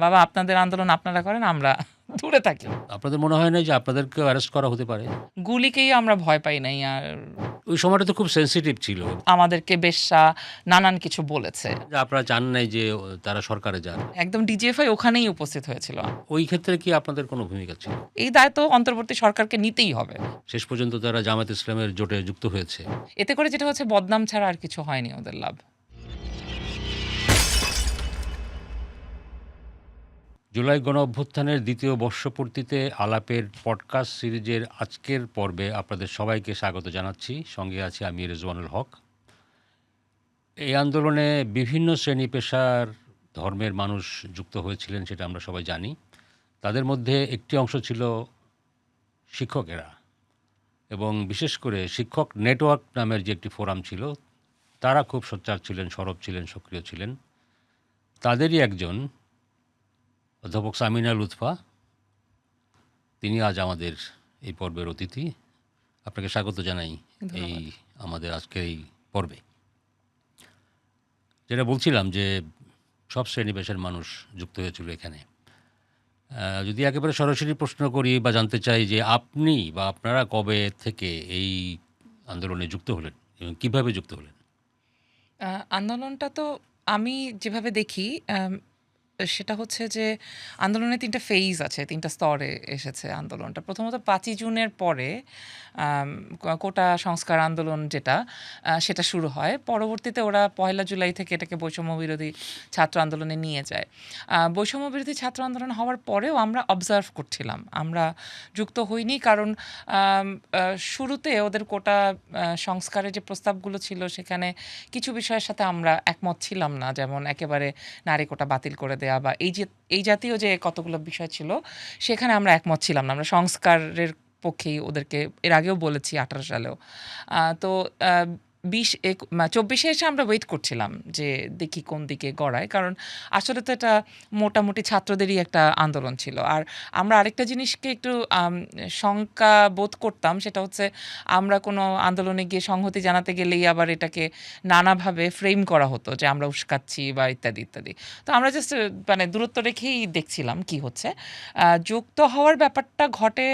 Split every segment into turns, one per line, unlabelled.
বাবা আপনাদের আন্দোলন আপনারা করেন, আমরা দূরে থাকি।
আপনাদের মনে হয় না যে আপনাদেরকেও অ্যারেস্ট করা হতে পারে?
গুলিকেই আমরা ভয় পাই নাই। আর
ওই সময়টা তো খুব সেনসিটিভ ছিল।
আমাদেরকে বেশ্যা নানান কিছু বলেছে।
যে আপনারা চান নাই যে তারা সরকারে যান।
একদম ডিজিএফআই ওখানেই উপস্থিত হয়েছিল।
ওই ক্ষেত্রে কি আপনাদের কোনো ভূমিকা ছিল?
এই দায়িত্ব অন্তর্বর্তী সরকারকে নিতেই হবে।
শেষ পর্যন্ত তারা জামায়াত ইসলামের জোটে যুক্ত হয়েছে।
এতে করে যেটা হচ্ছে বদনাম ছাড়া আর কিছু হয়নি ওদের লাভ।
জুলাই গণঅভ্যুত্থানের দ্বিতীয় বর্ষপূর্তিতে আলাপের পডকাস্ট সিরিজের আজকের পর্বে আপনাদের সবাইকে স্বাগত জানাচ্ছি। সঙ্গে আছি আমি রেজওয়ানুল হক। এই আন্দোলনে বিভিন্ন শ্রেণী পেশার ধর্মের মানুষ যুক্ত হয়েছিলেন, সেটা আমরা সবাই জানি। তাদের মধ্যে একটি অংশ ছিল শিক্ষকেরা, এবং বিশেষ করে শিক্ষক নেটওয়ার্ক নামের যে একটি ফোরাম ছিল, তারা খুব সোচ্চার ছিলেন, সরব ছিলেন, সক্রিয় ছিলেন। তাদেরই একজন অধ্যাপক সামিনা লুৎফা, তিনি আজ আমাদের এই পর্বের অতিথি। আপনাকে স্বাগত জানাই এই আমাদের আজকের এই পর্বে। যেটা বলছিলাম যে সব শ্রেণী পেশার মানুষ যুক্ত হয়েছিল এখানে। যদি একেবারে সরাসরি প্রশ্ন করি বা জানতে চাই যে আপনি বা আপনারা কবে থেকে এই আন্দোলনে যুক্ত হলেন এবং কীভাবে যুক্ত হলেন?
আন্দোলনটা তো আমি যেভাবে দেখি সেটা হচ্ছে যে আন্দোলনের ৩টা ফেজ আছে, ৩টা স্তরে এসেছে আন্দোলনটা। প্রথমত ৫ই জুনের পরে কোটা সংস্কার আন্দোলন যেটা সেটা শুরু হয়। পরবর্তীতে ওরা ১লা জুলাই থেকে এটাকে বৈষম্য বিরোধী ছাত্র আন্দোলনে নিয়ে যায়। বৈষম্য বিরোধী ছাত্র আন্দোলন হওয়ার পরেও আমরা অবজার্ভ করছিলাম। আমরা যুক্ত হইনি কারণ শুরুতে ওদের কোটা সংস্কারের যে প্রস্তাবগুলো ছিল সেখানে কিছু বিষয়ের সাথে আমরা একমত ছিলাম না। যেমন একেবারে নারী কোটা বাতিল করে দেয়া বা এই জাতীয় যে কতগুলো বিষয় ছিল সেখানে আমরা একমত ছিলাম না। আমরা সংস্কারের পক্ষেই ওদেরকে এর আগেও বলেছি ১৮ সালেও। তো ২৪-এ এসে আমরা ওয়েট করছিলাম যে দেখি কোন দিকে গড়ায়। কারণ আসলে তো এটা মোটামুটি ছাত্রদেরই একটা আন্দোলন ছিল। আর আমরা আরেকটা জিনিসকে একটু শঙ্কা বোধ করতাম, সেটা হচ্ছে আমরা কোনো আন্দোলনে গিয়ে সংহতি জানাতে গেলেই আবার এটাকে নানাভাবে ফ্রেম করা হতো যে আমরা উস্কাচ্ছি বা ইত্যাদি, ইত্যাদি। তো আমরা জাস্ট মানে দূরত্ব রেখেই দেখছিলাম কি হচ্ছে। যুক্ত হওয়ার ব্যাপারটা ঘটে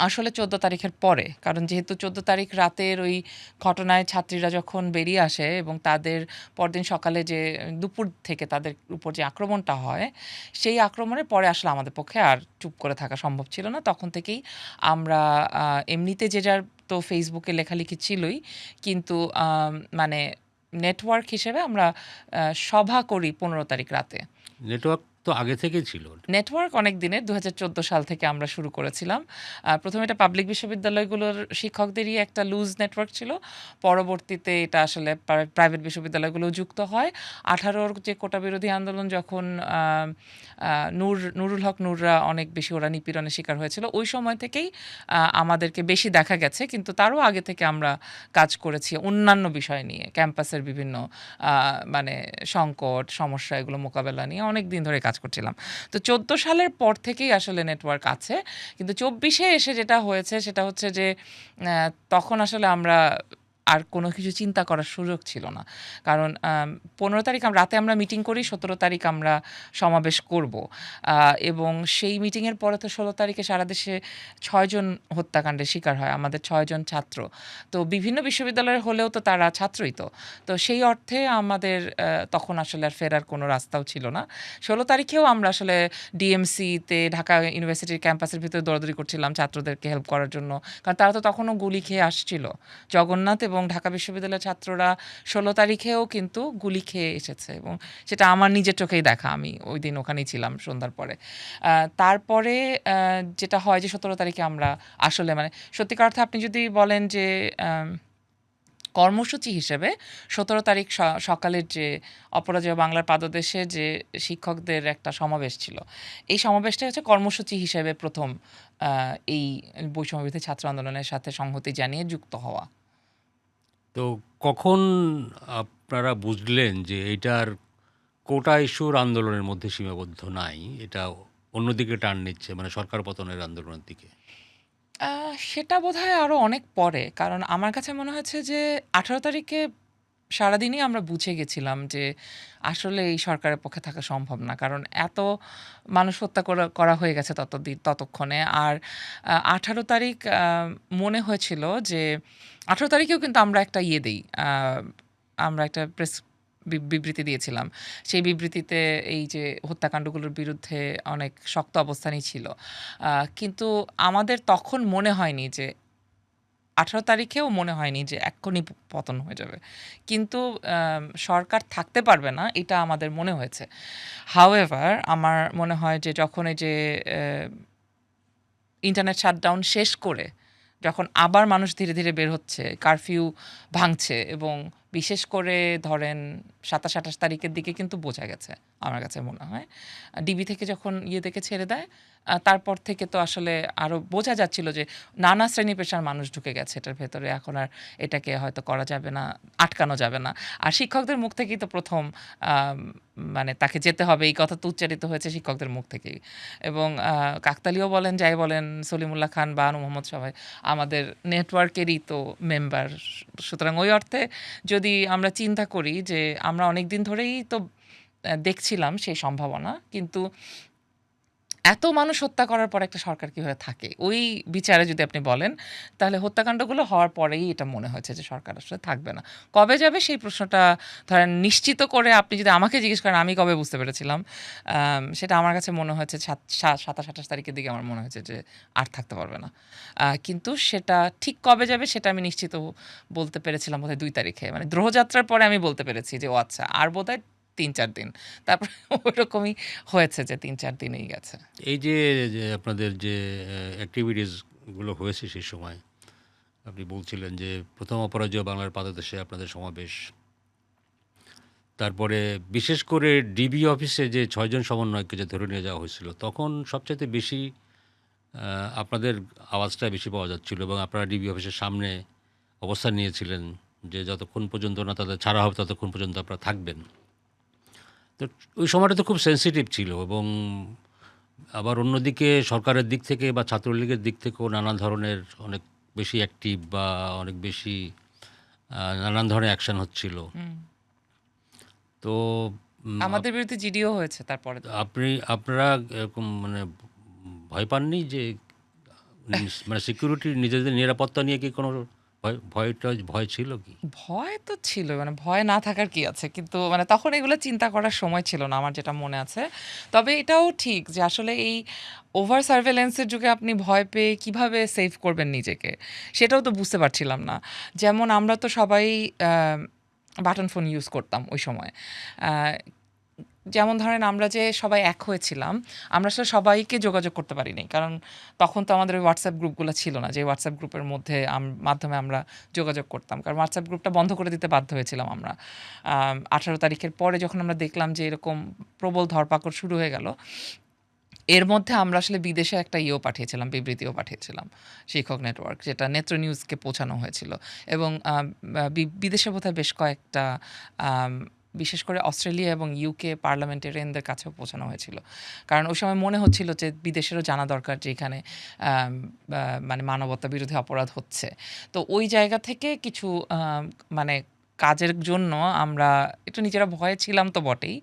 আসলে ১৪ তারিখের পরে। কারণ যেহেতু ১৪ তারিখ রাতের ওই ঘটনায় ছাত্রীরা যখন বেরিয়ে আসে এবং তাদের পরদিন সকালে যে দুপুর থেকে তাদের উপর যে আক্রমণটা হয়, সেই আক্রমণের পরে আসলে আমাদের পক্ষে আর চুপ করে থাকা সম্ভব ছিল না। তখন থেকেই আমরা এমনিতে যে যার তো ফেসবুকে লেখালেখি ছিলই, কিন্তু মানে নেটওয়ার্ক হিসেবে আমরা সভা করি ১৫ তারিখ রাতে।
নেটওয়ার্ক তো আগে থেকেই ছিল।
নেটওয়ার্ক অনেক দিনের ২০১৪ সাল থেকে আমরা শুরু করেছিলাম। প্রথমে এটা পাবলিক বিশ্ববিদ্যালয়গুলোর শিক্ষকদেরই একটা লুজ নেটওয়ার্ক ছিল। পরবর্তীতে এটা আসলে প্রাইভেট বিশ্ববিদ্যালয়গুলোও যুক্ত হয়। ১৮'র যে কোটা বিরোধী আন্দোলন যখন আ আ নুরুল হক নূররা অনেক বেশি ওরা নিপীড়নের শিকার হয়েছিল, ওই সময় থেকেই আমাদেরকে বেশি দেখা গেছে। কিন্তু তারও আগে থেকে আমরা কাজ করেছি অন্যান্য বিষয় নিয়ে। ক্যাম্পাসের বিভিন্ন আ মানে সংকট, সমস্যা এগুলো মোকাবেলা নিয়ে অনেক দিন ধরে কাজ করছিলাম। তো ১৪ সালের পর থেকেই আসলে নেটওয়ার্ক আছে। কিন্তু ২৪-এ এসে যেটা হয়েছে সেটা হচ্ছে যে তখন আসলে আমরা আর কোনো কিছু চিন্তা করার সুযোগ ছিল না। কারণ ১৫ তারিখ রাতে আমরা মিটিং করি, ১৭ তারিখ আমরা সমাবেশ করব। এবং সেই মিটিংয়ের পরে তো ১৬ তারিখে সারা দেশে ৬ জন হত্যাকাণ্ডের শিকার হয়। আমাদের ৬ জন ছাত্র। তো বিভিন্ন বিশ্ববিদ্যালয়ের হলেও তো তারা ছাত্রই তো। তো সেই অর্থে আমাদের তখন আসলে আর ফেরার কোনো রাস্তাও ছিল না। ১৬ তারিখেও আমরা আসলে ডিএমসিতে ঢাকা ইউনিভার্সিটির ক্যাম্পাসের ভিতরে দৌড়াদৌড়ি করছিলাম ছাত্রদেরকে হেল্প করার জন্য। কারণ তারা তো তখনও গুলি খেয়ে আসছিল। জগন্নাথ এবং ঢাকা বিশ্ববিদ্যালয়ের ছাত্ররা ১৬ তারিখেও কিন্তু গুলি খেয়ে এসেছে এবং সেটা আমার নিজের চোখেই দেখা। আমি ওইদিন ওখানেই ছিলাম সন্ধ্যার পরে। তারপরে যেটা হয় যে ১৭ তারিখে আমরা আসলে মানে সত্যিকার অর্থে আপনি যদি বলেন যে কর্মসূচি হিসেবে ১৭ তারিখ সকালের যে অপরাজেয় বাংলার পাদদেশে যে শিক্ষকদের একটা সমাবেশ ছিল, এই সমাবেশটা হচ্ছে কর্মসূচি হিসেবে প্রথম এই বৈষম্যবিরোধী ছাত্র আন্দোলনের সাথে সংহতি জানিয়ে যুক্ত হওয়া।
তো কখন আপনারা বুঝলেন যে এটার কোটা ইস্যুর আন্দোলনের মধ্যে সীমাবদ্ধ নাই, এটা অন্যদিকে টার্ন নিচ্ছে, মানে সরকার পতনের আন্দোলনের দিকে?
সেটা বোধহয় আরো অনেক পরে। কারণ আমার কাছে মনে হয়েছে যে ১৮ তারিখে সারাদিনই আমরা বুঝে গেছিলাম যে আসলে এই সরকারের পক্ষে থাকা সম্ভব না, কারণ এত মানুষ হত্যা করা হয়ে গেছে ততক্ষণে। আর 18 তারিখ মনে হয়েছিল যে 18 তারিখেও কিন্তু আমরা একটা দিই, আমরা একটা প্রেস বিবৃতি দিয়েছিলাম। সেই বিবৃতিতে এই যে হত্যাকাণ্ডগুলোর বিরুদ্ধে অনেক শক্ত অবস্থানই ছিল। কিন্তু আমাদের তখন মনে হয়নি যে 18 তারিখেও মনে হয়নি যে এক্ষুনি পতন হয়ে যাবে। কিন্তু সরকার থাকতে পারবে না এটা আমাদের মনে হয়েছে। হাউএভার আমার মনে হয় যে যখন এই যে ইন্টারনেট শাটডাউন শেষ করে যখন আবার মানুষ ধীরে ধীরে বের হচ্ছে, কারফিউ ভাঙছে, এবং বিশেষ করে ধরেন 27-28 তারিখের দিকে কিন্তু বোঝা গেছে আমার কাছে মনে হয়। ডিবি থেকে যখন থেকে ছেড়ে দেয়, তারপর থেকে তো আসলে আরও বোঝা যাচ্ছিল যে নানা শ্রেণী পেশার মানুষ ঢুকে গেছে এটার ভেতরে। এখন আর এটাকে হয়তো করা যাবে না, আটকানো যাবে না। আর শিক্ষকদের মুখ থেকেই তো প্রথম মানে তাকে যেতে হবে এই কথা তো উচ্চারিত হয়েছে শিক্ষকদের মুখ থেকেই। এবং কাকতালীয় বলেন, যাই বলেন, সলিমুল্লাহ খান বা আনু মোহাম্মদ সবাই আমাদের নেটওয়ার্কেরই তো মেম্বার। সুতরাং ওই অর্থে যদি আমরা চিন্তা করি যে আমরা অনেক দিন ধরেই তো দেখছিলাম সেই সম্ভাবনা, কিন্তু এত মানুষ হত্যা করার পর একটা সরকার কীভাবে থাকে ওই বিচারে যদি আপনি বলেন, তাহলে হত্যাকাণ্ডগুলো হওয়ার পরেই এটা মনে হয়েছে যে সরকার আসলে থাকবে না। কবে যাবে সেই প্রশ্নটা ধরেন নিশ্চিত করে আপনি যদি আমাকে জিজ্ঞেস করেন আমি কবে বুঝতে পেরেছিলাম, সেটা আমার কাছে মনে হয়েছে 27-28 তারিখের দিকে আমার মনে হয়েছে যে আর থাকতে পারবে না। কিন্তু সেটা ঠিক কবে যাবে সেটা আমি নিশ্চিত বলতে পেরেছিলাম বোধহয় 2 তারিখে, মানে দ্রোহযাত্রার পরে আমি বলতে পেরেছি যে ও আচ্ছা, আর বোধহয় 3-4 দিন। তারপরে ওইরকমই হয়েছে যে 3-4 দিনেই গেছে।
এই যে আপনাদের যে অ্যাক্টিভিটিস গুলো হয়েছে সেই সময় আপনি বলছিলেন যে প্রথম অপরাজেয় বাংলার পাদদেশে আপনাদের সমাবেশ, তারপরে বিশেষ করে ডিবি অফিসে যে 6 জন সমন্বয়ককে যে ধরে নিয়ে যাওয়া হয়েছিল, তখন সবচাইতে বেশি আপনাদের আওয়াজটা বেশি পাওয়া যাচ্ছিল এবং আপনারা ডিবি অফিসের সামনে অবস্থান নিয়েছিলেন যে যতক্ষণ পর্যন্ত না তাদের ছাড়া হবে ততক্ষণ পর্যন্ত আপনারা থাকবেন। তো ওই সময়টা তো খুব সেনসিটিভ ছিল এবং আবার অন্যদিকে সরকারের দিক থেকে বা ছাত্রলীগের দিক থেকেও নানা ধরনের অনেক বেশি অ্যাক্টিভ বা অনেক বেশি নানান ধরনের অ্যাকশন হচ্ছিল। তো
আমাদের বিরুদ্ধে জিডিও হয়েছে তারপরে।
আপনারা এরকম মানে ভয় পাননি যে মানে সিকিউরিটি নিজেদের নিরাপত্তা নিয়ে কি কোনো ভয় ছিল কি?
ভয় তো ছিল, মানে ভয় না থাকার কি আছে, কিন্তু মানে তখন এগুলো চিন্তা করার সময় ছিল না আমার যেটা মনে আছে। তবে এটাও ঠিক যে আসলে এই ওভার সার্ভেলেন্সের যুগে আপনি ভয় পেয়ে কিভাবে সেভ করবেন নিজেকে সেটাও তো বুঝতে পারছিলাম না। যেমন আমরা তো সবাই বাটন ফোন ইউজ করতাম ওই সময়। যেমন ধরেন আমরা যে সবাই এক হয়েছিলাম, আমরা আসলে সবাইকে যোগাযোগ করতে পারিনি, কারণ তখন তো আমাদের ওই হোয়াটসঅ্যাপ গ্রুপগুলো ছিল না যে হোয়াটসঅ্যাপ গ্রুপের মধ্যে মাধ্যমে আমরা যোগাযোগ করতাম, কারণ হোয়াটসঅ্যাপ গ্রুপটা বন্ধ করে দিতে বাধ্য হয়েছিলাম আমরা 18 তারিখের পরে যখন আমরা দেখলাম যে এরকম প্রবল ধরপাকড় শুরু হয়ে গেল। এর মধ্যে আমরা আসলে বিদেশে একটা পাঠিয়েছিলাম, বিবৃতিও পাঠিয়েছিলাম, শিক্ষক নেটওয়ার্ক, যেটা নেত্র নিউজকে পৌঁছানো হয়েছিল। এবং বিদেশে বোধহয় বেশ কয়েকটা বিশেষ করে অস্ট্রেলিয়া এবং ইউকে পার্লামেন্টেরিয়ানদের কাছেও পৌঁছানো হয়েছিল, কারণ ওই সময় মনে হচ্ছিল যে বিদেশেরও জানা দরকার যে এখানে মানে মানবতা বিরোধী অপরাধ হচ্ছে। তো ওই জায়গা থেকে কিছু মানে কাজের জন্য আমরা একটু নিজেরা ভয়ে ছিলাম তো বটেই।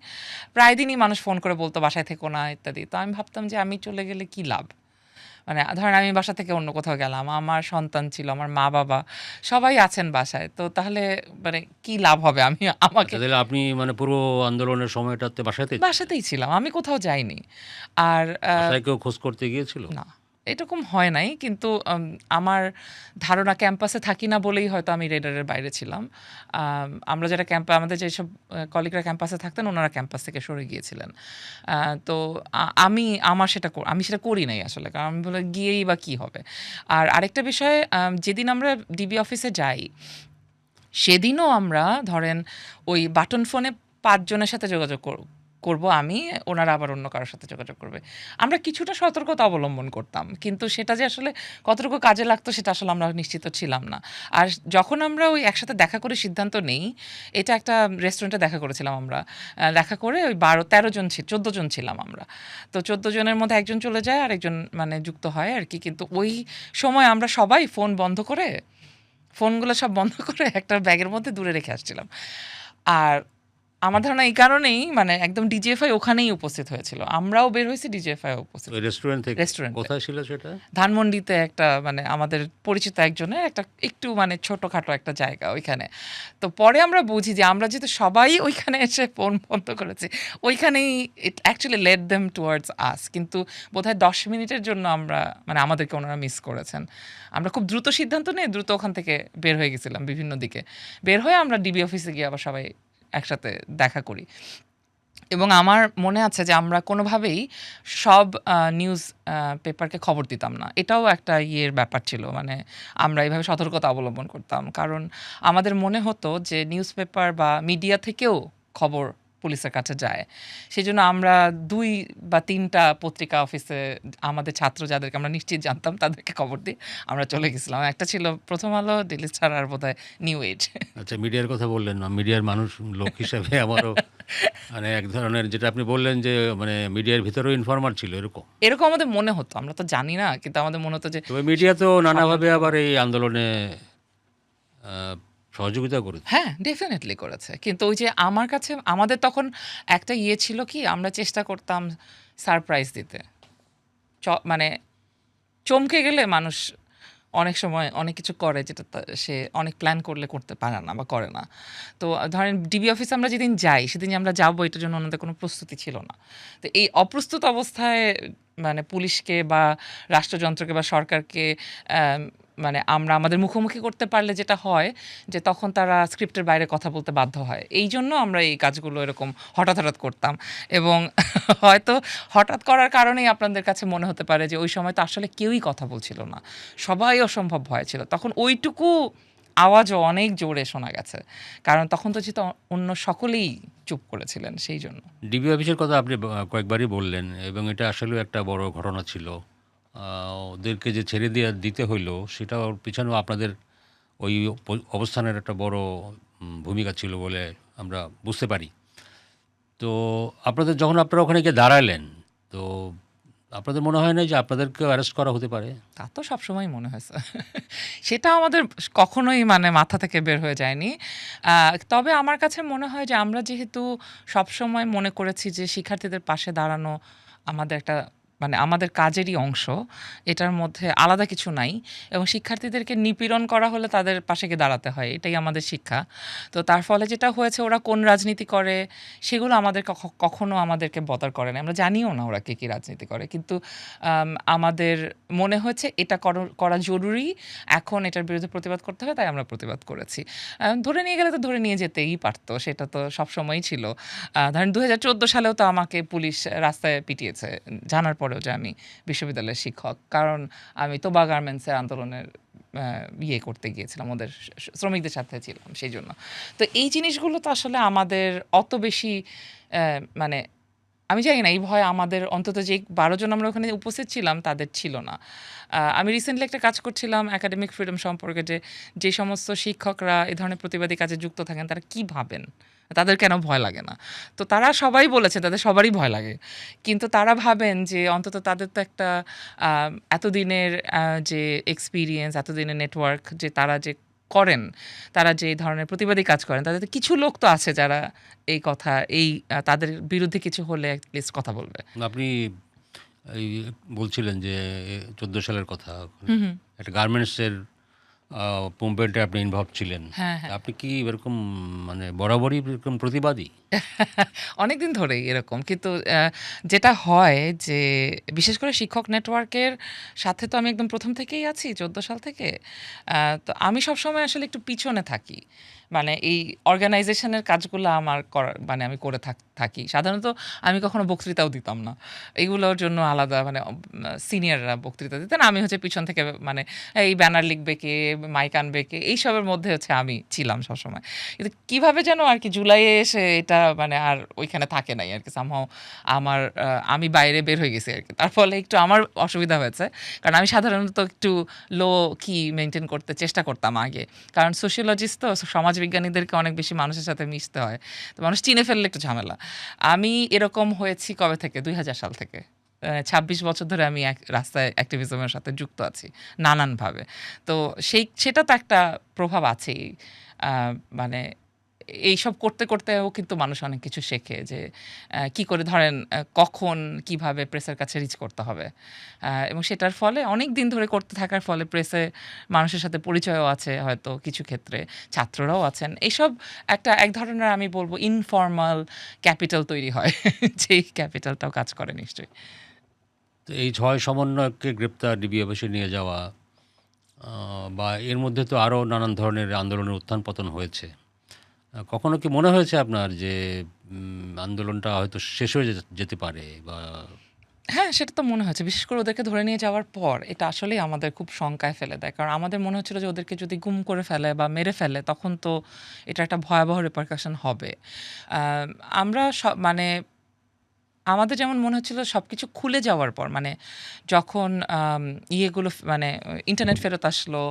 প্রায় দিনই মানুষ ফোন করে বলতো বাসায় থেকো না ইত্যাদি। তো আমি ভাবতাম যে আমি চলে গেলে কি লাভ? মানে ধরেন আমি বাসা থেকে অন্য কোথাও গেলাম, আমার সন্তান ছিল, আমার মা-বাবা সবাই আছেন বাসায়। তো তাহলে মানে কি লাভ হবে? আমাকে
তাহলে আপনি মানে পুরো আন্দোলনের সময়টাতে
বাসাতেই ছিলাম। আমি কোথাও যাইনি। আর
বাসায় কেউ খোঁজ করতে গিয়েছিল?
না, এরকম হয় নাই। কিন্তু আমার ধারণা ক্যাম্পাসে থাকি না বলেই হয়তো আমি রেডারের বাইরে ছিলাম। আমরা যারা আমাদের যেসব কলিগরা ক্যাম্পাসে থাকতেন ওনারা ক্যাম্পাস থেকে সরে গিয়েছিলেন। তো আমি সেটা করি নাই আসলে। কারণ আমি বলি গিয়েই বা কী হবে? আর আরেকটা বিষয়, যেদিন আমরা ডিবি অফিসে যাই সেদিনও আমরা ধরেন ওই বাটন ফোনে 5 জনের সাথে যোগাযোগ করব আমি, ওনারা আবার অন্য কারোর সাথে যোগাযোগ করবে। আমরা কিছুটা সতর্কতা অবলম্বন করতাম, কিন্তু সেটা যে আসলে কতটুকু কাজে লাগতো সেটা আসলে আমরা নিশ্চিত ছিলাম না। আর যখন আমরা ওই একসাথে দেখা করে সিদ্ধান্ত নেই, এটা একটা রেস্টুরেন্টে দেখা করেছিলাম আমরা। দেখা করে ওই 12-13 জন 14 জন ছিলাম আমরা। তো 14 জনের মধ্যে একজন চলে যায় আর একজন মানে যুক্ত হয় আর কি। কিন্তু ওই সময় আমরা সবাই ফোন বন্ধ করে ফোনগুলো সব বন্ধ করে একটা ব্যাগের মধ্যে দূরে রেখে আসছিলাম। আর আমার ধারণা এই কারণেই মানে একদম ডিজিএফআই ওখানেই উপস্থিত হয়েছিল, আমরাও বের হয়েছি, ডিজিএফআই উপস্থিত
ওই রেস্টুরেন্ট থেকে?
রেস্টুরেন্টে।
কোথায় ছিল সেটা?
ধানমন্ডিতে একটা মানে আমাদের পরিচিত একজনের একটা একটু মানে ছোটখাটো একটা জায়গা ওইখানে। তো পরে আমরা বুঝি যে আমরা যেহেতু সবাই ওইখানে এসে ফোন বন্ধ করেছি, ওইখানেই it actually led them towards us. কিন্তু বোধহয় ১০ মিনিটের জন্য আমরা মানে আমাদেরকে ওনারা মিস করেছেন। আমরা খুব দ্রুত সিদ্ধান্ত নিয়ে দ্রুত ওখান থেকে বের হয়ে গেছিলাম বিভিন্ন দিকে। বের হয়ে আমরা ডিবি অফিসে গিয়ে আবার সবাই একসাথে দেখা করি। এবং আমার মনে আছে যে আমরা কোনোভাবেই সব নিউজ পেপারকে খবর দিতাম না। এটাও একটা ইয়ের ব্যাপার ছিল। মানে আমরা এভাবে সতর্কতা অবলম্বন করতাম। কারণ আমাদের মনে হতো যে নিউজ পেপার বা মিডিয়া থেকেও খবর পুলিশের কাছে যায়। সেজন্য আমরা ২ বা ৩টা পত্রিকা অফিসে আমাদের ছাত্র যাদেরকে আমরা নিশ্চিত জানতাম তাদেরকে খবর দিয়ে আমরা চলে গেছিলাম। একটা ছিল 'প্রথম আলো', 'ডেইলি স্টার' আর বোধহয় 'নিউ এজ'।
আচ্ছা, মিডিয়ার কথা বললেন না। মিডিয়ার মানুষ লোক হিসাবে আমারও মানে এক ধরনের, যেটা আপনি বললেন যে মানে মিডিয়ার ভিতরেও ইনফরমার ছিল এরকম।
এরকম আমাদের মনে হতো। আমরা তো জানি না। কিন্তু আমাদের মনে হতো যে
তবে মিডিয়া তো নানাভাবে আবার এই আন্দোলনে সহযোগিতা করেছে।
হ্যাঁ, ডেফিনিটলি করেছে। কিন্তু ওই যে আমার কাছে আমাদের তখন একটা ইয়ে ছিল কি, আমরা চেষ্টা করতাম সারপ্রাইজ দিতে। মানে চমকে গেলে মানুষ অনেক সময় অনেক কিছু করে যেটা সে অনেক প্ল্যান করলে করতে পারে না বা করে না। তো ধরেন ডিবি অফিসে আমরা যেদিন যাই, সেদিন যে আমরা যাবো এটার জন্য ওনাদের কোনো প্রস্তুতি ছিল না। তো এই অপ্রস্তুত অবস্থায় মানে পুলিশকে বা রাষ্ট্রযন্ত্রকে বা সরকারকে অ্যাম মানে আমরা আমাদের মুখোমুখি করতে পারলে যেটা হয় যে তখন তারা স্ক্রিপ্টের বাইরে কথা বলতে বাধ্য হয়। এইজন্য আমরা এই কাজগুলো এরকম হঠাৎ করতাম। এবং হয়তো হঠাৎ করার কারণেই আপনাদের কাছে মনে হতে পারে যে ওই সময় তো আসলে কেউই কথা বলছিল না। সবাই অসম্ভব ভয় ছিল। তখন ওইটুকু আওয়াজও অনেক জোরে শোনা গেছে। কারণ তখন তো যেহেতু অন্য সকলেই চুপ করেছিলেন সেইজন্য।
ডিবি অফিসের কথা আপনি কয়েকবারই বললেন এবং এটা আসলেও একটা বড় ঘটনা ছিল। ওদেরকে যে ছেড়ে দিতে হইলো সেটার পিছনেও আপনাদের ওই অবস্থানের একটা বড় ভূমিকা ছিল বলে আমরা বুঝতে পারি। তো যখন আপনারা ওখানে গিয়ে দাঁড়ালেন, তো আপনাদের মনে হয় না যে আপনাদেরকেও অ্যারেস্ট করা হতে পারে?
তা তো সবসময় মনে হয়েছে। সেটা আমাদের কখনোই মানে মাথা থেকে বের হয়ে যায়নি। তবে আমার কাছে মনে হয় যে আমরা যেহেতু সবসময় মনে করেছি যে শিক্ষার্থীদের পাশে দাঁড়ানো আমাদের একটা মানে আমাদের কাজেরই অংশ। এটার মধ্যে আলাদা কিছু নাই। এবং শিক্ষার্থীদেরকে নিপীড়ন করা হলে তাদের পাশে গিয়ে দাঁড়াতে হয়। এটাই আমাদের শিক্ষা। তো তার ফলে যেটা হয়েছে, ওরা কোন রাজনীতি করে সেগুলো আমাদের কখনো আমাদেরকে বদার করে না। আমরা জানিও না ওরা কি রাজনীতি করে। কিন্তু আমাদের মনে হয়েছে এটা করা জরুরি। এখন এটার বিরুদ্ধে প্রতিবাদ করতে হবে, তাই আমরা প্রতিবাদ করেছি। ধরে নিয়ে গেলে তো ধরে নিয়ে যেতেই পারত। সেটা তো সবসময়ই ছিল। ধরেন ২০১৪ সালেও তো আমাকে পুলিশ রাস্তায় পিটিয়েছে, জানার পরেও যে আমি বিশ্ববিদ্যালয়ের শিক্ষক। কারণ আমি তোবা গার্মেন্টসের আন্দোলনের ইয়ে করতে গিয়েছিলাম, ওদের শ্রমিকদের সাথে ছিলাম সেইজন্য। তো এই জিনিসগুলো তো আসলে আমাদের অত বেশি মানে আমি জানি না এই ভয় আমাদের অন্তত যে ১২ জন আমরা ওখানে উপস্থিত ছিলাম তাদের ছিল না। আমি রিসেন্টলি একটা কাজ করছিলাম একাডেমিক ফ্রিডম সম্পর্কে, যে সমস্ত শিক্ষকরা এ ধরনের প্রতিবাদী কাজে যুক্ত থাকেন তারা কি ভাবেন? তাদের কেন ভয় লাগে না? তো তারা সবাই বলেছে তাদের সবারই ভয় লাগে। কিন্তু তারা ভাবেন যে অন্তত তাদের তো একটা আ এতদিনের যে এক্সপেরিয়েন্স, এতদিনের নেটওয়ার্ক যে তারা যে করেন, তারা যে এই ধরনের প্রতিবাদী কাজ করেন, তাদের তো কিছু লোক তো আছে যারা এই কথা তাদের বিরুদ্ধে কিছু হলে এট লিস্ট কথা বলবে।
আপনি এই বলছিলেন যে ১৪ সালের কথা।
হুম, হুম।
একটা গার্মেন্টসের মুভমেন্টে আপনি ইনভলভ ছিলেন।
হ্যাঁ, হ্যাঁ।
আপনি কি এরকম মানে বরাবরই এরকম প্রতিবাদী?
অনেকদিন ধরেই এরকম। কিন্তু যেটা হয় যে বিশেষ করে শিক্ষক নেটওয়ার্কের সাথে তো আমি একদম ১ম থেকেই আছি ১৪ সাল থেকে। তো আমি সবসময় আসলে একটু পিছনে থাকি। মানে এই অর্গানাইজেশনের কাজগুলো আমার মানে আমি করে থাকি। সাধারণত আমি কখনো বক্তৃতাও দিতাম না। এগুলোর জন্য আলাদা মানে সিনিয়ররা বক্তৃতা দিতেন। আমি হচ্ছে পিছন থেকে মানে এই ব্যানার লিখবে কে, মাইক আনবে কে, এইসবের মধ্যে হচ্ছে আমি ছিলাম সবসময়। কিন্তু কিভাবে যেন আরকি জুলাইয়ে এসে এটা মানে আর ওইখানে থাকে নাই আরকি। সামহাউ আমি বাইরে বের হয়ে গেছি আরকি। তার ফলে একটু আমার অসুবিধা হয়েছে। কারণ আমি সাধারণত একটু লো কি মেইনটেইন করতে চেষ্টা করতাম আগে। কারণ সোশিওলজিস্ট তো সমাজবিজ্ঞানীদেরকে অনেক বেশি মানুষের সাথে মিশতে হয়। তো মানুষ চিনে ফেললে একটু ঝামেলা। আমি এরকম হয়েছি কবে থেকে? ২০০০ সাল থেকে। 26 বছর ধরে আমি রাস্তায় অ্যাক্টিভিজমের সাথে যুক্ত আছি নানানভাবে। তো সেটা তো একটা প্রভাব আছেই। মানে এইসব করতে করতেও কিন্তু মানুষ অনেক কিছু শেখে যে কি করে ধরেন কখন কিভাবে প্রেসের কাছে রিচ করতে হবে। এবং সেটার ফলে অনেক দিন ধরে করতে থাকার ফলে প্রেসে মানুষের সাথে পরিচয়ও আছে হয়তো কিছু ক্ষেত্রে, ছাত্ররাও আছেন। এইসব এক ধরনের আমি বলব ইনফর্মাল ক্যাপিটাল তৈরি হয় যেই ক্যাপিটালটাও কাজ করে নিশ্চয়ই।
তো এই ৬ সমন্বয়ককে গ্রেপ্তার, ডিবি অফিসে নিয়ে যাওয়া বা এর মধ্যে তো আরও নানান ধরনের আন্দোলনের উত্থান পতন হয়েছে। কখনো কি মনে হয়েছে আপনার যে আন্দোলনটা হয়তো শেষ হয়ে যেতে পারে বা
হ্যাঁ, সেটা তো মনে হয়েছে। বিশেষ করে ওদেরকে ধরে নিয়ে যাওয়ার পর এটা আসলেই আমাদের খুব শঙ্কায় ফেলে দেয়। কারণ আমাদের মনে হচ্ছিল যে ওদেরকে যদি গুম করে ফেলে বা মেরে ফেলে তখন তো এটা একটা ভয়াবহ রিপারকাশন হবে। আম আমরা মানে আমাদের যেমন মনে হচ্ছিল সবকিছু খুলে যাওয়ার পর মানে যখন ইয়েগুলো মানে ইন্টারনেট ফেরত আসলো,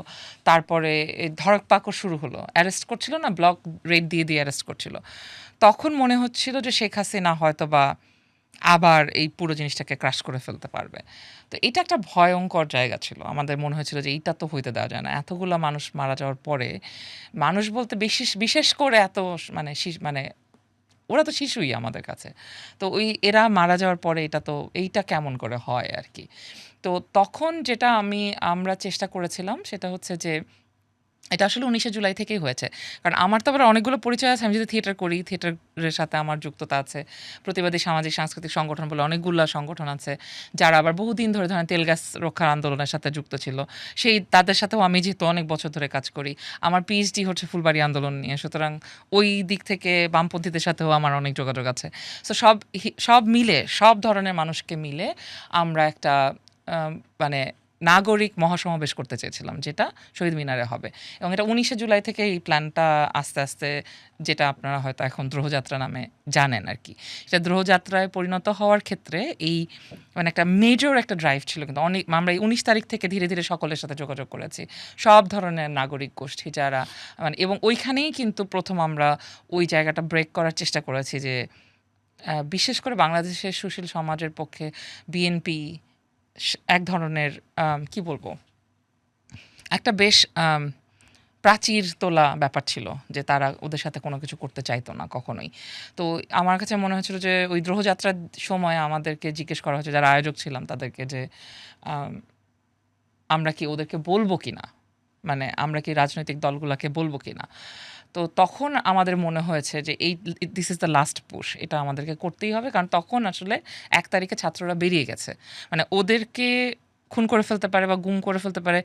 তারপরে এই ধড়ক-পাকড় শুরু হলো। অ্যারেস্ট করছিল না? ব্লক রেড দিয়ে অ্যারেস্ট করছিল। তখন মনে হচ্ছিল যে শেখ হাসিনা হয়তোবা আবার এই পুরো জিনিসটাকে ক্রাশ করে ফেলতে পারবে। তো এটা একটা ভয়ংকর জায়গা ছিল। আমাদের মনে হয়েছিল যে এইটা তো হইতে দেওয়া যায় না। এতগুলা মানুষ মারা যাওয়ার পরে, মানুষ বলতে বিশেষ করে এত মানে মানে ওরা তো শিশুই আমাদের কাছে। তো এরা মারা যাওয়ার পরে এইটা কেমন করে হয় আরকি। তো তখন যেটা আমরা চেষ্টা করেছিলাম সেটা হচ্ছে যে এটা আসলে ১৯শে জুলাই থেকেই হয়েছে। কারণ আমার তো আবার অনেকগুলো পরিচয় আছে। আমি যদি থিয়েটার করি, থিয়েটারের সাথে আমার যুক্ততা আছে। প্রতিবাদী সামাজিক সাংস্কৃতিক সংগঠন বলে অনেকগুলা সংগঠন আছে। যারা আবার বহুদিন ধরে ধরেন তেল গ্যাস রক্ষার আন্দোলনের সাথে যুক্ত ছিল। তাদের সাথেও আমি যেহেতু অনেক বছর ধরে কাজ করি। আমার পিএইচডি হচ্ছে ফুলবাড়ী আন্দোলন নিয়ে। সুতরাং ওই দিক থেকে বামপন্থীদের সাথেও আমার অনেক যোগাযোগ আছে। সো সব মিলে, সব ধরনের মানুষকে মিলে আমরা একটা মানে নাগরিক মহাসমাবেশ করতে চেয়েছিলাম যেটা শহীদ মিনারে হবে। এবং এটা ১৯শে জুলাই থেকে এই প্ল্যানটা আস্তে, আস্তে যেটা আপনারা হয়তো এখন দ্রোহযাত্রা নামে জানেন আরকি। সেটা দ্রোহযাত্রায় পরিণত হওয়ার ক্ষেত্রে এই মানে একটা মেজর একটা ড্রাইভ ছিল কিন্তু আমরা এই ১৯ তারিখ থেকে ধীরে, ধীরে সকলের সাথে যোগাযোগ করেছি। সব ধরনের নাগরিক গোষ্ঠী যারা মানে এবং ওইখানেই কিন্তু ১ম আমরা ওই জায়গাটা ব্রেক করার চেষ্টা করেছি যে বিশেষ করে বাংলাদেশের সুশীল সমাজের পক্ষে বিএনপি এক ধরনের কি বলবো? একটা বেশ প্রাচীর তোলা ব্যাপার ছিল যে তারা ওদের সাথে কোনো কিছু করতে চাইতো না কখনোই। তো আমার কাছে মনে হয়েছিল যে ওই দ্রোহযাত্রার সময় আমাদেরকে জিজ্ঞেস করা হয়েছে যারা আয়োজক ছিলাম তাদেরকে যে আম আমরা কি ওদেরকে বলবো কিনা? মানে আমরা কি রাজনৈতিক দলগুলাকে বলবো কিনা? তো তখন আমাদের মনে হয়েছে যে this is the last push. এটা আমাদেরকে করতেই হবে। কারণ তখন আসলে ১ তারিখে ছাত্ররা বেরিয়ে গেছে। মানে ওদেরকে খুন করে ফেলতে পারে বা গুম করে ফেলতে পারে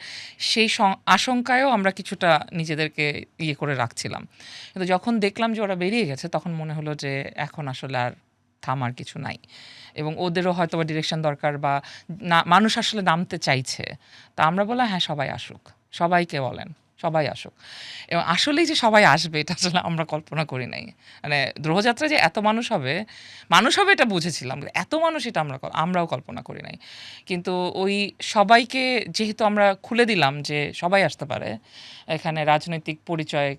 সেই আশঙ্কায়ও আমরা কিছুটা নিজেদেরকে ইয়ে করে রাখছিলাম। কিন্তু যখন দেখলাম যে ওরা বেরিয়ে গেছে তখন মনে হলো যে এখন আসলে আর থামার কিছু নাই। এবং ওদেরও হয়তোবা ডিরেকশন দরকার বা মানুষ আসলে নামতে চাইছে। তো আমরা বললাম হ্যাঁ, সবাই আসুক। সবাইকে বলেন। সবাই আসুক। এবং আসলেই যে সবাই আসবে এটা আসলে আমরা কল্পনা করি নাই। মানে দ্রোহযাত্রায় যে এত মানুষ হবে এটা বুঝেছিলাম। এত মানুষ এটা আমরাও কল্পনা করি নাই। কিন্তু ওই সবাইকে যেহেতু আমরা খুলে দিলাম যে সবাই আসতে পারে, এখানে রাজনৈতিক পরিচয়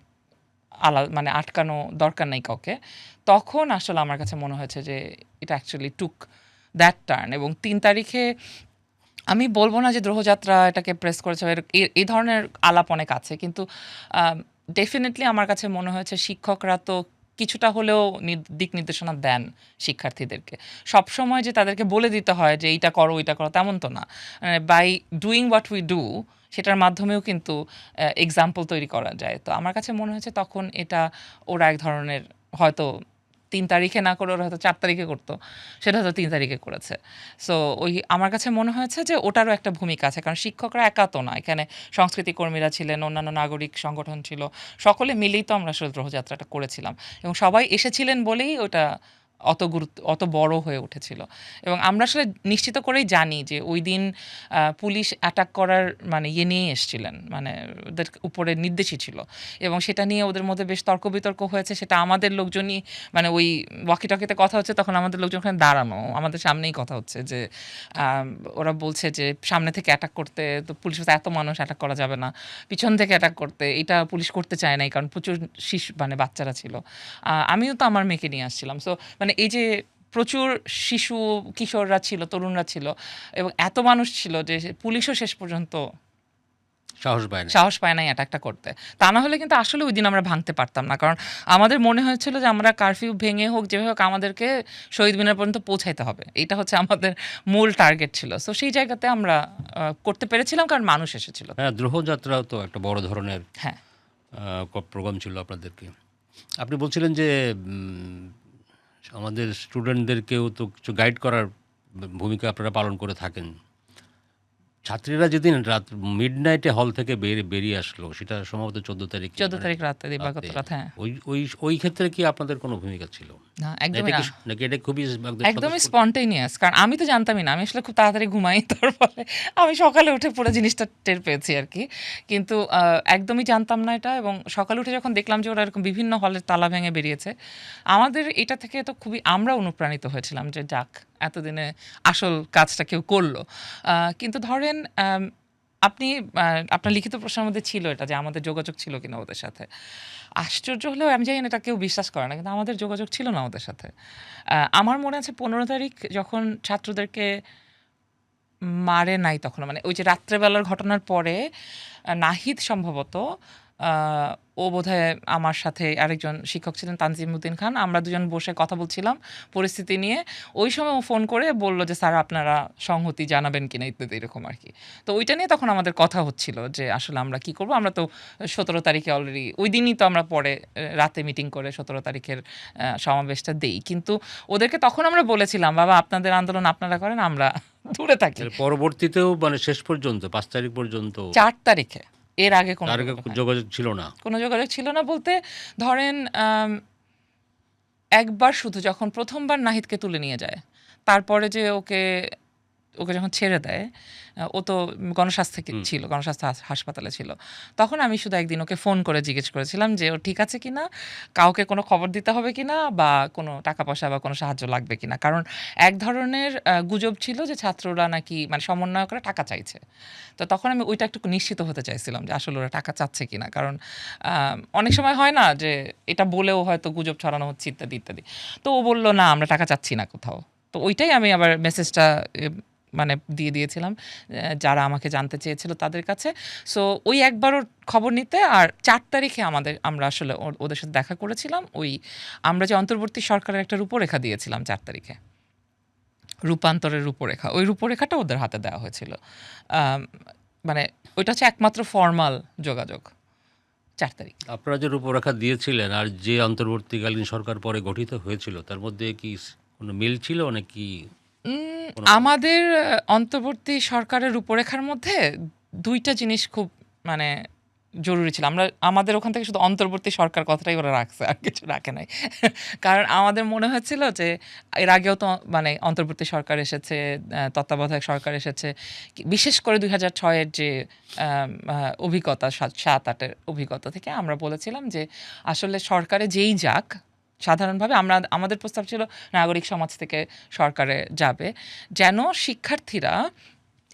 মানে আটকানো দরকার নাই কাউকে। তখন আসলে আমার কাছে মনে হয়েছে যে এটা অ্যাকচুয়ালি টুক দ্যাট টার্ন এবং ৩ তারিখে আমি বলব না যে দ্রোহযাত্রা এটাকে প্রেস করেছে। এই ধরনের আলাপ অনেক আছে। কিন্তু ডেফিনিটলি আমার কাছে মনে হয়েছে শিক্ষকরা তো কিছুটা হলেও দিক নির্দেশনা দেন শিক্ষার্থীদেরকে। সবসময় যে তাদেরকে বলে দিতে হয় যে এইটা করো, ওইটা করো তেমন তো না। By doing what we do সেটার মাধ্যমেও কিন্তু এক্সাম্পল তৈরি করা যায়। তো আমার কাছে মনে হয়েছে তখন এটা ওরা এক ধরনের হয়তো ৩ তারিখে না করে ওরা হয়তো ৪ তারিখে করত। সেটা হয়তো ৩ তারিখে করেছে। সো আমার কাছে মনে হয়েছে যে ওটারও একটা ভূমিকা আছে। কারণ শিক্ষকরা একা তো না। এখানে সংস্কৃতি কর্মীরা ছিলেন, অন্যান্য নাগরিক সংগঠন ছিল। সকলে মিলেই তো আমরা আসলে দ্রোহযাত্রাটা করেছিলাম। এবং সবাই এসেছিলেন বলেই ওটা অত বড় হয়ে উঠেছিল। এবং আমরা আসলে নিশ্চিত করেই জানি যে ওইদিন পুলিশ অ্যাটাক করার মানে ইয়ে নিয়েই এসছিলেন। মানে ওদের উপরে নির্দেশই ছিল। এবং সেটা নিয়ে ওদের মধ্যে বেশ তর্ক-বিতর্ক হয়েছে। সেটা আমাদের লোকজনই মানে ওই ওয়াকি-টকিতে কথা হচ্ছে তখন আমাদের লোকজন ওখানে দাঁড়ানো। আমাদের সামনেই কথা হচ্ছে যে ওরা বলছে যে সামনে থেকে অ্যাটাক করতে তো পুলিশ বলছে এত মানুষ অ্যাটাক করা যাবে না। পিছন থেকে অ্যাটাক করতে এটা পুলিশ করতে চায় নাই। কারণ প্রচুর মানে বাচ্চারা ছিল। আমিও তো আমার মেয়েকে নিয়ে আসছিলাম। সো মানে এই যে প্রচুর শিশু কিশোররা ছিল, তরুণরা ছিল এবং এত মানুষ ছিল যে পুলিশও শেষ পর্যন্ত সাহস পায় নাই অ্যাটাকটা করতে। তা না হলে কিন্তু আসলে ওই দিন আমরা ভাঙতে পারতাম না, কারণ আমাদের মনে হয়েছিল যে আমরা কারফিউ ভেঙে হোক যেভাবে হোক আমাদেরকে শহীদ মিনার পর্যন্ত পৌঁছাইতে হবে, এটা হচ্ছে আমাদের মূল টার্গেট ছিল। সো সেই জায়গাতে আমরা করতে পেরেছিলাম কারণ মানুষ এসেছিল।
হ্যাঁ, দ্রোহযাত্রাও তো একটা বড় ধরনের
হ্যাঁ
প্রোগ্রাম ছিল আপনাদেরকে। আপনি বলছিলেন যে আমাদের স্টুডেন্টদেরকেও তো কিছু গাইড করার ভূমিকা আপনারা পালন করে থাকেন। ছাত্রীরা যেদিন রাত মিডনাইটে হল থেকে বেরিয়ে আসলো, সেটা সম্ভবত 14
তারিখ রাতে দিবাগত রাত। হ্যাঁ,
ওই ক্ষেত্রে কি আপনাদের কোনো ভূমিকা ছিল?
না একদমই না,
নাকি এটা খুবই
একদমই স্পন্টেনিয়াস। কারণ আমি তো জানতামই না, আমি আসলে খুব তাড়াতাড়ি ঘুমাই, তার ফলে আমি সকালে উঠে পুরো জিনিসটা টের পেয়েছি আর কি। কিন্তু একদমই জানতাম না এটা, এবং সকালে উঠে যখন দেখলাম যে ওরা এরকম বিভিন্ন হলের তালা ভেঙে বেরিয়েছে, আমাদের এটা থেকে তো খুবই আমরা অনুপ্রাণিত হয়েছিলাম যে যাক, এতদিনে আসল কাজটা কেউ করলো। কিন্তু ধরেন আপনি আপনার লিখিত প্রশ্নের মধ্যে ছিল এটা যে আমাদের যোগাযোগ ছিল কিনা ওদের সাথে। আশ্চর্য হলেও আমি জানি না এটা কেউ বিশ্বাস করে না, কিন্তু আমাদের যোগাযোগ ছিল না ওদের সাথে। আমার মনে আছে 15 তারিখ যখন ছাত্রদেরকে মারে নাই, তখন মানে ওই যে রাত্রেবেলার ঘটনার পরে নাহিদ সম্ভবত ও বোধহয় আমার সাথে আরেকজন শিক্ষক ছিলেন তানজিমউদ্দিন খান, আমরা দুজন বসে কথা বলছিলাম পরিস্থিতি নিয়ে। ওই সময় ও ফোন করে বলল যে স্যার আপনারা সংহতি জানাবেন কিনা ইত্যাদি এরকম আর কি। তো ওইটা নিয়ে তখন আমাদের কথা হচ্ছিল যে আসলে আমরা কি করব। আমরা তো 17 তারিখে অলরেডি ওই দিনই তো আমরা পরে রাতে মিটিং করে 17 তারিখের সমাবেশটা দেই, কিন্তু ওদেরকে তখন আমরা বলেছিলাম বাবা আপনাদের আন্দোলন আপনারা করেন, আমরা দূরে থাকি।
পরবর্তীতেও মানে শেষ পর্যন্ত 5 তারিখ পর্যন্ত
4 তারিখে এর আগে কোনো
যোগাযোগ ছিল না।
কোনো যোগাযোগ ছিল না বলতে ধরেন একবার শুধু যখন প্রথমবার নাহিদকে তুলে নিয়ে যায়, তারপরে যে ওকে যখন ছেড়ে দেয়, ও তো গণস্বাস্থ্যে ছিল, গণস্বাস্থ্য হাসপাতালে ছিল, তখন আমি শুধু একদিন ওকে ফোন করে জিজ্ঞেস করেছিলাম যে ও ঠিক আছে কিনা, কাউকে কোনো খবর দিতে হবে কিনা, বা কোনো টাকা পয়সা বা কোনো সাহায্য লাগবে কিনা। কারণ এক ধরনের গুজব ছিল যে ছাত্ররা নাকি মানে সমন্বয়করা টাকা চাইছে। তো তখন আমি ওইটা একটু নিশ্চিত হতে চাইছিলাম যে আসলে ওরা টাকা চাচ্ছে কিনা, কারণ অনেক সময় হয় না যে এটা বলেও হয়তো গুজব ছড়ানো হচ্ছে ইত্যাদি ইত্যাদি। তো ও বললো না আমরা টাকা চাচ্ছি না কোথাও। তো ওইটাই আমি আবার মেসেজটা মানে দিয়ে দিয়েছিলাম যারা আমাকে জানতে চেয়েছিল তাদের কাছে। সো ওই একবার ওর খবর নিতে, আর 4 তারিখে আমরা আসলে ওদের সাথে দেখা করেছিলাম। ওই আমরা যে অন্তর্বর্তী সরকারের একটা রূপরেখা দিয়েছিলাম 4 তারিখে, রূপান্তরের রূপরেখা, ওই রূপরেখাটা ওদের হাতে দেওয়া হয়েছিল। মানে ওইটা হচ্ছে একমাত্র ফর্মাল যোগাযোগ 4 তারিখ।
আপনারা যে রূপরেখা দিয়েছিলেন আর যে অন্তর্বর্তীকালীন সরকার পরে গঠিত হয়েছিল, তার মধ্যে কি কোনো মিল ছিল নাকি?
আমাদের অন্তর্বর্তী সরকারের রূপরেখার মধ্যে 2টা জিনিস খুব মানে জরুরি ছিল। আমাদের ওখান থেকে শুধু অন্তর্বর্তী সরকার কথাটাই ওরা রাখছে, আর কিছু রাখে নাই। কারণ আমাদের মনে হয়েছিল যে এর আগেও তো মানে অন্তর্বর্তী সরকার এসেছে, তত্ত্বাবধায়ক সরকার এসেছে, বিশেষ করে 2006-এর যে অভিজ্ঞতা, 7-8-এর অভিজ্ঞতা থেকে আমরা বলেছিলাম যে আসলে সরকারে যেই যাক, সাধারণভাবে আমাদের প্রস্তাব ছিল নাগরিক সমাজ থেকে সরকারে যাবে, যেন শিক্ষার্থীরা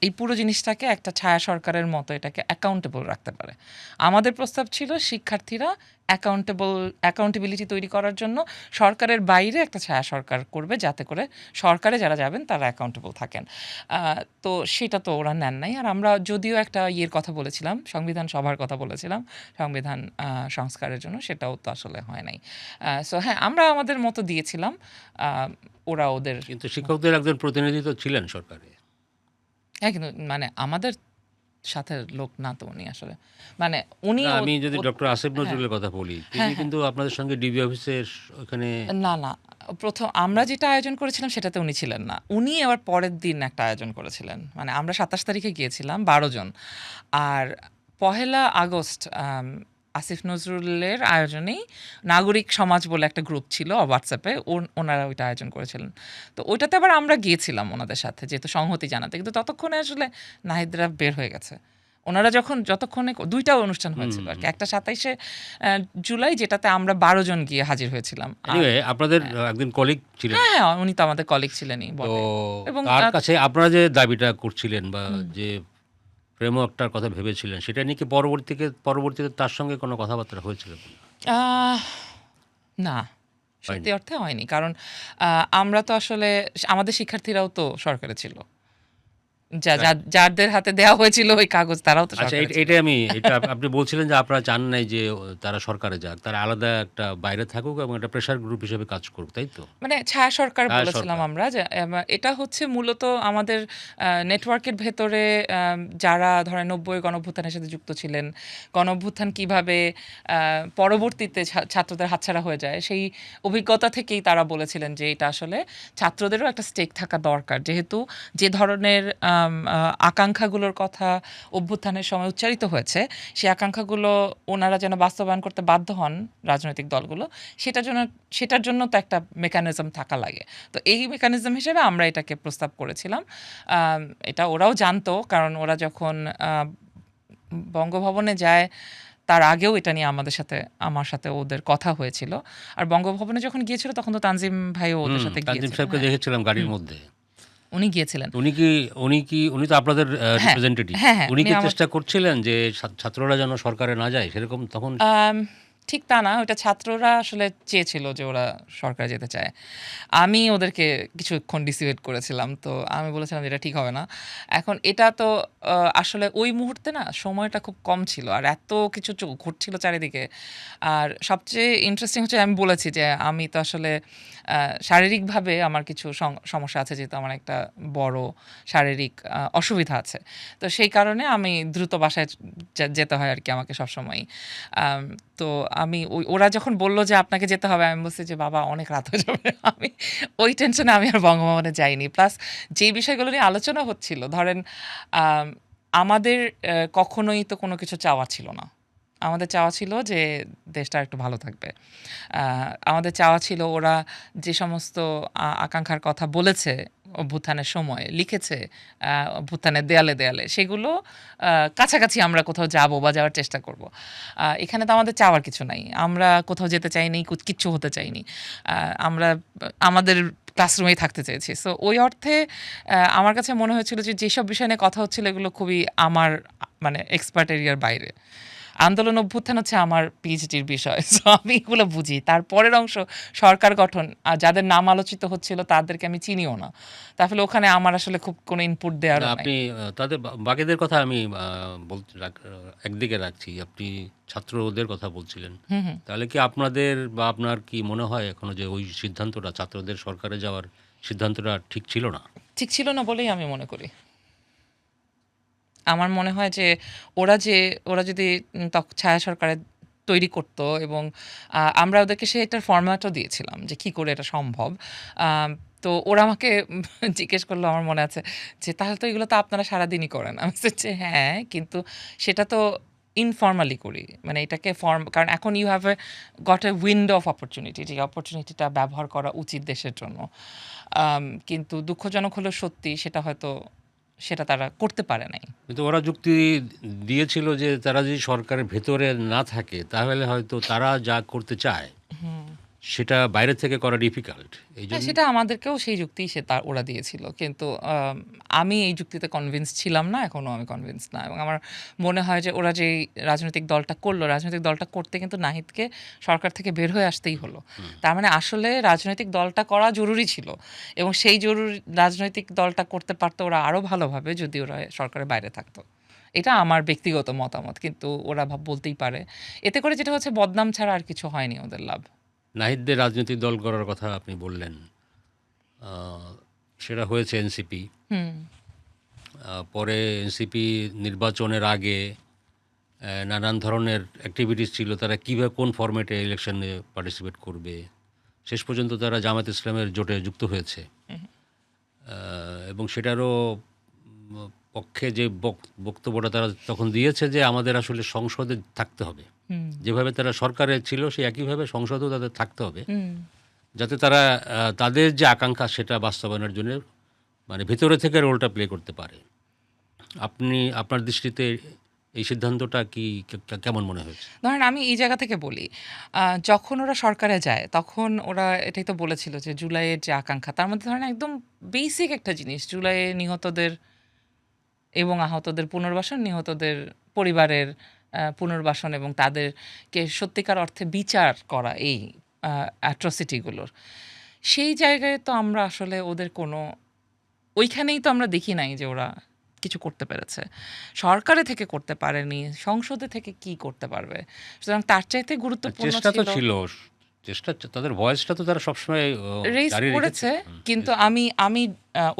এই পুরো জিনিসটাকে একটা ছায়া সরকারের মতো এটাকে অ্যাকাউন্টেবল রাখতে পারে। আমাদের প্রস্তাব ছিল শিক্ষার্থীরা অ্যাকাউন্টেবিলিটি তৈরি করার জন্য সরকারের বাইরে একটা ছায়া সরকার করবে, যাতে করে সরকারে যারা যাবেন তারা অ্যাকাউন্টেবল থাকেন। তো সেটা তো ওরা নেন নাই। আর আমরা যদিও একটা ইয়ের কথা বলেছিলাম, সংবিধান সভার কথা বলেছিলাম সংবিধান সংস্কারের জন্য, সেটাও তো আসলে হয় নাই। সো হ্যাঁ, আমরা আমাদের মতো দিয়েছিলাম, ওরা ওদের।
কিন্তু শিক্ষকদের একজন প্রতিনিধি তো ছিলেন সরকারে।
হ্যাঁ, কিন্তু মানে আমাদের সাথে লোক না তো উনি আসলে, মানে উনি
আমি যদি ডক্টর আসিফ নজরুলের কথা বলি, তিনি কিন্তু আপনাদের সঙ্গে ডিবি অফিসের ওখানে
না প্রথম আমরা যেটা আয়োজন করেছিলাম সেটাতে উনি ছিলেন না। উনি আবার পরের দিন একটা আয়োজন করেছিলেন। মানে আমরা 27 তারিখে গিয়েছিলাম 12 জন, আর 1 আগস্ট আসিফ নজরুলের আয়োজনেই নাগরিক সমাজ বলে একটা গ্রুপ ছিল হোয়াটসঅ্যাপে, ওনারা ওইটা আয়োজন করেছিলেন। তো ওইটাতে আবার আমরা গিয়েছিলাম ওনাদের সাথে, যেহেতু সংহতি জানাতে। কিন্তু ততক্ষণে আসলে নাহিদরা বের হয়ে গেছে। ওনারা যতক্ষণে 2টা অনুষ্ঠান হয়েছিল আর কি, একটা 27শে জুলাই যেটাতে আমরা 12 জন গিয়ে হাজির হয়েছিলাম।
আপনাদের একজন কলিগ ছিলেন।
হ্যাঁ, উনি তো আমাদের কলিগ ছিলেনই বটে।
এবং তার কাছে আপনারা যে দাবিটা করছিলেন বা যে ফ্রেমওয়ার্কটার কথা ভেবেছিলেন, সেটা নিয়ে কি পরবর্তীতে তার সঙ্গে কোনো কথাবার্তা হয়েছিল?
না, সত্যি
হয়নি।
অর্থে হয়নি। কারণ আমরা তো আসলে আমাদের শিক্ষার্থীরাও তো সরকারে ছিল।
রাইট।
যাদের হাতে দেওয়া হয়েছিল ওই কাগজ তারাও তো
আচ্ছা,
সরকারে ছিল।
এটা আপনি বলছিলেন যে আপনারা চান নাই যে তারা সরকারে যাক। তারা আলাদা একটা বাইরে থাকুক এবং একটা প্রেশার গ্রুপ হিসেবে কাজ করুক, তাই তো?
মানে ছায়া সরকার
ছায়া
বলেছিলাম
সরকার।
আমরা যে এটা হচ্ছে মূলত আমাদের নেটওয়ার্কের ভেতরে যারা ধরেন ৯০ গণঅভ্যুত্থানের সাথে যুক্ত ছিলেন, গণঅভ্যুত্থান কিভাবে পরবর্তীতে ছাত্রদের হাতছাড়া হয়ে যায় সেই অভিজ্ঞতা থেকেই তারা বলেছিলেন যে এটা আসলে ছাত্রদেরও একটা স্টেক থাকা দরকার। যেহেতু যে ধরনের আকাঙ্ক্ষাগুলোর কথা অভ্যুত্থানের সময় উচ্চারিত হয়েছে, সেই আকাঙ্ক্ষাগুলো ওনারা যেন বাস্তবায়ন করতে বাধ্য হন রাজনৈতিক দলগুলো, সেটার জন্য তো একটা মেকানিজম থাকা লাগে। তো এই মেকানিজম হিসেবে আমরা এটাকে প্রস্তাব করেছিলাম। এটা ওরাও জানতো, কারণ ওরা যখন বঙ্গভবনে যায় তার আগেও এটা নিয়ে আমার সাথে ওদের কথা হয়েছিল। আর বঙ্গভবনে যখন গিয়েছিল তখন তো তানজিম ভাইও ওদের সাথে
তানজিম
গিয়েছিলেন।
সাহেবকে
হ্যাঁ,
দেখেছিলাম গাড়ির
হুম,
মধ্যে।
উনি গিয়েছিলেন।
উনি কি উনি তো আপনাদের
হ্যাঁ,
রিপ্রেজেন্টেটিভ।
হ্যাঁ, হ্যাঁ,
উনি
উনি
কি
আমার
চেষ্টা করছিলেন যে ছাত্ররা যেন সরকারে না যায়? সেরকম তখন
আম ঠিক তা না। ওটা ছাত্ররা আসলে চেয়েছিল যে ওরা সরকারে যেতে চায়। আমি ওদেরকে কিছুক্ষণ ডিসিয়েট করেছিলাম। তো আমি বলেছিলাম যে এটা ঠিক হবে না। এখন এটা তো আসলে ওই মুহূর্তে না সময়টা খুব কম ছিল। আর এত কিছু ঘটছিল চারিদিকে। আর সবচেয়ে ইন্টারেস্টিং হচ্ছে আমি বলেছি যে আমি তো আসলে আ শারীরিকভাবে আমার কিছু সমস্যা আছে, যেহেতু আমার একটা বড় শারীরিক অসুবিধা আছে। তো সেই কারণে আমি দ্রুত বাসায় যেতে হয় আরকি আমাকে সবসময়ই। আম তো আমি ওরা যখন বলল যে আপনাকে যেতে হবে, আমি বলছি যে বাবা অনেক রাত হয়ে যাবে। আমি ওই টেনশনে আমি আর বঙ্গভবনে যাইনি। প্লাস যেই বিষয়গুলো নিয়ে আলোচনা হচ্ছিল, ধরেন আম আমাদের কখনোই তো কোনো কিছু চাওয়া ছিল না। আমাদের চাওয়া ছিল যে দেশটা আরেকটু ভালো থাকবে। আ আমাদের চাওয়া ছিল ওরা যে সমস্ত আকাঙ্ক্ষার কথা বলেছে অভ্যুত্থানের সময়, লিখেছে অভ্যুত্থানের দেয়ালে, দেয়ালে সেগুলো আ কাছাকাছি আমরা কোথাও যাবো বা যাওয়ার চেষ্টা করব। এখানে তো আমাদের চাওয়ার কিছু নাই। আমরা কোথাও যেতে চাইনি, কিচ্ছু হতে চাইনি। আমরা আমাদের ক্লাসরুমেই থাকতে চেয়েছি। সো ওই অর্থে আমার কাছে মনে হয়েছিল যে যেসব বিষয় নিয়ে কথা হচ্ছিল এগুলো খুবই আমার মানে এক্সপার্ট এরিয়ার বাইরে। আন্দোলন অভ্যুত্থান হচ্ছে আমার পিএইচডির বিষয়। সো আমি এগুলো বুঝি। তারপরের অংশ সরকার গঠন, যাদের নাম আলোচিত হচ্ছিল তাদেরকে আমি চিনিও না। তাহলে ওখানে আমার আসলে খুব কোনো ইনপুট
না
দেওয়ারও নাই।
আপনি তাদের বাকিদের কথা আমি একদিকে রাখছি। আপনি ছাত্রদের কথা বলছিলেন।
হুম, হুম।
তাহলে কি আপনাদের বা আপনার কি মনে হয় এখনো যে ওই সিদ্ধান্তটা ছাত্রদের সরকারে যাওয়ার সিদ্ধান্তটা ঠিক ছিল না?
ঠিক ছিল না বলেই আমি মনে করি। আমার মনে হয় যে ওরা যে ওরা যদি ছায়া সরকারের তৈরি করত, এবং আমরা ওদেরকে সেটার ফরম্যাটও দিয়েছিলাম যে কি করে এটা সম্ভব। আম তো ওরা আমাকে জিজ্ঞেস করল, আমার মনে আছে যে, "তাহলে তো এগুলো তো আপনারা সারাদিনই করেন।" আমি বলছি যে, "হ্যাঁ, কিন্তু সেটা তো ইনফর্মালি করি। মানে এটাকে কারণ এখন you have got a window of opportunity, যে অপরচুনিটিটা ব্যবহার করা উচিত দেশের জন্য।" কিন্তু দুঃখজনক হলেও সত্যি সেটা তারা করতে পারে নাই।
কিন্তু ওরা যুক্তি দিয়েছিল যে তারা যদি সরকারের ভেতরে না থাকে তাহলে হয়তো তারা যা করতে চায়
হুম।
সেটা বাইরে থেকে করা ডিফিকাল্ট।
হ্যাঁ,
এইজন্য
সেটা আমাদেরকেও সেই যুক্তিই ওরা দিয়েছিল। কিন্তু আমি এই যুক্তিতে কনভিন্স ছিলাম না, এখনো আমি কনভিন্স না। এবং আমার মনে হয় যে ওরা যেই রাজনৈতিক দলটা করল, রাজনৈতিক দলটা করতে কিন্তু নাহিদকে সরকার থেকে বের হয়ে আসতেই হলো। তার মানে আসলে রাজনৈতিক দলটা করা জরুরি ছিল, এবং সেই রাজনৈতিক দলটা করতে পারতো ওরা আরো ভালোভাবে যদি ওরা সরকারের বাইরে থাকতো। এটা আমার ব্যক্তিগত মতামত। কিন্তু ওরা বলতেই পারে। এতে করে যেটা হচ্ছে বদনাম ছাড়া আর কিছু হয়নি ওদের লাভ।
নাহিদদের রাজনৈতিক দল করার কথা আপনি বললেন। আ সেটা হয়েছে এনসিপি।
হুম,
পরে এনসিপি নির্বাচনের আগে নানান ধরনের অ্যাক্টিভিটিস ছিল। তারা কিভাবে কোন ফরম্যাটে ইলেকশনে পার্টিসিপেট করবে। শেষ পর্যন্ত তারা জামায়াত ইসলামের জোটে যুক্ত হয়েছে।
হুম,
আ এবং সেটারও পক্ষে যে বক্তব্যটা তারা তখন দিয়েছে যে আমাদের আসলে সংসদে থাকতে হবে।
হুম,
যেভাবে তারা সরকারে ছিল সেই একইভাবে সংসদেও তাদের থাকতে হবে।
হুম।
যাতে তারা তাদের যে আকাঙ্ক্ষা সেটা বাস্তবায়নের জন্য মানে ভেতরে থেকে রোলটা প্লে করতে পারে। আপনার দৃষ্টিতে এই সিদ্ধান্তটা কি কেমন মনে হয়েছে?
ধরেন আমি এই জায়গা থেকে বলি, যখন ওরা সরকারে যায় তখন ওরা এটাই তো বলেছিল যে জুলাইয়ের যে আকাঙ্ক্ষা তার মধ্যে ধরেন একদম বেসিক একটা জিনিস, জুলাইয়ে নিহতদের এবং আহতদের পুনর্বাসন, নিহতদের পরিবারের পুনর্বাসন এবং তাদেরকে সত্যিকার অর্থে বিচার করা, এই অ্যাট্রসিটিগুলোর, সেই জায়গায় তো আমরা আসলে ওদের কোনো, ওইখানেই তো আমরা দেখি নাই যে ওরা কিছু করতে পেরেছে। সরকারে থেকে করতে পারেনি, সংসদে থেকে কি করতে পারবে? সুতরাং তার চাইতে গুরুত্বপূর্ণ
চেষ্টা তো
ছিল,
ছিল, চেষ্টা, তাদের ভয়েসটা তো তারা সবসময়
রেইজ
জারি রেখেছে।
করেছে। কিন্তু আমি আমি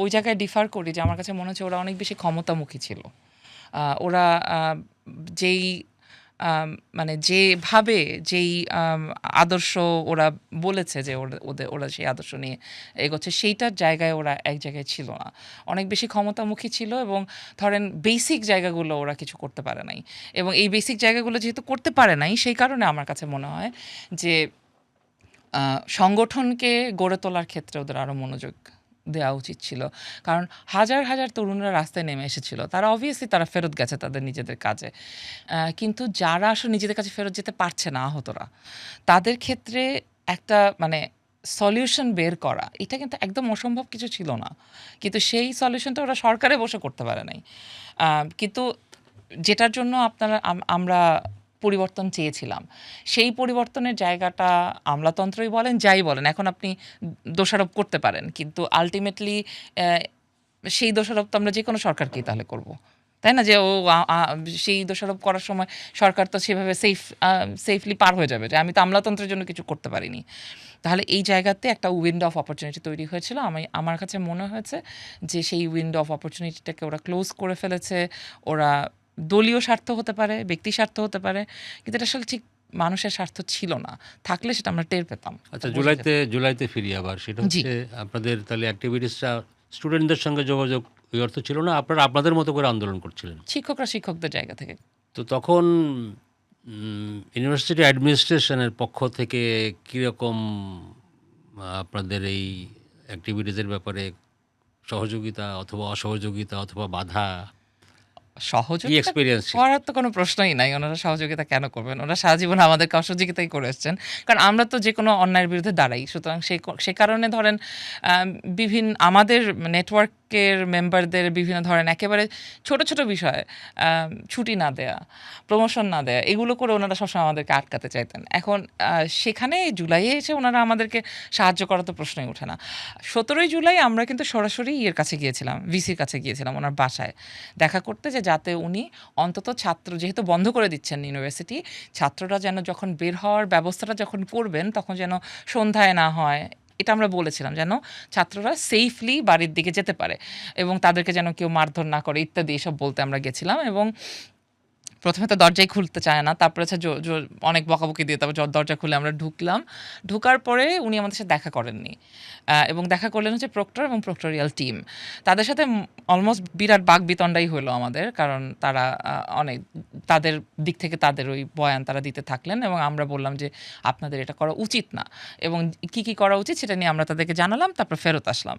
ওই জায়গায় ডিফার করি যে আমার কাছে মনে হচ্ছে ওরা অনেক বেশি ক্ষমতামুখী ছিল। ওরা যেই আম মানে যেভাবে যেই আদর্শ ওরা বলেছে যে ওরা সেই আদর্শ নিয়ে এগোচ্ছে, সেইটার জায়গায় ওরা এক জায়গায় ছিল না। অনেক বেশি ক্ষমতামুখী ছিল এবং ধরেন বেসিক জায়গাগুলো ওরা কিছু করতে পারে নাই। এবং এই বেসিক জায়গাগুলো যেহেতু করতে পারে নাই, সেই কারণে আমার কাছে মনে হয় যে সংগঠনকে গড়ে তোলার ক্ষেত্রে ওদের আরও মনোযোগ দেওয়া উচিত ছিল। কারণ হাজার হাজার তরুণরা রাস্তায় নেমে এসেছিল, তারা অবভিয়াসলি তারা ফেরত গেছে তাদের নিজেদের কাজে। কিন্তু যারা আসলে নিজেদের কাছে ফেরত যেতে পারছে না, আহতরা, তাদের ক্ষেত্রে একটা মানে সলিউশন বের করা, এটা কিন্তু একদম অসম্ভব কিছু ছিল না। কিন্তু সেই সলিউশনটা ওরা সরকারে বসে করতে পারে নাই। কিন্তু যেটার জন্য আমরা পরিবর্তন চেয়েছিলাম, সেই পরিবর্তনের জায়গাটা আমলাতন্ত্রই বলেন, যাই বলেন, এখন আপনি দোষারোপ করতে পারেন, কিন্তু আল্টিমেটলি সেই দোষারোপ তো আমরা যে কোনো সরকারকেই তাহলে করব, তাই না? যে ও সেই দোষারোপ করার সময় সরকার তো সেভাবে সেফলি পার হয়ে যাবে যে আমি তো আমলাতন্ত্রের জন্য কিছু করতে পারিনি। তাহলে এই জায়গাতে একটা উইন্ডো অফ অপরচুনিটি তৈরি হয়েছিল। আমার কাছে মনে হয়েছে যে সেই উইন্ডো অফ অপরচুনিটিটাকে ওরা ক্লোজ করে ফেলেছে। ওরা দলীয় স্বার্থ হতে পারে, ব্যক্তি স্বার্থ হতে পারে, কিন্তু এটা আসলে ঠিক মানুষের স্বার্থ ছিল না। থাকলে সেটা আমরা টের পেতাম।
আচ্ছা,
বোঝা যেত।
জুলাইতে ফিরি আবার। সেটা
জি।
হচ্ছে আপনাদের তাহলে অ্যাক্টিভিটিসটা স্টুডেন্টদের সঙ্গে যোগাযোগ ওই অর্থ ছিল না, আপনারা আপনাদের মতো করে আন্দোলন করছিলেন।
শিক্ষকরা শিক্ষকদের জায়গা থেকে।
তো তখন ইউনিভার্সিটি অ্যাডমিনিস্ট্রেশনের পক্ষ থেকে কীরকম আপনাদের এই অ্যাক্টিভিটিসের ব্যাপারে সহযোগিতা অথবা অসহযোগিতা অথবা বাধা, কি
সহযোগিতা
এক্সপেরিয়েন্স ছিল?
করার তো কোনো প্রশ্নই নাই। ওনারা সহযোগিতা কেন করবেন? ওরা সারা জীবন আমাদেরকে অসহযোগিতাই করে এসছেন। কারণ আমরা তো যেকোনো অন্যায়ের বিরুদ্ধে দাঁড়াই। সুতরাং সে কারণে ধরেন আমাদের নেটওয়ার্কের মেম্বারদের বিভিন্ন ধরেন একেবারে ছোট, ছোট বিষয়ে ছুটি না দেয়া, প্রমোশন না দেয়া, এগুলো করে ওনারা সবসময় আমাদেরকে আটকাতে চাইতেন। এখন সেখানে জুলাইয়ে এসে ওনারা আমাদেরকে সাহায্য করার তো প্রশ্নই ওঠে না। ১৭ই জুলাই আমরা কিন্তু সরাসরি ইয়ের কাছে গিয়েছিলাম, ভিসির কাছে গিয়েছিলাম ওনার বাসায় দেখা করতে, যে যাতে উনি অন্তত ছাত্র যেহেতু বন্ধ করে দিচ্ছেন ইউনিভার্সিটি, ছাত্ররা যেন যখন বের হওয়ার ব্যবস্থাটা যখন করবেন তখন যেন সন্ধ্যায় না হয়, এটা আমরা বলেছিলাম, যেন ছাত্ররা সেফলি বাড়ির দিকে যেতে পারে এবং তাদেরকে যেন কেউ মারধর না করে ইত্যাদি এসব বলতে আমরা গেছিলাম। এবং প্রথমে তো দরজাই খুলতে চায় না, তারপরে হচ্ছে অনেক বকাবকি দিয়ে তারপর দরজা খুলে আমরা ঢুকলাম। ঢোকার পরে উনি আমাদের সাথে দেখা করেননি, এবং দেখা করলেন হচ্ছে প্রক্টর এবং প্রক্টোরিয়াল টিম। তাদের সাথে অলমোস্ট বিরাট বাকবিতণ্ডাই হলো আমাদের, কারণ তারা অনেক তাদের দিক থেকে তাদের ওই বয়ান তারা দিতে থাকলেন এবং আমরা বললাম যে আপনাদের এটা করা উচিত না এবং কি কি করা উচিত সেটা নিয়ে আমরা তাদেরকে জানালাম, তারপর ফেরত আসলাম।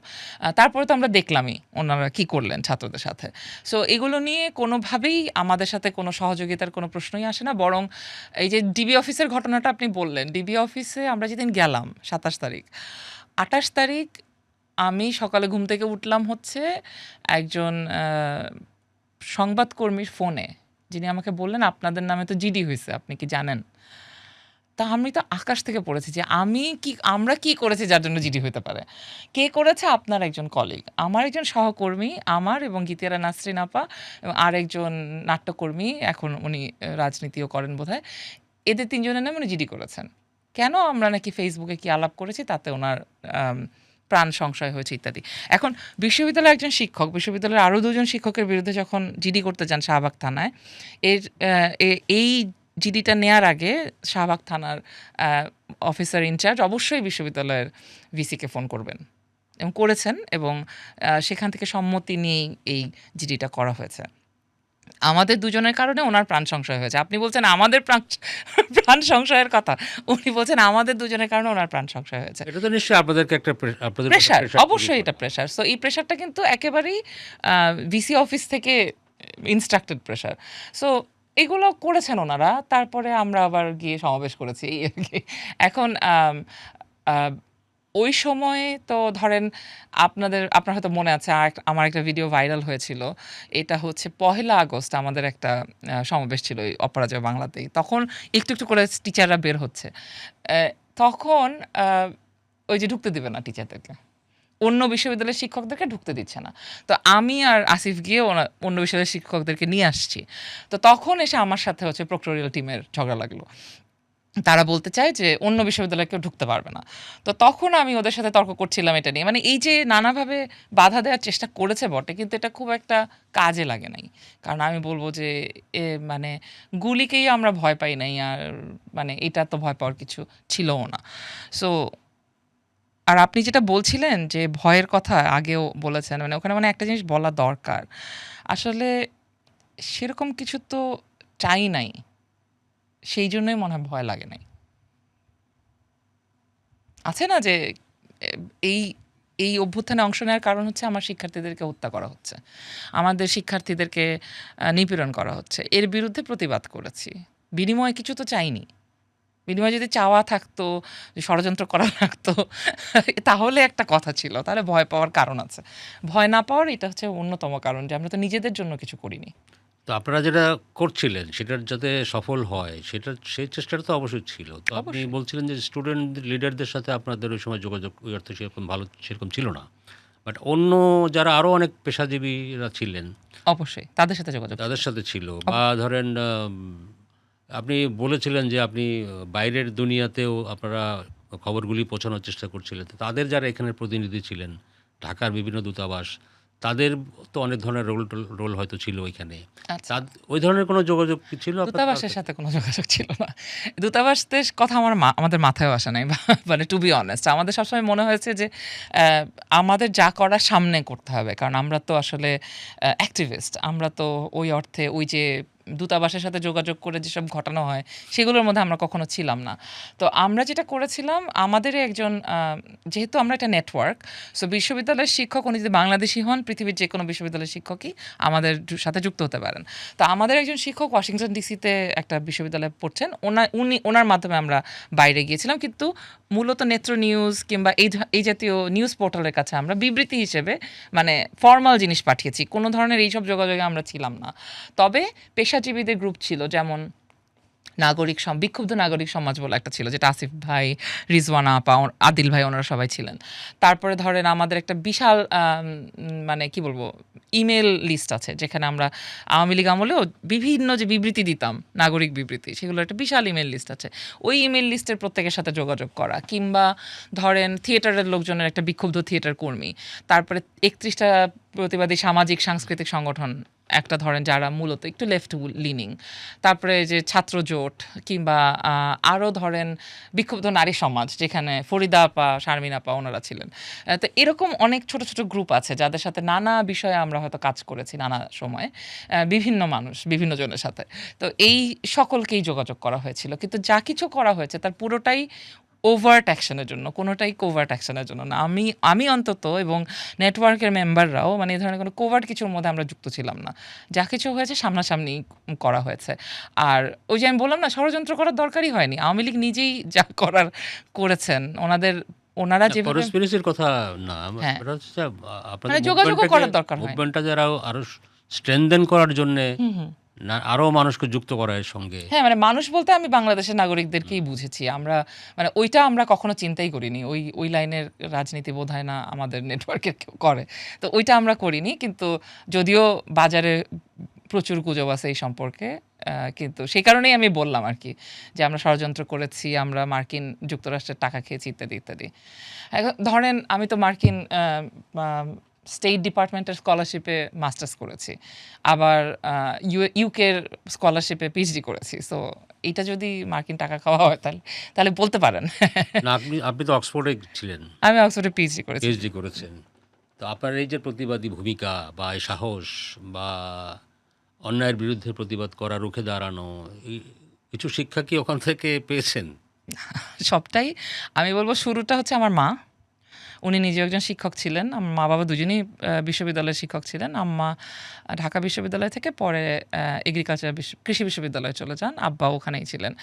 তারপরে তো আমরা দেখলামই ওনারা কি করলেন ছাত্রদের সাথে। সো এগুলো নিয়ে কোনোভাবেই আমাদের সাথে কোনো সহযোগিতার কোনো প্রশ্নই আসে না। বরং এই যে ডিবি অফিসের ঘটনাটা আপনি বললেন, ডিবি অফিসে আমরা যেদিন গেলাম ২৭ তারিখ, ২৮ তারিখ আমি সকালে ঘুম থেকে উঠলাম হচ্ছে একজন সংবাদকর্মীর ফোনে, যিনি আমাকে বললেন আপনাদের নামে তো জিডি হয়েছে, আপনি কি জানেন? তা আমি তো আকাশ থেকে পড়েছি যে আমরা কি করেছি যার জন্য জিডি হতে পারে? কে করেছে? আপনার একজন কলিগ, আমার একজন সহকর্মী, আমার এবং গীতিয়ারা নাসরিন আপা এবং আরেকজন নাট্যকর্মী, এখন উনি রাজনীতিও করেন বোধহয়। এদের ৩ জনের নামে উনি জিডি করেছেন। কেন? আমরা নাকি ফেসবুকে কি আলাপ করেছি তাতে উনার প্রাণ সংশয় হয়েছে ইত্যাদি। এখন বিশ্ববিদ্যালয়ের একজন শিক্ষক বিশ্ববিদ্যালয়ের আরও ২ জন শিক্ষকের বিরুদ্ধে যখন জিডি করতে যান শাহবাগ থানায়, এর এই জিডিটা নেয়ার আগে শাহবাগ থানার অফিসার ইনচার্জ অবশ্যই বিশ্ববিদ্যালয়ের ভিসিকে ফোন করবেন এবং করেছেন, এবং সেখান থেকে সম্মতি নিয়েই এই জিডিটা করা হয়েছে। আমাদের দুজনের কারণে ওনার প্রাণ সংশয় হয়েছে। আপনি বলছেন আমাদের প্রাণ সংশয়ের কথা, উনি বলছেন আমাদের দুজনের কারণে ওনার প্রাণ সংশয় হয়েছে।
এটা তো নিশ্চয়ই আপনাদেরকে একটা আপনাদের
প্রেশার,
pressure তৈরি
অবশ্যই
করে।
এটা প্রেশার। সো এই প্রেশারটা কিন্তু একেবারেই ভিসি অফিস থেকে ইনস্ট্রাক্টেড প্রেশার। সো এগুলো করেছেন ওনারা। তারপরে আমরা আবার গিয়ে সমাবেশ করেছি এই আরকি। এখন ওই সময়ে তো ধরেন আপনার হয়তো মনে আছে আমার একটা ভিডিও ভাইরাল হয়েছিল। এটা হচ্ছে ১লা আগস্ট আমাদের একটা সমাবেশ ছিল ওই অপরাজয় বাংলাতেই। তখন একটু, একটু করে টিচাররা বের হচ্ছে। তখন ওই যে ঢুকতে দিবে না টিচারদেরকে, অন্য বিশ্ববিদ্যালয়ের শিক্ষকদেরকে ঢুকতে দিচ্ছে না। তো আমি আর আসিফ গিয়ে অন্য বিশ্ববিদ্যালয়ের শিক্ষকদেরকে নিয়ে আসছি। তো তখন এসে আমার সাথে হচ্ছে প্রক্টোরিয়াল টিমের ঝগড়া লাগলো। তারা বলতে চায় যে অন্য বিশ্ববিদ্যালয়ে কেউ ঢুকতে পারবে না। তো তখন আমি ওদের সাথে তর্ক করছিলাম এটা নিয়ে। মানে এই যে নানাভাবে বাধা দেওয়ার চেষ্টা করেছে বটে, কিন্তু এটা খুব একটা কাজে লাগে নাই। কারণ আমি বলব যে মানে গুলিকেই আমরা ভয় পাই নাই, আর মানে এটা তো ভয় পাওয়ার কিছু ছিলও না। সো আর আপনি যেটা বলছিলেন যে ভয়ের কথা আগেও বলেছেন, মানে ওখানে মানে একটা জিনিস বলা দরকার। আসলে সেরকম কিছু তো চাই নাই। সেই জন্যই মনে হয় ভয় লাগে নাই। আছে না যে এ এই এই অভ্যুত্থানে অংশ নেওয়ার কারণ হচ্ছে আমার শিক্ষার্থীদেরকে হত্যা করা হচ্ছে। আমাদের শিক্ষার্থীদেরকে নিপীড়ন করা হচ্ছে। এর বিরুদ্ধে প্রতিবাদ করেছি। বিনিময়ে কিছু তো চাইনি। বিনিময়ে যদি চাওয়া থাকতো, ষড়যন্ত্র করা লাগতো তাহলে একটা কথা ছিল। তাহলে ভয় পাওয়ার কারণ আছে। ভয় না পাওয়ার এটা হচ্ছে অন্যতম কারণ যে আমরা তো নিজেদের জন্য কিছু করিনি।
তো আপনারা যেটা করছিলেন সেটার যাতে সফল হয় সেই চেষ্টাটা তো অবশ্যই ছিল। তো আপনি
অবশ্যই,
বলছিলেন যে স্টুডেন্ট লিডারদের সাথে আপনাদের ওই সময় যোগাযোগ ওই অর্থে সেরকম ছিল না। বাট অন্য যারা আরও অনেক পেশাজীবীরা ছিলেন
অবশ্যই। তাদের সাথে যোগাযোগ ছিল।
তাদের সাথে ছিল,
অব
বা ধরেন আপনি বলেছিলেন যে আপনি বাইরের দুনিয়াতেও আপনারা খবরগুলি পৌঁছানোর চেষ্টা করছিলেন। তো তাদের যারা এখানের প্রতিনিধি ছিলেন, ঢাকার বিভিন্ন দূতাবাস, তাদের তো অনেক ধরনের রোল হয়তো ছিল ওইখানে।
আচ্ছা।
ওই ধরনের কোনো যোগাযোগ কি ছিল
দূতাবাসের সাথে কোনো যোগাযোগ ছিল না। দূতাবাসদের কথা আমাদের মাথায়ও আসে নাই। মানে টু বি অনেস্ট আমাদের সবসময় মনে হয়েছে যে আমাদের যা করার সামনে করতে হবে। কারণ আমরা তো আসলে অ্যাক্টিভিস্ট। আমরা তো ওই অর্থে ওই যে দূতাবাসের সাথে যোগাযোগ করে যেসব ঘটানো হয় সেগুলোর মধ্যে আমরা কখনো ছিলাম না। তো আমরা যেটা করেছিলাম, আমাদেরই একজন যেহেতু আমরা একটা নেটওয়ার্ক, সো বিশ্ববিদ্যালয়ের শিক্ষক উনি যদি বাংলাদেশী হন, পৃথিবীর যেকোনো বিশ্ববিদ্যালয়ের শিক্ষকই আমাদের সাথে যুক্ত হতে পারেন। তো আমাদের একজন শিক্ষক ওয়াশিংটন ডিসিতে একটা বিশ্ববিদ্যালয়ে পড়ছেন। ওনার মাধ্যমে আমরা বাইরে গিয়েছিলাম। কিন্তু মূলত নেত্র নিউজ কিংবা এই জাতীয় নিউজ পোর্টালের কাছে আমরা বিবৃতি হিসেবে মানে ফরমাল জিনিস পাঠিয়েছি। কোনো ধরনের এইসব যোগাযোগে আমরা ছিলাম না। তবে পেশাজীবীদের গ্রুপ ছিল, যেমন বিক্ষুব্ধ নাগরিক সমাজ বলে একটা ছিল, যেটা আসিফ ভাই, রিজওয়ানা আপা, আদিল ভাই, ওনারা সবাই ছিলেন। তারপরে ধরেন আমাদের একটা বিশাল মানে কি বলবো ইমেল লিস্ট আছে, যেখানে আমরা আওয়ামী লীগ আমলেও বিভিন্ন যে বিবৃতি দিতাম, নাগরিক বিবৃতি, সেগুলোর একটা বিশাল ইমেল লিস্ট আছে। ওই ইমেল লিস্টের প্রত্যেকের সাথে যোগাযোগ করা, কিংবা ধরেন থিয়েটারের লোকজনের একটা বিক্ষুব্ধ থিয়েটার কর্মী, তারপরে ৩১টা প্রতিবাদী সামাজিক সাংস্কৃতিক সংগঠন একটা ধরেন যারা মূলত একটু লেফট লিনিং, তারপরে যে ছাত্র জোট, কিংবা আরও ধরেন বিক্ষুব্ধ নারী সমাজ, যেখানে ফরিদা আপা, শারমিন আপা ওনারা ছিলেন। তো এরকম অনেক ছোট ছোট গ্রুপ আছে যাদের সাথে নানা বিষয়ে আমরা হয়তো কাজ করেছি নানা সময়ে, বিভিন্ন মানুষ বিভিন্ন জনের সাথে। তো এই সকলকেই যোগাযোগ করা হয়েছিল, কিন্তু যা কিছু করা হয়েছে তার পুরোটাই ওভার্ট অ্যাকশনের জন্য, কোনোটাই কোভার্ট অ্যাকশনের জন্য না। আমি অন্তত এবং নেটওয়ার্কের মেম্বাররাও মানে এই ধরনের কোনো কোভার্ট কিছুর মধ্যে আমরা যুক্ত ছিলাম না। যা কিছু হয়েছে সামনাসামনি করা হয়েছে। আর ওই যে আমি বললাম না, ষড়যন্ত্র করার দরকারই হয়নি। আওয়ামী লীগ নিজেই যা করার করেছেন। ওনারা যেভাবে
করেসপিরেসির কথা না,
হ্যাঁ,
এটা হচ্ছে
মানে
আপনাদের
যোগাযোগও করার দরকার হয়।
মুভমেন্টটা যারা আরো স্ট্রেনদেন করার জন্যে
হুম, হুম।
না আরো মানুষকে যুক্ত করা এর সঙ্গে।
হ্যাঁ, মানে মানুষ বলতে আমি বাংলাদেশের নাগরিকদেরকেই বুঝেছি। আমরা মানে ওইটা আমরা কখনো চিন্তাই করিনি। ওই লাইনের রাজনীতি বোধহয় না আমাদের নেটওয়ার্কের কেউ করে। তো ওইটা আমরা করিনি। কিন্তু যদিও বাজারে প্রচুর গুজব আছে এই সম্পর্কে। কিন্তু সেই কারণেই আমি বললাম আরকি যে আমরা ষড়যন্ত্র করেছি, আমরা মার্কিন যুক্তরাষ্ট্রের টাকা খেয়েছি ইত্যাদি, ইত্যাদি। এখন ধরেন আমি তো মার্কিন আ স্টেট ডিপার্টমেন্টের স্কলারশিপে মাস্টার্স করেছি। আবার ইউকের স্কলারশিপে পিএইচডি করেছি। সো এইটা যদি মার্কিন টাকা খাওয়া হয় তাহলে বলতে পারেন।
না, আপনি তো অক্সফোর্ডে ছিলেন,
আমি অক্সফোর্ডে পিএইচডি করেছি।
পিএইচডি করেছেন। তো আপনার এই যে প্রতিবাদী ভূমিকা বা এই সাহস বা অন্যায়ের বিরুদ্ধে প্রতিবাদ করা, রুখে দাঁড়ানো, এই কিছু শিক্ষা কি ওখান থেকে পেয়েছেন?
সবটাই আমি বলব, শুরুটা হচ্ছে আমার মা। উনি নিজেও একজন শিক্ষক ছিলেন। আমার মা-বাবা দুজনেই বিশ্ববিদ্যালয়ের শিক্ষক ছিলেন। আম্মা ঢাকা বিশ্ববিদ্যালয় থেকে পরে কৃষি বিশ্ববিদ্যালয়ে চলে যান। আব্বাও ওখানেই ছিলেন।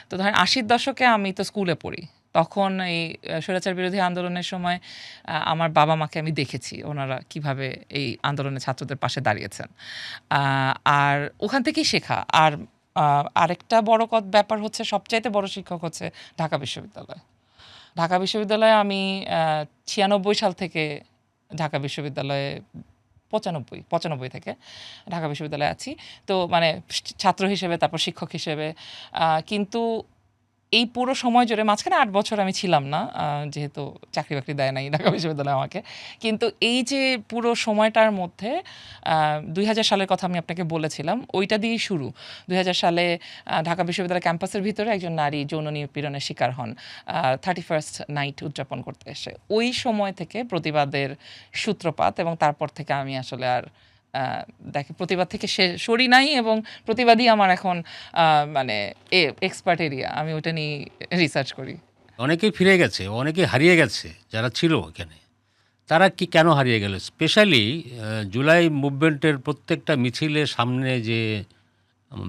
তো ধরেন ৮০-র দশকে আমি তো স্কুলে পড়ি। তখন এই স্বৈরাচার বিরোধী আন্দোলনের সময় আমার বাবা-মাকে আমি দেখেছি ওনারা কিভাবে এই আন্দোলনে ছাত্রদের পাশে দাঁড়িয়েছেন। আর ওখান থেকেই শেখা। আর আরেকটা বড় ব্যাপার হচ্ছে, সবচাইতে বড় শিক্ষক হচ্ছে ঢাকা বিশ্ববিদ্যালয়। ঢাকা বিশ্ববিদ্যালয়ে আমি 96 সাল থেকে ঢাকা বিশ্ববিদ্যালয়ে 95 থেকে ঢাকা বিশ্ববিদ্যালয়ে আছি। তো মানে ছাত্র হিসেবে, তারপর শিক্ষক হিসেবে। কিন্তু এই পুরো সময় জুড়ে মাঝখানে ৮ বছর আমি ছিলাম না, যেহেতু চাকরি বাকরি দেয় নাই ঢাকা বিশ্ববিদ্যালয় আমাকে। কিন্তু এই যে পুরো সময়টার মধ্যে ২০০০ সালের কথা আমি আপনাকে বলেছিলাম, ওইটা দিয়েই শুরু। ২০০০ সালে ঢাকা বিশ্ববিদ্যালয় ক্যাম্পাসের ভিতরে একজন নারী যৌন নিপীড়নের শিকার হন 31st নাইট উদযাপন করতে এসে। ওই সময় থেকে প্রতিবাদের সূত্রপাত, এবং তারপর থেকে আমি আসলে আর দেখে প্রতিবাদ থেকে সরি নাই, এবং প্রতিবাদই আমার এখন মানে এক্সপার্ট এরিয়া। আমি ওটা নিয়ে রিসার্চ করি।
অনেকেই ফিরে গেছে, অনেকেই হারিয়ে গেছে যারা ছিল এখানে। তারা কি কেন হারিয়ে গেল? স্পেশালি জুলাই মুভমেন্টের প্রত্যেকটা মিছিলের সামনে যে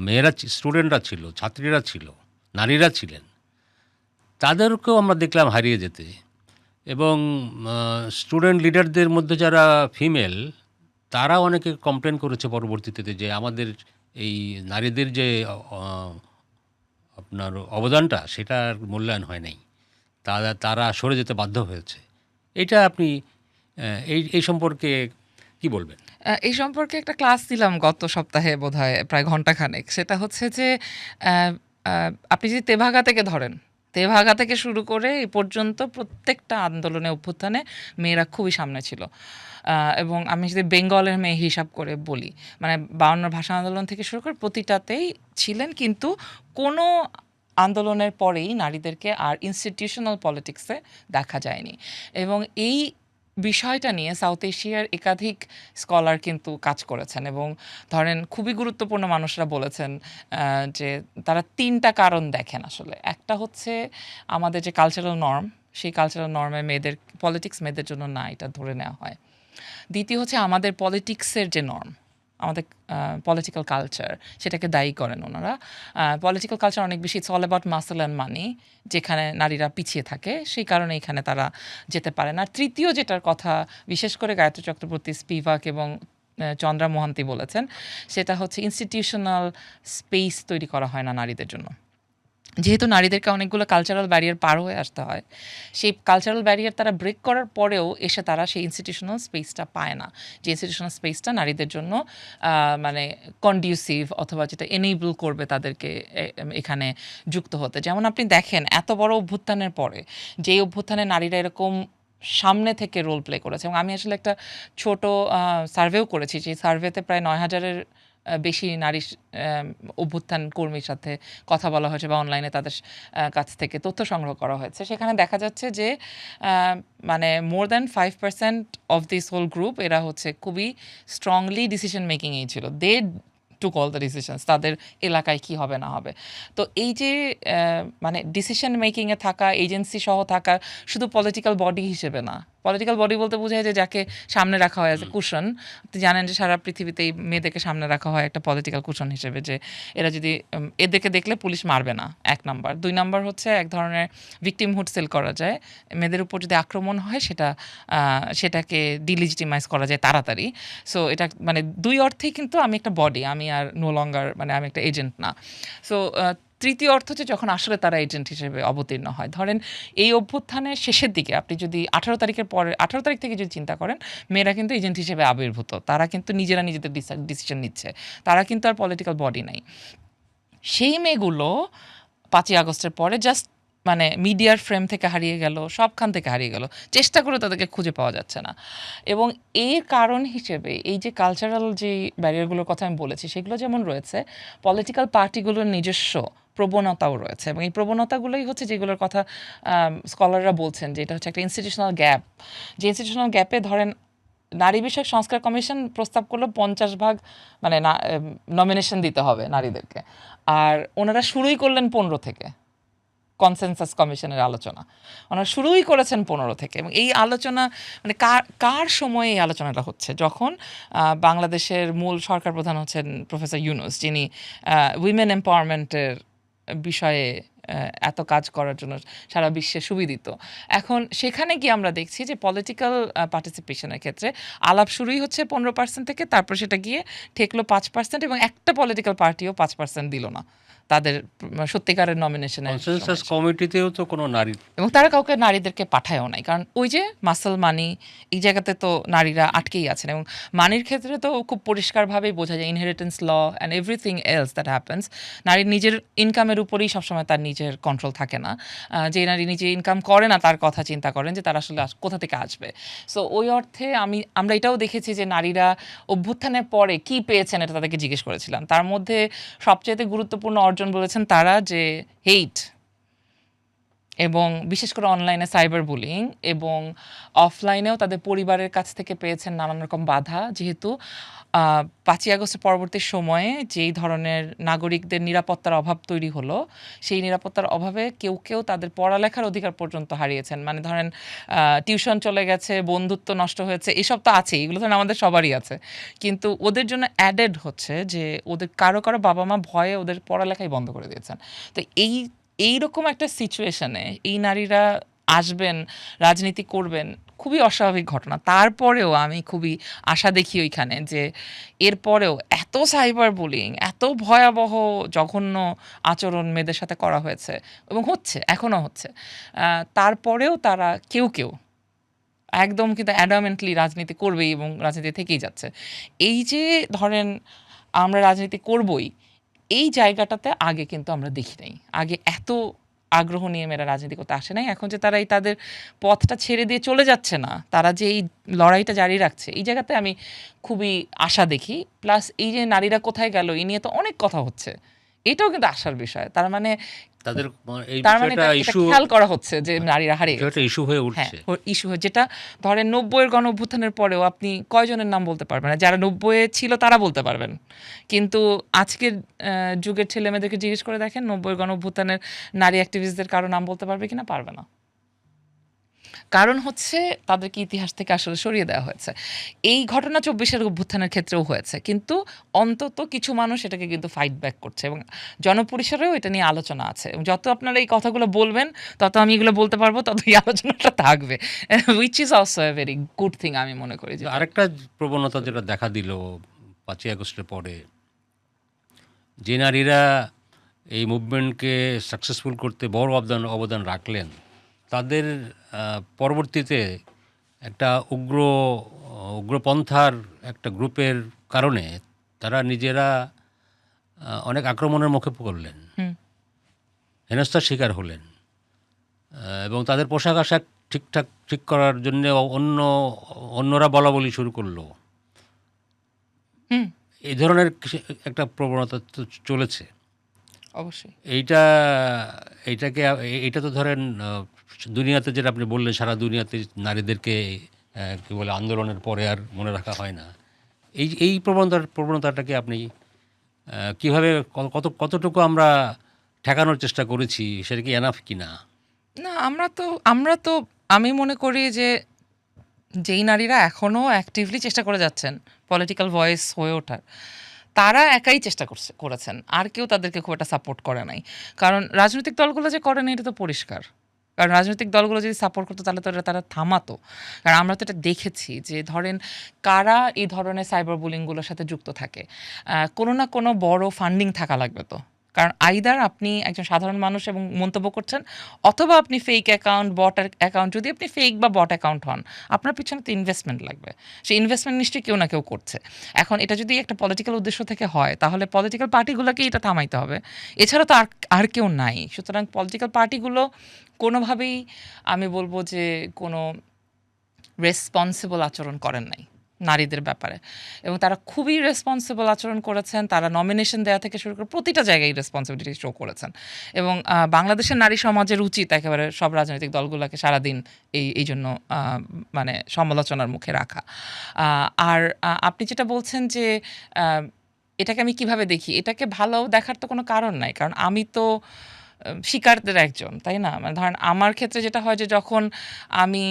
মেয়েরা, স্টুডেন্টরা ছিল, ছাত্রীরা ছিল, নারীরা ছিলেন, তাদেরকেও আমরা দেখলাম হারিয়ে যেতে। এবং স্টুডেন্ট লিডারদের মধ্যে যারা ফিমেল, তারা অনেকে কমপ্লেন করেছে পরবর্তীতে যে আমাদের এই নারীদের যে আপনার অবদানটা, সেটার মূল্যায়ন হয় নাই, তারা সরে যেতে বাধ্য হয়েছে। এটা আপনি এই সম্পর্কে কি বলবেন?
এই সম্পর্কে একটা ক্লাস দিলাম গত সপ্তাহে, বোধহয় প্রায় ঘন্টাখানেক। সেটা হচ্ছে যে আপনি যদি তেভাগা থেকে ধরেন, তেভাগা থেকে শুরু করে এই পর্যন্ত প্রত্যেকটা আন্দোলনে, অভ্যুত্থানে মেয়েরা খুবই সামনে ছিল। এবং আমি যদি বেঙ্গলের মেয়ে হিসাব করে বলি, মানে 52 ভাষা আন্দোলন থেকে শুরু করে প্রতিটাতেই ছিলেন, কিন্তু কোনো আন্দোলনের পরেই নারীদেরকে আর ইনস্টিটিউশনাল পলিটিক্সে দেখা যায়নি। এবং এই বিষয়টা নিয়ে সাউথ এশিয়ার একাধিক স্কলার কিন্তু কাজ করেছেন, এবং ধরেন খুবই গুরুত্বপূর্ণ মানুষরা বলেছেন যে তারা 3টা কারণ দেখেন আসলে। একটা হচ্ছে আমাদের যে কালচারাল নর্ম, সেই কালচারাল নর্মে মেয়েদের পলিটিক্স মেয়েদের জন্য না, এটা ধরে নেওয়া হয়। দ্বিতীয় হচ্ছে আমাদের পলিটিক্সের যে নর্ম, আমাদের পলিটিক্যাল কালচার, সেটাকে দায়ী করেন ওনারা। পলিটিক্যাল কালচার অনেক বেশি it's all about muscle and money, যেখানে নারীরা পিছিয়ে থাকে, সেই কারণে এখানে তারা যেতে পারে না। তৃতীয় যেটার কথা বিশেষ করে গায়ত্রী চক্রবর্তী, স্পিভাক এবং চন্দ্রা মোহান্তি বলেছেন, সেটা হচ্ছে ইনস্টিটিউশনাল স্পেস তৈরি করা হয় না নারীদের জন্য। যেহেতু নারীদেরকে অনেকগুলো কালচারাল ব্যারিয়ার পার হয়ে আসতে হয়, সেই কালচারাল ব্যারিয়ার তারা ব্রেক করার পরেও এসে তারা সেই ইনস্টিটিউশনাল স্পেসটা পায় না, যে ইনস্টিটিউশনাল স্পেসটা নারীদের জন্য মানে কন্ডিউসিভ, অথবা যেটা এনেবল করবে তাদেরকে এখানে যুক্ত হতে। যেমন আপনি দেখেন এত বড় অভ্যুত্থানের পরে, যেই অভ্যুত্থানে নারীরা এরকম সামনে থেকে রোল প্লে করেছে, এবং আমি আসলে একটা ছোট সার্ভেও করেছি, যে সার্ভেতে প্রায় 9,000-এর বেশি নারী অভ্যুত্থান কর্মীর সাথে কথা বলা হয়েছে, বা অনলাইনে তাদের কাছ থেকে তথ্য সংগ্রহ করা হয়েছে। সেখানে দেখা যাচ্ছে যে মানে more than 5% of this whole group, এরা হচ্ছে খুবই স্ট্রংলি ডিসিশন মেকিংয়েই ছিল। They took all the decisions, তাদের এলাকায় কি হবে না হবে। তো এই যে মানে ডিসিশন মেকিংয়ে থাকা, এজেন্সি সহ থাকা, শুধু পলিটিক্যাল বডি হিসেবে না। পলিটিক্যাল বডি বলতে বোঝায় যে যাকে সামনে রাখা হয় অ্যাজ এ কুশন। আপনি জানেন যে সারা পৃথিবীতে এই মেয়েদেরকে সামনে রাখা হয় একটা পলিটিক্যাল কুশন হিসেবে, যে এরা যদি এদেরকে দেখলে পুলিশ মারবে না, 1 নাম্বার। 2 নাম্বার হচ্ছে এক ধরনের ভিকটিমহুড সেল করা যায়। মেয়েদের উপর যদি আক্রমণ হয়, সেটাকে ডিলিজিটিমাইজ করা যায় তাড়াতাড়ি। সো এটা মানে 2 অর্থেই কিন্তু আমি একটা বডি, আমি আর নো লঙ্গার মানে আমি একটা এজেন্ট না। সো তৃতীয় অর্থ হচ্ছে যখন আসলে তারা এজেন্ট হিসেবে অবতীর্ণ হয়। ধরেন এই অভ্যুত্থানের শেষের দিকে আপনি যদি 18 তারিখের পরে, 18 তারিখ থেকে যদি চিন্তা করেন, মেয়েরা কিন্তু এজেন্ট হিসেবে আবির্ভূত। তারা কিন্তু নিজেরা নিজেদের ডিসিশন নিচ্ছে, তারা কিন্তু আর পলিটিক্যাল বডি নাই। সেই মেয়েগুলো 5ই আগস্টের পরে জাস্ট মানে মিডিয়ার ফ্রেম থেকে হারিয়ে গেল, সবখান থেকে হারিয়ে গেল, চেষ্টা করে তাদেরকে খুঁজে পাওয়া যাচ্ছে না। এবং এর কারণ হিসেবে এই যে কালচারাল যে ব্যারিয়ারগুলোর কথা আমি বলেছি, সেগুলো যেমন রয়েছে, পলিটিক্যাল পার্টিগুলোর নিজস্ব প্রবণতাও রয়েছে, এবং এই প্রবণতাগুলোই হচ্ছে যেগুলোর কথা স্কলাররা বলছেন যে এটা হচ্ছে একটা ইনস্টিটিউশনাল গ্যাপ। যে ইনস্টিটিউশনাল গ্যাপে ধরেন নারী বিষয়ক সংস্কার কমিশন প্রস্তাব করলো 50% মানে নমিনেশন দিতে হবে নারীদেরকে, আর ওনারা শুরুই করলেন 15 থেকে। কনসেনসাস কমিশনের আলোচনা ওনারা শুরুই করেছেন 15 থেকে, এবং এই আলোচনা মানে কার সময়ে এই আলোচনাটা হচ্ছে, যখন বাংলাদেশের মূল সরকার প্রধান হচ্ছেন প্রফেসর ইউনূস, যিনি উইমেন এম্পাওয়ারমেন্টের বিষয়ে এত কাজ করার জন্য সারা বিশ্বে সুবিদিত। এখন সেখানে গিয়ে আমরা দেখছি যে পলিটিক্যাল পার্টিসিপেশনের ক্ষেত্রে আলাপ শুরুই হচ্ছে 15% থেকে, তারপর সেটা গিয়ে ঠেকলো 5%, এবং একটা পলিটিক্যাল পার্টিও 5% দিল না। তাদের সত্যিকারের নমিনেশনের
কনসেনসাস কমিটিতেও তো কোনো নারী,
এবং তারা কাউকে নারীদেরকে পাঠায়ও নাই, কারণ ওই যে মাসল মানি, এই জায়গাতে তো নারীরা আটকেই আছেন। এবং মানির ক্ষেত্রে তো খুব পরিষ্কারভাবেই বোঝা যায় inheritance law and everything else that happens, নারীর নিজের ইনকামের উপরেই সবসময় তার নিজের কন্ট্রোল থাকে না। যে নারী নিজে ইনকাম করে না তার কথা চিন্তা করেন যে তার আসলে কোথা থেকে আসবে। সো ওই অর্থে আমরা এটাও দেখেছি যে নারীরা অভ্যুত্থানের পরে কি পেয়েছেন এটা তাদেরকে জিজ্ঞেস করেছিলাম। তার মধ্যে সবচেয়ে গুরুত্বপূর্ণ অর্জন বলেছেন তারা যে হেইট, এবং বিশেষ করে অনলাইনে সাইবার বুলিং, এবং অফলাইনেও তাদের পরিবারের কাছ থেকে পেয়েছেন নানান রকম বাধা। যেহেতু 5ই আগস্টের পরবর্তী সময়ে যেই ধরনের নাগরিকদের নিরাপত্তার অভাব তৈরি হলো, সেই নিরাপত্তার অভাবে কেউ কেউ তাদের পড়ালেখার অধিকার পর্যন্ত হারিয়েছেন। মানে ধরেন টিউশন চলে গেছে, বন্ধুত্ব নষ্ট হয়েছে, এসব তো আছেই, এগুলো ধরেন আমাদের সবারই আছে। কিন্তু ওদের জন্য অ্যাডেড হচ্ছে যে ওদের কারো কারো বাবা মা ভয়ে ওদের পড়ালেখাই বন্ধ করে দিয়েছেন। তো এইরকম একটা সিচুয়েশনে এই নারীরা আসবেন, রাজনীতি করবেন, খুবই অস্বাভাবিক ঘটনা। তারপরেও আমি খুবই আশা দেখি ওইখানে যে এরপরেও এত সাইবার বুলিং, এত ভয়াবহ জঘন্য আচরণ মেয়েদের সাথে করা হয়েছে এবং হচ্ছে, এখনও হচ্ছে, তারপরেও তারা কেউ কেউ একদম কিন্তু অ্যাডামেন্টলি রাজনীতি করবেই এবং রাজনীতি থেকেই যাচ্ছে। এই যে ধরেন আমরা রাজনীতি করবই, এই জায়গাটাতে আগে কিন্তু আমরা দেখি নাই। আগে এত আগ্রহ নিয়ে মেয়েরা রাজনীতি করতে আসে নাই। এখন যে তারা এই তাদের পথটা ছেড়ে দিয়ে চলে যাচ্ছে না, তারা যে এই লড়াইটা জারি রাখছে, এই জায়গাতে আমি খুবই আশা দেখি। প্লাস এই যে নারীরা কোথায় গেল এই নিয়ে তো অনেক কথা হচ্ছে, এটাও কিন্তু আশার বিষয়। তার মানে
তাদের এই
তার মানে
বিষয়টা
এটা
ইস্যু,
খেয়াল করা হচ্ছে যে নারীরা হারিয়ে গেছে।
বিষয়টা ইস্যু হয়ে
হ্যাঁ,
উঠছে।
ইস্যু হয়, যেটা ধরেন 90-এর গণ অভ্যুত্থানের পরেও আপনি কয়জনের নাম বলতে পারবেন না? যারা 90-এ ছিল তারা বলতে পারবেন, কিন্তু আজকের যুগের ছেলেমেয়েদেরকে জিজ্ঞেস করে দেখেন 90-এর গণ অভ্যুত্থানের নারী অ্যাক্টিভিস্টদের কারো নাম বলতে পারবে কিনা? পারবে না। কারণ হচ্ছে তাদেরকে ইতিহাস থেকে আসলে সরিয়ে দেওয়া হয়েছে। এই ঘটনা 24-এর অভ্যুত্থানের ক্ষেত্রেও হয়েছে, কিন্তু অন্তত কিছু মানুষ এটাকে কিন্তু ফাইট ব্যাক করছে এবং জনপরিসরেও এটা নিয়ে আলোচনা আছে। এবং যত আপনারা এই কথাগুলো বলবেন তত আমি এগুলো বলতে পারবো, তত এই আলোচনাটা থাকবে, which is also a very good thing আমি মনে করি। যে
আরেকটা প্রবণতা যেটা দেখা দিল 5ই আগস্টের পরে, যে নারীরা এই মুভমেন্টকে সাকসেসফুল করতে বড় অবদান রাখলেন, তাদের পরবর্তীতে একটা উগ্রপন্থার একটা গ্রুপের কারণে তারা নিজেরা অনেক আক্রমণের মুখে পড়লেন, হেনস্থার শিকার হলেন, এবং তাদের পোশাক আশাক ঠিক করার জন্য অন্যরা বলা বলি শুরু করলো। এই ধরনের একটা প্রবণতা তো চলেছে
অবশ্যই।
এইটা তো ধরেন দুনিয়াতে, যেটা আপনি বললেন, সারা দুনিয়াতে নারীদেরকে কী বলে আন্দোলনের পরে আর মনে রাখা হয় না। এই প্রবণতাটাকে আপনি কীভাবে, কতটুকু আমরা ঠেকানোর চেষ্টা করেছি, সেটা কি এনাফ কি না?
না, আমরা তো আমি মনে করি যে যেই নারীরা এখনও অ্যাক্টিভলি চেষ্টা করে যাচ্ছেন পলিটিক্যাল ভয়েস হয়ে ওঠার, তারা একাই চেষ্টা করেছেন, আর কেউ তাদেরকে খুব একটা সাপোর্ট করে নাই। কারণ রাজনৈতিক দলগুলো যে করে না এটা তো পরিষ্কার। কারণ রাজনৈতিক দলগুলো যদি সাপোর্ট করতো তাহলে তো এটা তারা থামাতো। কারণ আমরা তো এটা দেখেছি যে ধরেন কারা এই ধরনের সাইবার বুলিংগুলোর সাথে যুক্ত থাকে, কোনো না কোনো বড় ফান্ডিং থাকা লাগবে তো। কারণ আইদার আপনি একজন সাধারণ মানুষ এবং মন্তব্য করছেন, অথবা আপনি ফেক অ্যাকাউন্ট, বট অ্যাকাউন্ট, যদি আপনি ফেক বা বট অ্যাকাউন্ট হন, আপনার পিছনে তো ইনভেস্টমেন্ট লাগবে। সেই ইনভেস্টমেন্ট নিশ্চয়ই কেউ না কেউ করছে। এখন এটা যদি একটা পলিটিক্যাল উদ্দেশ্য থেকে হয়, তাহলে পলিটিক্যাল পার্টিগুলোকেই এটা থামাইতে হবে, এছাড়া তো আর কেউ নাই। সুতরাং পলিটিক্যাল পার্টিগুলো কোনোভাবেই আমি বলবো যে কোনো রেসপন্সিবল আচরণ করেন নাই নারীদের ব্যাপারে, এবং তারা খুবই রেসপন্সিবল আচরণ করেছেন। তারা নমিনেশন দেওয়া থেকে শুরু করে প্রতিটা জায়গায় রেসপন্সিবিলিটি শো করেছেন। এবং বাংলাদেশের নারী সমাজের উচিত একেবারে সব রাজনৈতিক দলগুলোকে সারাদিন এই জন্য মানে সমালোচনার মুখে রাখা। আর আপনি যেটা বলছেন যে এটাকে আমি কিভাবে দেখি, এটাকে ভালো দেখার তো কোনো কারণ নাই, কারণ আমি তো শিকারদের একজন, তাই না? মানে ধরেন আমার ক্ষেত্রে যেটা হয় যে যখন আমি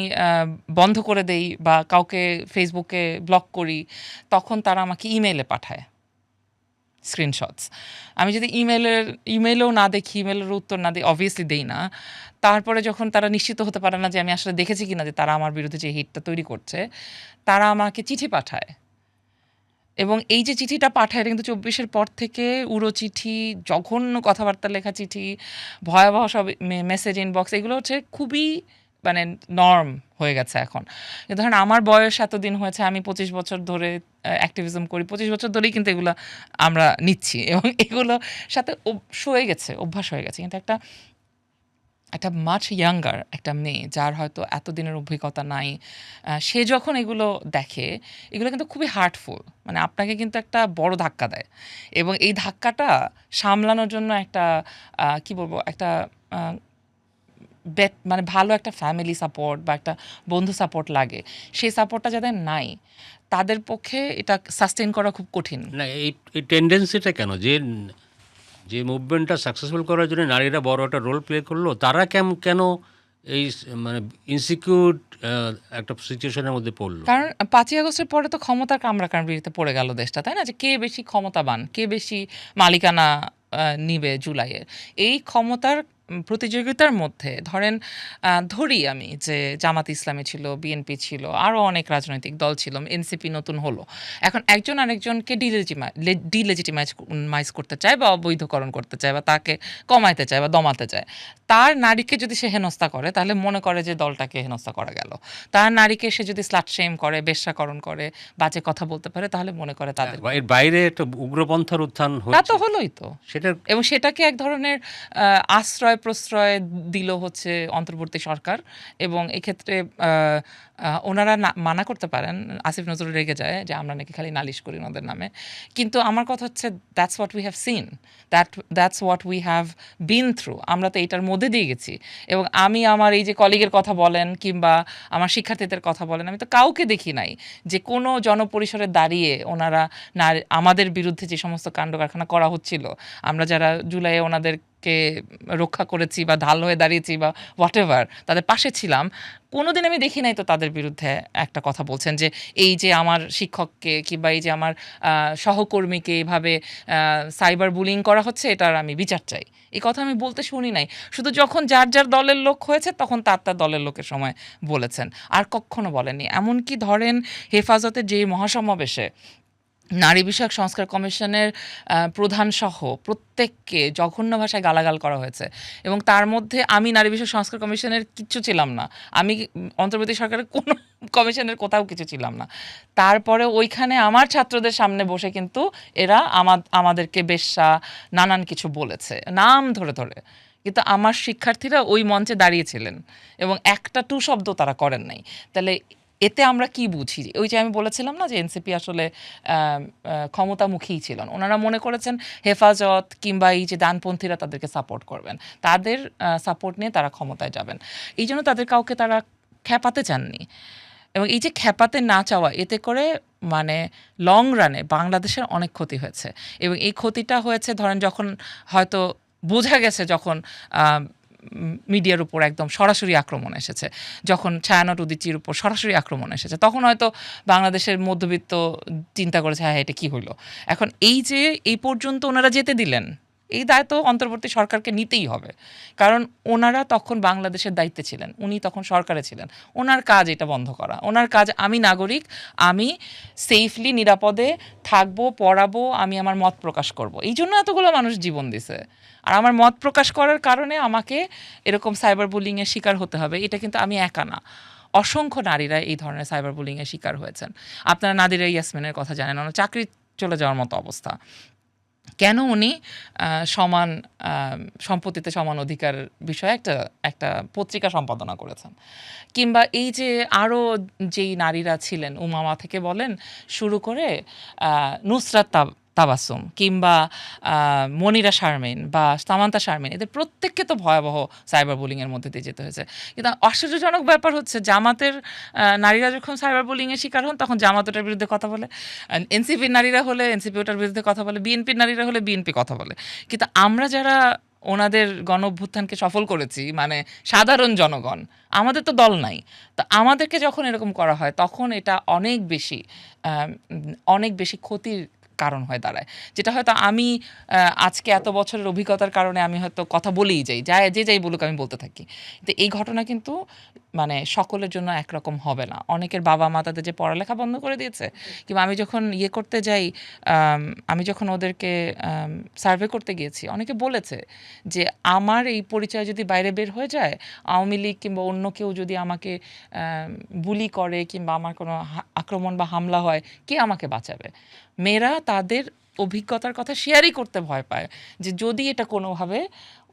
বন্ধ করে দেই বা কাউকে ফেসবুকে ব্লক করি, তখন তারা আমাকে ইমেইলে পাঠায় স্ক্রিনশটস। আমি যদি ইমেইলেও না দেখি, ইমেইলের উত্তর না দিই, অবভিয়াসলি দেই না। তারপরে যখন তারা নিশ্চিত হতে পারে না যে আমি আসলে দেখেছি কিনা যে তারা আমার বিরুদ্ধে যে হিটটা তৈরি করছে, তারা আমাকে চিঠি পাঠায় এবং এই যে চিঠিটা পাঠায় এটা কিন্তু ২৪-এর পর থেকে উড়ো চিঠি, জঘন্য কথাবার্তা লেখা চিঠি, ভয়াবহ সব মেসেজ ইনবক্স এগুলো হচ্ছে খুবই মানে নরম হয়ে গেছে এখন। ধরেন আমার বয়স এতদিন হয়েছে, আমি ২৫ বছর ধরে অ্যাক্টিভিজম করি। ২৫ বছর ধরেই কিন্তু এগুলো আমরা নিচ্ছি এবং এগুলোর সাথে সয়ে গেছে, অভ্যাস হয়ে গেছে। কিন্তু একটা একটা মাচ ইয়াঙ্গার একটা মেয়ে যার হয়তো এতদিনের অভিজ্ঞতা নাই, সে যখন এগুলো দেখে, এগুলো কিন্তু খুবই হার্টফুল। মানে আপনাকে কিন্তু একটা বড় ধাক্কা দেয় এবং এই ধাক্কাটা সামলানোর জন্য একটা কি বলবো, একটা আ মানে ভালো একটা ফ্যামিলি সাপোর্ট বা একটা বন্ধু সাপোর্ট লাগে। সেই সাপোর্টটা যাদের নাই, তাদের পক্ষে এটা সাস্টেইন করা খুব কঠিন।
না, এই টেন্ডেন্সিটা কেন যে যে মুভমেন্টটা সাকসেসফুল করার জন্য নারীরা বড় একটা রোল প্লে করলো, তারা কেন এই মানে ইনসিকিউর একটা সিচুয়েশনের মধ্যে পড়লো?
কারণ ৫ই আগস্টের পরে তো ক্ষমতার কামড়াকামড়িতে পড়ে গেল দেশটা, তাই না? যে কে বেশি ক্ষমতাবান, কে বেশি মালিকানা নিবে জুলাইয়ের। এই ক্ষমতার প্রতিযোগিতার মধ্যে ধরেন ধরি আমি যে জামাত ইসলামী ছিল, বিএনপি ছিল, আরও অনেক রাজনৈতিক দল ছিল, এনসিপি নতুন হলো। এখন একজন আরেকজনকে ডিলেজিটিমাইজ করতে চায় বা অবৈধকরণ করতে চায় বা তাকে কমাইতে চায় বা দমাতে চায়। তার নারীকে যদি সে হেনস্থা করে তাহলে মনে করে যে দলটাকে হেনস্থা করা গেল। তার নারীকে সে যদি স্লাট শেম করে, বেশ্যাকরণ করে, বাজে কথা বলতে পারে তাহলে মনে করে তাদের।
এর বাইরে একটা উগ্রপন্থার উত্থান
তা তো
হচ্ছে
হলোই তো।
সেটার।
এবং সেটাকে এক ধরনের আশ্রয় প্রশ্রয় দিল হচ্ছে অন্তর্বর্তী সরকার। এবং এক্ষেত্রে ওনারা মানা করতে পারেন, আসিফ নজরুল রেগে যায় যে আমরা নাকি খালি নালিশ করি ওনাদের নামে। কিন্তু আমার কথা হচ্ছে that's what we have seen, that's what we have been through. আমরা তো এটার মধ্যে দিয়ে গেছি। এবং আমি আমার এই যে কলিগের কথা বলেন কিংবা আমার শিক্ষার্থীদের কথা বলেন, আমি তো কাউকে দেখি নাই যে কোনো জনপরিসরে দাঁড়িয়ে ওনারা আমাদের বিরুদ্ধে যে সমস্ত কাণ্ড কারখানা করা হচ্ছিল, আমরা যারা জুলাইয়ে ওনাদেরকে রক্ষা করেছি বা ঢাল হয়ে দাঁড়িয়েছি বা হোয়াটএভার তাদের পাশে ছিলাম, কোনোদিন আমি দেখি নাই তো তাদের বিরুদ্ধে একটা কথা বলছেন যে এই যে আমার শিক্ষককে কিংবা এই যে আমার সহকর্মীকে এইভাবে সাইবার বুলিং করা হচ্ছে, এটার আমি বিচার চাই। এই কথা আমি বলতে শুনি নাই। শুধু যখন যার যার দলের লোক হয়েছে তখন তার দলের লোকের সময় বলেছেন, আর কখনো বলেননি। এমনকি ধরেন হেফাজতের যে মহাসমাবেশে নারী বিষয়ক সংস্কার কমিশনের প্রধানসহ প্রত্যেককে জঘন্য ভাষায় গালাগাল করা হয়েছে এবং তার মধ্যে আমি নারী বিষয়ক সংস্কার কমিশনের কিচ্ছু ছিলাম না। আমি অন্তর্বর্তী সরকারের কোনো কমিশনের কোথাও কিছু ছিলাম না। তারপরে ওইখানে আমার ছাত্রদের সামনে বসে কিন্তু এরা আমাদেরকে বেশ্যা নানান কিছু বলেছে নাম ধরে ধরে। কিন্তু আমার শিক্ষার্থীরা ওই মঞ্চে দাঁড়িয়েছিলেন এবং একটা টু শব্দ তারা করেন নাই। তাহলে এতে আমরা কি বুঝি? ওই যে আমি বলেছিলাম না যে এনসিপি আসলে ক্ষমতামুখীই ছিলেন। ওনারা মনে করেছেন হেফাজত কিংবা এই যে ডানপন্থীরা তাদেরকে সাপোর্ট করবেন, তাদের সাপোর্ট নিয়ে তারা ক্ষমতায় যাবেন। এই জন্য তাদের কাউকে তারা খেপাতে চাননি। এবং এই যে খেপাতে না চাওয়া, এতে করে মানে লং রানে বাংলাদেশের অনেক ক্ষতি হয়েছে। এবং এই ক্ষতিটা হয়েছে ধরেন যখন হয়তো বোঝা গেছে, যখন মিডিয়ার উপর একদম সরাসরি আক্রমণ এসেছে, যখন ছায়ানট উদীচীর উপর সরাসরি আক্রমণ এসেছে, তখন হয়তো বাংলাদেশের মধ্যবিত্ত চিন্তা করেছে হ্যাঁ এটা কি হইলো। এখন এই যে এই পর্যন্ত ওনারা যেতে দিলেন, এই দায়িত্ব অন্তর্বর্তী সরকারকে নিতেই হবে। কারণ ওনারা তখন বাংলাদেশের দায়িত্বে ছিলেন, উনি তখন সরকারে ছিলেন। ওনার কাজ এটা বন্ধ করা, ওনার কাজ আমি নাগরিক, আমি সেফলি নিরাপদে থাকবো, পড়াবো, আমি আমার মত প্রকাশ করব। এই জন্য এতগুলো মানুষ জীবন দিছে। আর আমার মত প্রকাশ করার কারণে আমাকে এরকম সাইবার বুলিংয়ের শিকার হতে হবে, এটা কিন্তু আমি একা না। অসংখ্য নারীরা এই ধরনের সাইবার বুলিংয়ের শিকার হয়েছেন। আপনারা নাদিরা ইয়াসমিনের কথা জানেন, ওনার চাকরি চলে যাওয়ার মতো অবস্থা। কেন উনি সমান সম্পত্তিতে সমান অধিকার বিষয়ে একটা পত্রিকা সম্পাদনা করেছেন। কিংবা এই যে আরও যেই নারীরা ছিলেন, উমামা থেকে বলেন শুরু করে নুসরাত তাবাসুম কিংবা মনিরা শারমিন বা সামান্তা শারমিন, এদের প্রত্যেককে তো ভয়াবহ সাইবার বুলিংয়ের মধ্যে দিয়ে যেতে হয়েছে। কিন্তু আশ্চর্যজনক ব্যাপার হচ্ছে জামাতের নারীরা যখন সাইবার বুলিংয়ের শিকার হন তখন জামাত ওটার বিরুদ্ধে কথা বলে, এনসিপির নারীরা হলে এনসিপি ওটার বিরুদ্ধে কথা বলে, বিএনপির নারীরা হলে বিএনপি কথা বলে। কিন্তু আমরা যারা ওনাদের গণ অভ্যুত্থানকে সফল করেছি, মানে সাধারণ জনগণ, আমাদের তো দল নাই। তো আমাদেরকে যখন এরকম করা হয় তখন এটা অনেক বেশি ক্ষতির কারণ হয়ে দাঁড়ায়। যেটা হয়তো আমি আজকে এত বছরের অভিজ্ঞতার কারণে আমি হয়তো কথা বলেই যাই, যে যাই বলুক আমি বলতে থাকি। কিন্তু এই ঘটনা কিন্তু মানে সকলের জন্য একরকম হবে না। অনেকের বাবা-মা তাদের যে পড়ালেখা বন্ধ করে দিয়েছে, কিংবা আমি যখন করতে যাই, আম আমি যখন ওদেরকে সার্ভে করতে গিয়েছি, অনেকে বলেছে যে, "আমার এই পরিচয় যদি বাইরে বের হয়ে যায়, আওয়ামী লীগ কিংবা অন্য কেউ যদি আমাকে বুলি করে কিংবা আমার কোনো আক্রমণ বা হামলা হয়, কে আমাকে বাঁচাবে?" মেয়েরা তাদের অভিজ্ঞতার কথা শেয়ারই করতে ভয় পায় যে যদি এটা কোনোভাবে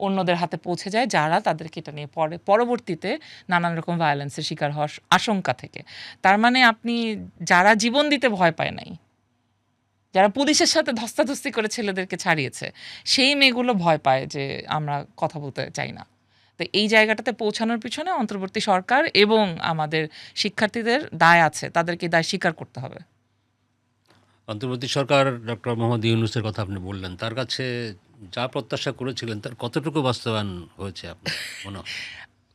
অন্যদের হাতে পৌঁছে যায়, যারা তাদেরকে এটা নিয়ে পরবর্তীতে নানান রকম ভায়োলেন্সের শিকার হওয়ার আশঙ্কা থেকে। তার মানে আপনি যারা জীবন দিতে ভয় পায় নাই, যারা পুলিশের সাথে ধস্তাধস্তি করে ছেলেদেরকে ছাড়িয়েছে, সেই মেয়েগুলো ভয় পায় যে আমরা কথা বলতে চাই না। তো এই জায়গাটাতে পৌঁছানোর পিছনে অন্তর্বর্তী সরকার এবং আমাদের শিক্ষার্থীদের দায় আছে, তাদেরকে দায় স্বীকার করতে হবে।
অন্তর্বর্তী সরকার ডক্টর মোহাম্মদ ইউনূসের কথা আপনি বললেন, তার কাছে যা প্রত্যাশা করেছিলেন তার কতটুকু বাস্তবায়ন হয়েছে আপনার মনে হয়?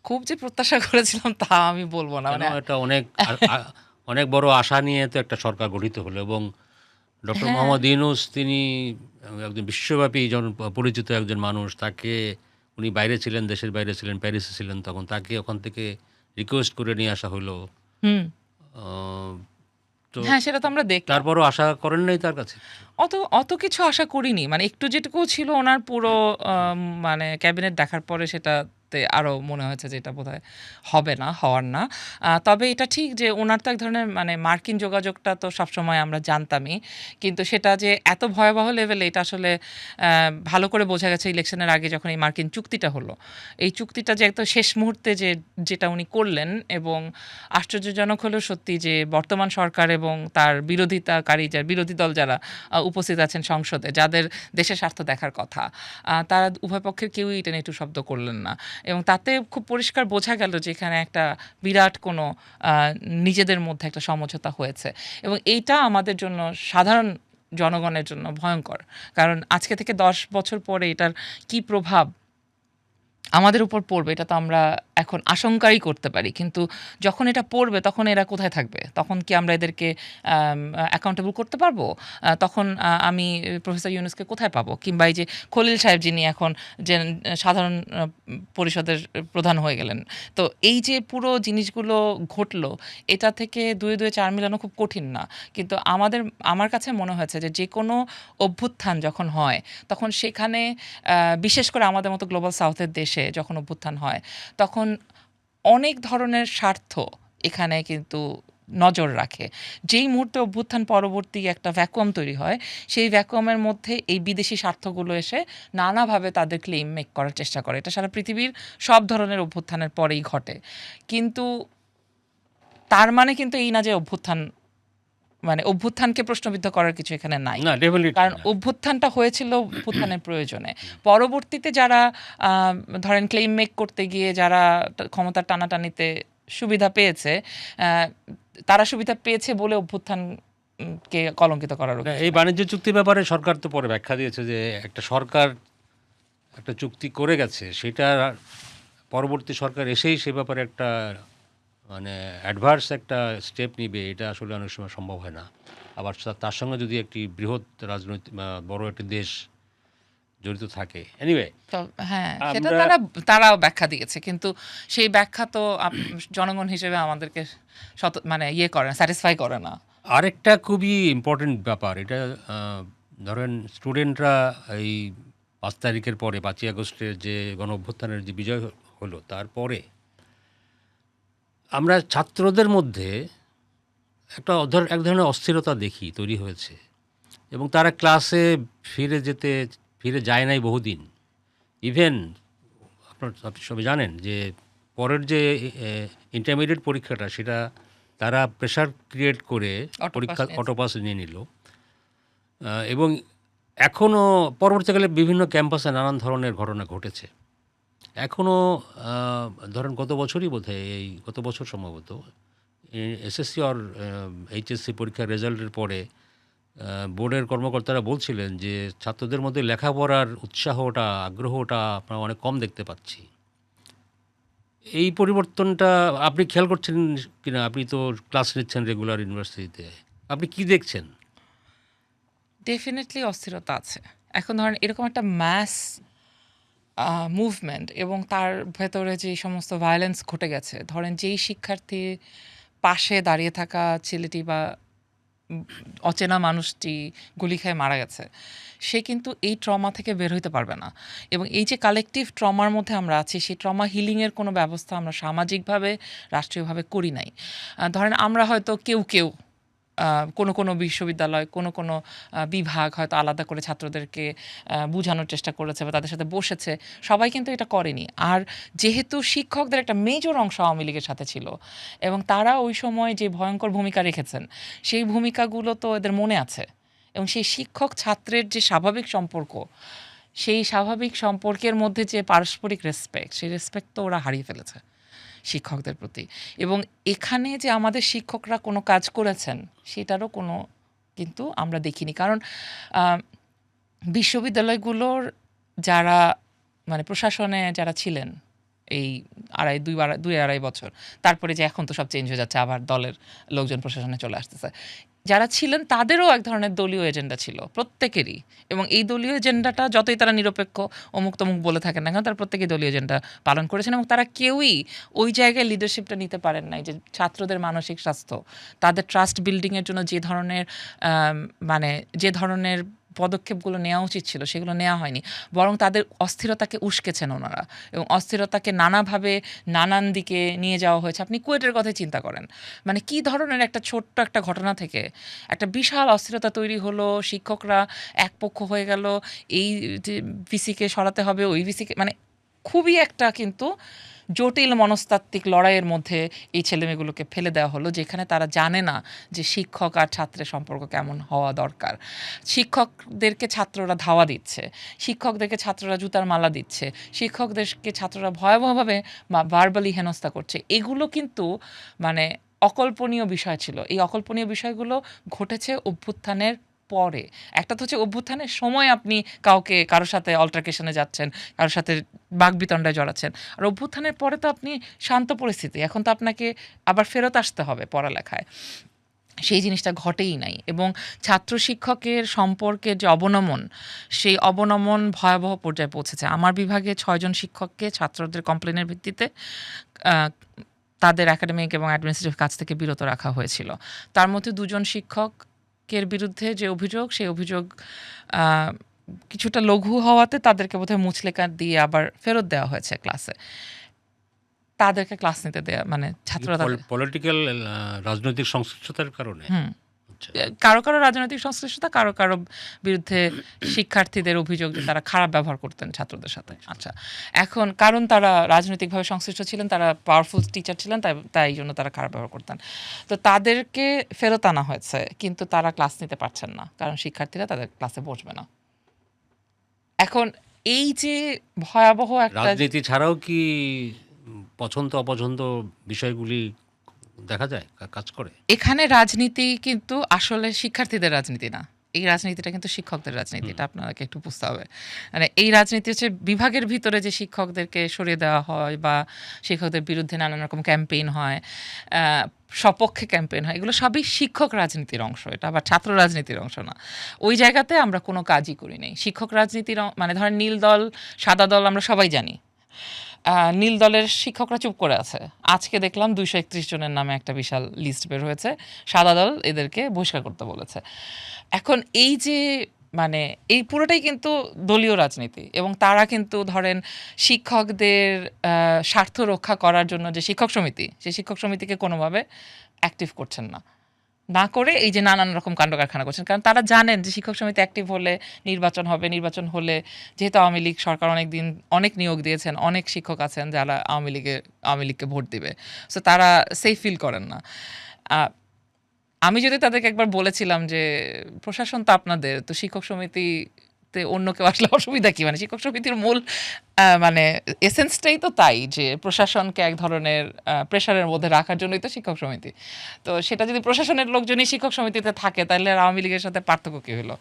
খুব যে প্রত্যাশা করেছিলাম তা আমি বলব না।
কেন
মানে
এটা অনেক বড় আশা নিয়ে তো একটা সরকার গঠিত হলো, এবং ডক্টর
হ্যাঁ,
মোহাম্মদ ইউনূস তিনি একজন বিশ্বব্যাপী পরিচিত একজন মানুষ। তাকে উনি বাইরে ছিলেন, দেশের বাইরে ছিলেন, প্যারিসে ছিলেন তখন। তাকে ওখান থেকে রিকোয়েস্ট করে নিয়ে আসা হলো।
হুম।
আহ, তো
হ্যাঁ, সেটা তো আমরা দেখলাম।
তারপরও আশা করেন নাই তার কাছে কিছু?
অত কিছু আশা করিনি। মানে একটু যেটুকু ছিল ওনার পুরো মানে ক্যাবিনেট দেখার পরে সেটাতে আরো মনে হয়েছে যে এটা বোধহয় হবে না, হওয়ার না। তবে এটা ঠিক যে উনার তো এক ধরনের মানে মার্কিন যোগাযোগটা তো সবসময় আমরা জানতামই। কিন্তু সেটা যে এত ভয়াবহ লেভেলে, এটা আসলে ভালো করে বোঝা গেছে ইলেকশনের আগে যখন এই মার্কিন চুক্তিটা হলো। এই চুক্তিটা যে একদম শেষ মুহূর্তে যেটা উনি করলেন, এবং আশ্চর্যজনক হলেও সত্যি যে বর্তমান সরকার এবং তার বিরোধিতাকারী বিরোধী দল যারা উপস্থিত আছেন সংসদে, যাদের দেশের স্বার্থ দেখার কথা, তারা উভয় পক্ষের কেউই এটা নিয়ে একটু শব্দ করলেন না। এবং তাতে খুব পরিষ্কার বোঝা গেল যে এখানে একটা বিরাট কোনো নিজেদের মধ্যে একটা সমঝোতা হয়েছে। এবং এইটা আমাদের জন্য, সাধারণ জনগণের জন্য ভয়ঙ্কর। কারণ আজকে থেকে ১০ বছর পরে এটার কি প্রভাব আমাদের উপর পড়বে, এটা তো আমরা এখন আশঙ্কাই করতে পারি। কিন্তু যখন এটা পড়বে তখন এরা কোথায় থাকবে? তখন কি আমরা এদেরকে অ্যাকাউন্টেবল করতে পারবো? তখন আমি প্রফেসর ইউনূসকে কোথায় পাবো? কিংবা এই যে খলিল সাহেব, যিনি এখন যে সাধারণ পরিষদের প্রধান হয়ে গেলেন। তো এই যে পুরো জিনিসগুলো ঘটলো, এটা থেকে ২ ২ ৪ মিলানো খুব কঠিন না। কিন্তু আমার কাছে মনে হয়েছে যে যেকোনো অভ্যুত্থান যখন হয়, তখন সেখানে বিশেষ করে আমাদের মতো গ্লোবাল সাউথের দেশে যখন অভ্যুত্থান হয়, তখন অনেক ধরনের স্বার্থ এখানে কিন্তু নজর রাখে। যেই মুহূর্তে অভ্যুত্থান পরবর্তী একটা ভ্যাকুয়াম তৈরি হয়, সেই ভ্যাকুয়ামের মধ্যে এই বিদেশি স্বার্থগুলো এসে নানাভাবে তাদের ক্লেম মেক করার চেষ্টা করে। এটা সারা পৃথিবীর সব ধরনের অভ্যুত্থানের পরেই ঘটে। কিন্তু তার মানে কিন্তু এই না যে অভ্যুত্থানকে প্রশ্নবিদ্ধ করার কিছু এখানে নাই।
না, ডেফিনেটলি
কারণ
না।
অভ্যুত্থানটা হয়েছিল অভ্যুত্থানের প্রয়োজনে। পরবর্তীতে যারা আ ধরেন ক্লেম মেক করতে গিয়ে যারা ক্ষমতার টানাটানিতে সুবিধা পেয়েছে, আ তারা সুবিধা পেয়েছে বলে অভ্যুত্থান কে কলঙ্কিত করারও
না,
কিছু
এই
নাই।
বাণিজ্য চুক্তির ব্যাপারে সরকার তো পরে ব্যাখ্যা দিয়েছে যে একটা সরকার একটা চুক্তি করে গেছে, সেটা পরবর্তী সরকার এসেই সে ব্যাপারে একটা মানে অ্যাডভার্স একটা স্টেপ নিবে, এটা আসলে অনেক সময় সম্ভব হয় না। আবার তার সঙ্গে যদি একটি বৃহৎ রাজনৈতিক বড় একটি দেশ জড়িত থাকে। এনিওয়ে,
তো হ্যাঁ, সেটা
আমরা
তারাও ব্যাখ্যা দিয়েছে। কিন্তু সেই ব্যাখ্যা তো জনগণ হিসেবে আমাদেরকে মানে করে না, স্যাটিসফাই করে না।
আরেকটা খুবই ইম্পর্টেন্ট ব্যাপার, এটা ধরেন স্টুডেন্টরা এই ৫ তারিখের পরে ৫ই আগস্টের যে গণ অভ্যুত্থানের যে বিজয় হলো, তারপরে আমরা ছাত্রদের মধ্যে একটা এক ধরনের অস্থিরতা দেখি তৈরি হয়েছে, এবং তারা ক্লাসে ফিরে যায় নাই বহুদিন। ইভেন আপনি সবাই জানেন যে পরের যে ইন্টারমিডিয়েট পরীক্ষাটা, সেটা তারা প্রেশার ক্রিয়েট করে
অটোপাস নিয়ে
অটোপাস নিয়ে নিল। এবং এখনও পরবর্তীকালে বিভিন্ন ক্যাম্পাসে নানান ধরনের ঘটনা ঘটেছে। এখনও ধরেন গত বছরই বোধহয়, এই গত বছর সম্ভবত এসএসসি আর এইচএসসি পরীক্ষার রেজাল্টের পরে বোর্ডের কর্মকর্তারা বলছিলেন যে ছাত্রদের মধ্যে লেখাপড়ার উৎসাহটা, আগ্রহটা আমরা অনেক কম দেখতে পাচ্ছি। এই পরিবর্তনটা আপনি খেয়াল করছেন কিনা? আপনি তো ক্লাস নিচ্ছেন রেগুলার ইউনিভার্সিটিতে, আপনি কি দেখছেন?
ডেফিনিটলি অস্থিরতা আছে। এখন ধরেন এরকম একটা ম্যাস মুভমেন্ট এবং তার ভেতরে যে সমস্ত ভায়োলেন্স ঘটে গেছে, ধরেন যেই শিক্ষার্থী পাশে দাঁড়িয়ে থাকা ছেলেটি বা উম অচেনা মানুষটি গুলি খেয়ে মারা গেছে, সে কিন্তু এই ট্রমা থেকে বের হইতে পারবে না। এবং এই যে কালেকটিভ ট্রমার মধ্যে আমরা আছি, সেই ট্রমা হিলিংয়ের কোনো ব্যবস্থা আমরা সামাজিকভাবে, রাষ্ট্রীয়ভাবে করি নাই। ধরেন আমরা হয়তো কেউ কোনো বিশ্ববিদ্যালয়, কোনো বিভাগ হয়তো আলাদা করে ছাত্রদেরকে বুঝানোর চেষ্টা করেছে বা তাদের সাথে বসেছে। সবাই কিন্তু এটা করেনি। আর যেহেতু শিক্ষকদের একটা মেজর অংশ আওয়ামী লীগের সাথে ছিল এবং তারা ওই সময় যে ভয়ঙ্কর ভূমিকা রেখেছেন, সেই ভূমিকাগুলো তো এদের মনে আছে। এবং সেই শিক্ষক ছাত্রের যে স্বাভাবিক সম্পর্ক, সেই স্বাভাবিক সম্পর্কের মধ্যে যে পারস্পরিক রেসপেক্ট, সেই রেসপেক্ট তো ওরা হারিয়ে ফেলেছে শিক্ষকদের প্রতি। এবং এখানে যে আমাদের শিক্ষকরা কোনো কাজ করেছেন, সেটারও কোনো কিন্তু আমরা দেখিনি। কারণ আ বিশ্ববিদ্যালয়গুলোর যারা মানে প্রশাসনে যারা ছিলেন এই ২-২.৫ বছর, তারপরে যে এখন তো সব চেঞ্জ হয়ে যাচ্ছে, আবার দলের লোকজন প্রশাসনে চলে আসতেছে। যারা ছিলেন তাদেরও এক ধরনের দলীয় এজেন্ডা ছিল, প্রত্যেকেরই। এবং এই দলীয় এজেন্ডাটা যতই তারা নিরপেক্ষ অমুক-তমুক বলে থাকেন না কেন, তারা প্রত্যেকেই দলীয় এজেন্ডা পালন করেছেন এবং তারা কেউই ওই জায়গায় লিডারশিপটা নিতে পারেন নাই যে ছাত্রদের মানসিক স্বাস্থ্য, তাদের ট্রাস্ট বিল্ডিং এর জন্য যে ধরনের মানে যে ধরনের পদক্ষেপগুলো নেওয়া উচিত ছিল, সেগুলো নেওয়া হয়নি। বরং তাদের অস্থিরতাকে উস্কেছেন ওনারা এবং অস্থিরতাকে নানাভাবে নানান দিকে নিয়ে যাওয়া হয়েছে। আপনি কুয়েটের কথাই চিন্তা করেন। মানে কি ধরনের একটা ছোট্ট একটা ঘটনা থেকে একটা বিশাল অস্থিরতা তৈরি হলো, শিক্ষকরা একপক্ষ হয়ে গেল, এই যে ভিসিকে সরাতে হবে, ওই ভিসিকে, মানে খুবই একটা কিন্তু জটিল মনস্তাত্ত্বিক লড়াইয়ের মধ্যে এই ছেলেমেয়েগুলোকে ফেলে দেওয়া হলো, যেখানে তারা জানে না যে শিক্ষক আর ছাত্রের সম্পর্ক কেমন হওয়া দরকার। শিক্ষকদেরকে ছাত্ররা ধাওয়া দিচ্ছে, শিক্ষকদেরকে ছাত্ররা জুতার মালা দিচ্ছে, শিক্ষকদেরকে ছাত্ররা ভয়াবহভাবে ভার্বালি হেনস্থা করছে। এগুলো কিন্তু মানে অকল্পনীয় বিষয় ছিল। এই অকল্পনীয় বিষয়গুলো ঘটেছে অভ্যুত্থানের পরে। একটা তো হচ্ছে অভ্যুত্থানের সময় আপনি কারো সাথে অল্টারকেশনে যাচ্ছেন, কারো সাথে বাকবিতণ্ডায় জড়াচ্ছেন। আর অভ্যুত্থানের পরে তো আপনি শান্ত পরিস্থিতি। এখন তো আপনাকে আবার ফেরত আসতে হবে পড়ালেখায়। সেই জিনিসটা ঘটেই নাই। এবং ছাত্র শিক্ষকের সম্পর্কের যে অবনমন, সেই অবনমন ভয়াবহ পর্যায়ে পৌঁছেছে। আমার বিভাগে ৬ জন শিক্ষককে ছাত্রদের কমপ্লেনের ভিত্তিতে আ তাদের একাডেমিক এবং অ্যাডমিনিস্ট্রেটিভ কাজ থেকে বিরত রাখা হয়েছিল। তার মধ্যে ২ জন শিক্ষকের বিরুদ্ধে যে অভিযোগ, সেই অভিযোগ আ কিছুটা লঘু হওয়াতে তাদেরকে বোধহয় মুচলেকা দিয়ে আবার ফেরত দেওয়া হয়েছে ক্লাসে। তাদেরকে ক্লাস নিতে দেয়া, মানে ছাত্ররা তাদের
পলিটিক্যাল রাজনৈতিক সংশ্লিষ্টতার কারণে?
হুম।
আচ্ছা।
কারো রাজনৈতিক সংশ্লিষ্টতা, কারো বিরুদ্ধে শিক্ষার্থীদের অভিযোগ যে তারা খারাপ ব্যবহার করতেন ছাত্রদের সাথে। আচ্ছা। এখন কারণ তারা রাজনৈতিকভাবে সংশ্লিষ্ট ছিলেন, তারা পাওয়ারফুল টিচার ছিলেন, তাই জন্য তারা খারাপ ব্যবহার করতেন। তো তাদেরকে ফেরত আনা হয়েছে। কিন্তু তারা ক্লাস নিতে পারছেন না। কারণ শিক্ষার্থীরা তাদের ক্লাসে বসবে না। এখন এই যে ভয়াবহ একটা
রাজনীতি ছাড়াও কি পছন্দ অপছন্দ বিষয়গুলি দেখা যায়, কাজ করে?
এখানে রাজনীতি কিন্তু আসলে শিক্ষার্থীদের রাজনীতি না। এই রাজনীতিটা কিন্তু শিক্ষকদের রাজনীতি। এটা আপনাকে একটু বুঝতে হবে। মানে এই রাজনীতি হচ্ছে বিভাগের ভিতরে যে শিক্ষকদেরকে সরিয়ে দেওয়া হয় বা শিক্ষকদের বিরুদ্ধে নানান রকম ক্যাম্পেইন হয়, আ সপক্ষে ক্যাম্পেইন হয়, এগুলো সবই শিক্ষক রাজনীতির অংশ। এটা আবার ছাত্র রাজনীতির অংশ না। ওই জায়গাতে আমরা কোনো কাজই করি নাই। শিক্ষক রাজনীতির মানে ধরেন নীল দল, সাদা দল আমরা সবাই জানি। নীল দলের শিক্ষকরা চুপ করে আছে। আজকে দেখলাম ২৩১ জনের নামে একটা বিশাল লিস্ট বের হয়েছে। সাদা দল এদেরকে বহিষ্কার করতে বলেছে। এখন এই যে মানে এই পুরোটাই কিন্তু দলীয় রাজনীতি এবং তারা কিন্তু ধরেন শিক্ষকদের স্বার্থ রক্ষা করার জন্য যে শিক্ষক সমিতি, সেই শিক্ষক সমিতিকে কোনোভাবে অ্যাক্টিভ করছেন না। না করে এই যে নানান রকম কাণ্ডকারখানা করছেন। কারণ তারা জানেন যে শিক্ষক সমিতি অ্যাক্টিভ হলে নির্বাচন হবে। নির্বাচন হলে যেহেতু আওয়ামী লীগ সরকার অনেক নিয়োগ দিয়েছেন, অনেক শিক্ষক আছেন যারা আওয়ামী লীগকে ভোট দিবে। সো তারা সেফ ফিল করেন না। আ আমি যদি তাদেরকে একবার বলেছিলাম যে, "প্রশাসন তো আপনাদের, তো শিক্ষক সমিতিতে অন্য কেউ আসলে অসুবিধা কি?" মানে শিক্ষক সমিতির মূল মানে এসেন্সটাই তো তাই যে প্রশাসনকে এক ধরনের প্রেশারের মধ্যে রাখার জন্যই তো শিক্ষক সমিতি। তো সেটা যদি প্রশাসনের লোকজনই শিক্ষক সমিতিতে থাকে তাহলে আর আওয়ামী লীগের সাথে পার্থক্য কী হলো?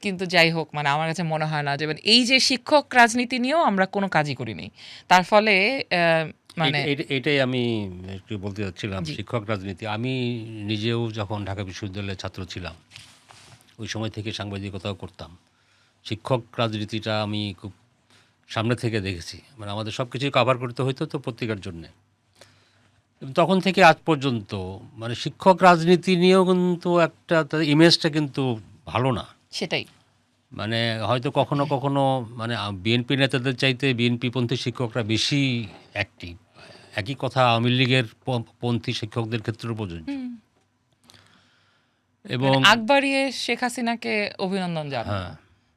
কিন্তু যাই হোক, মানে আমার কাছে মনে হয় না যে মানে এই যে শিক্ষক রাজনীতি নিয়েও আমরা কোনো কাজই করিনি। তার ফলে মানে
এটাই আমি একটু বলতে চাচ্ছিলাম,
জি।
শিক্ষক রাজনীতি। আমি নিজেও যখন ঢাকা বিশ্ববিদ্যালয়ের ছাত্র ছিলাম, ওই সময় থেকে সাংবাদিকতাও করতাম। শিক্ষক রাজনীতিটা আমি খুব সামনে থেকে দেখেছি, মানে আমাদের সব কিছুই কভার করতে হইতো তো পত্রিকার জন্যে। তখন থেকে আজ পর্যন্ত মানে শিক্ষক রাজনীতি নিয়েও কিন্তু একটা তাদের ইমেজটা কিন্তু ভালো না।
সেটাই।
মানে হয়তো কখনো কখনো মানে বিএনপি নেতাদের চাইতে বিএনপিপন্থী শিক্ষকরা বেশি অ্যাক্টিভ। একই কথা আওয়ামী লীগের পন্থী শিক্ষকদের ক্ষেত্রেও প্রযোজ্য। এবং
মানে আগ বাড়িয়ে শেখ হাসিনাকে অভিনন্দন জানানো
হ্যাঁ,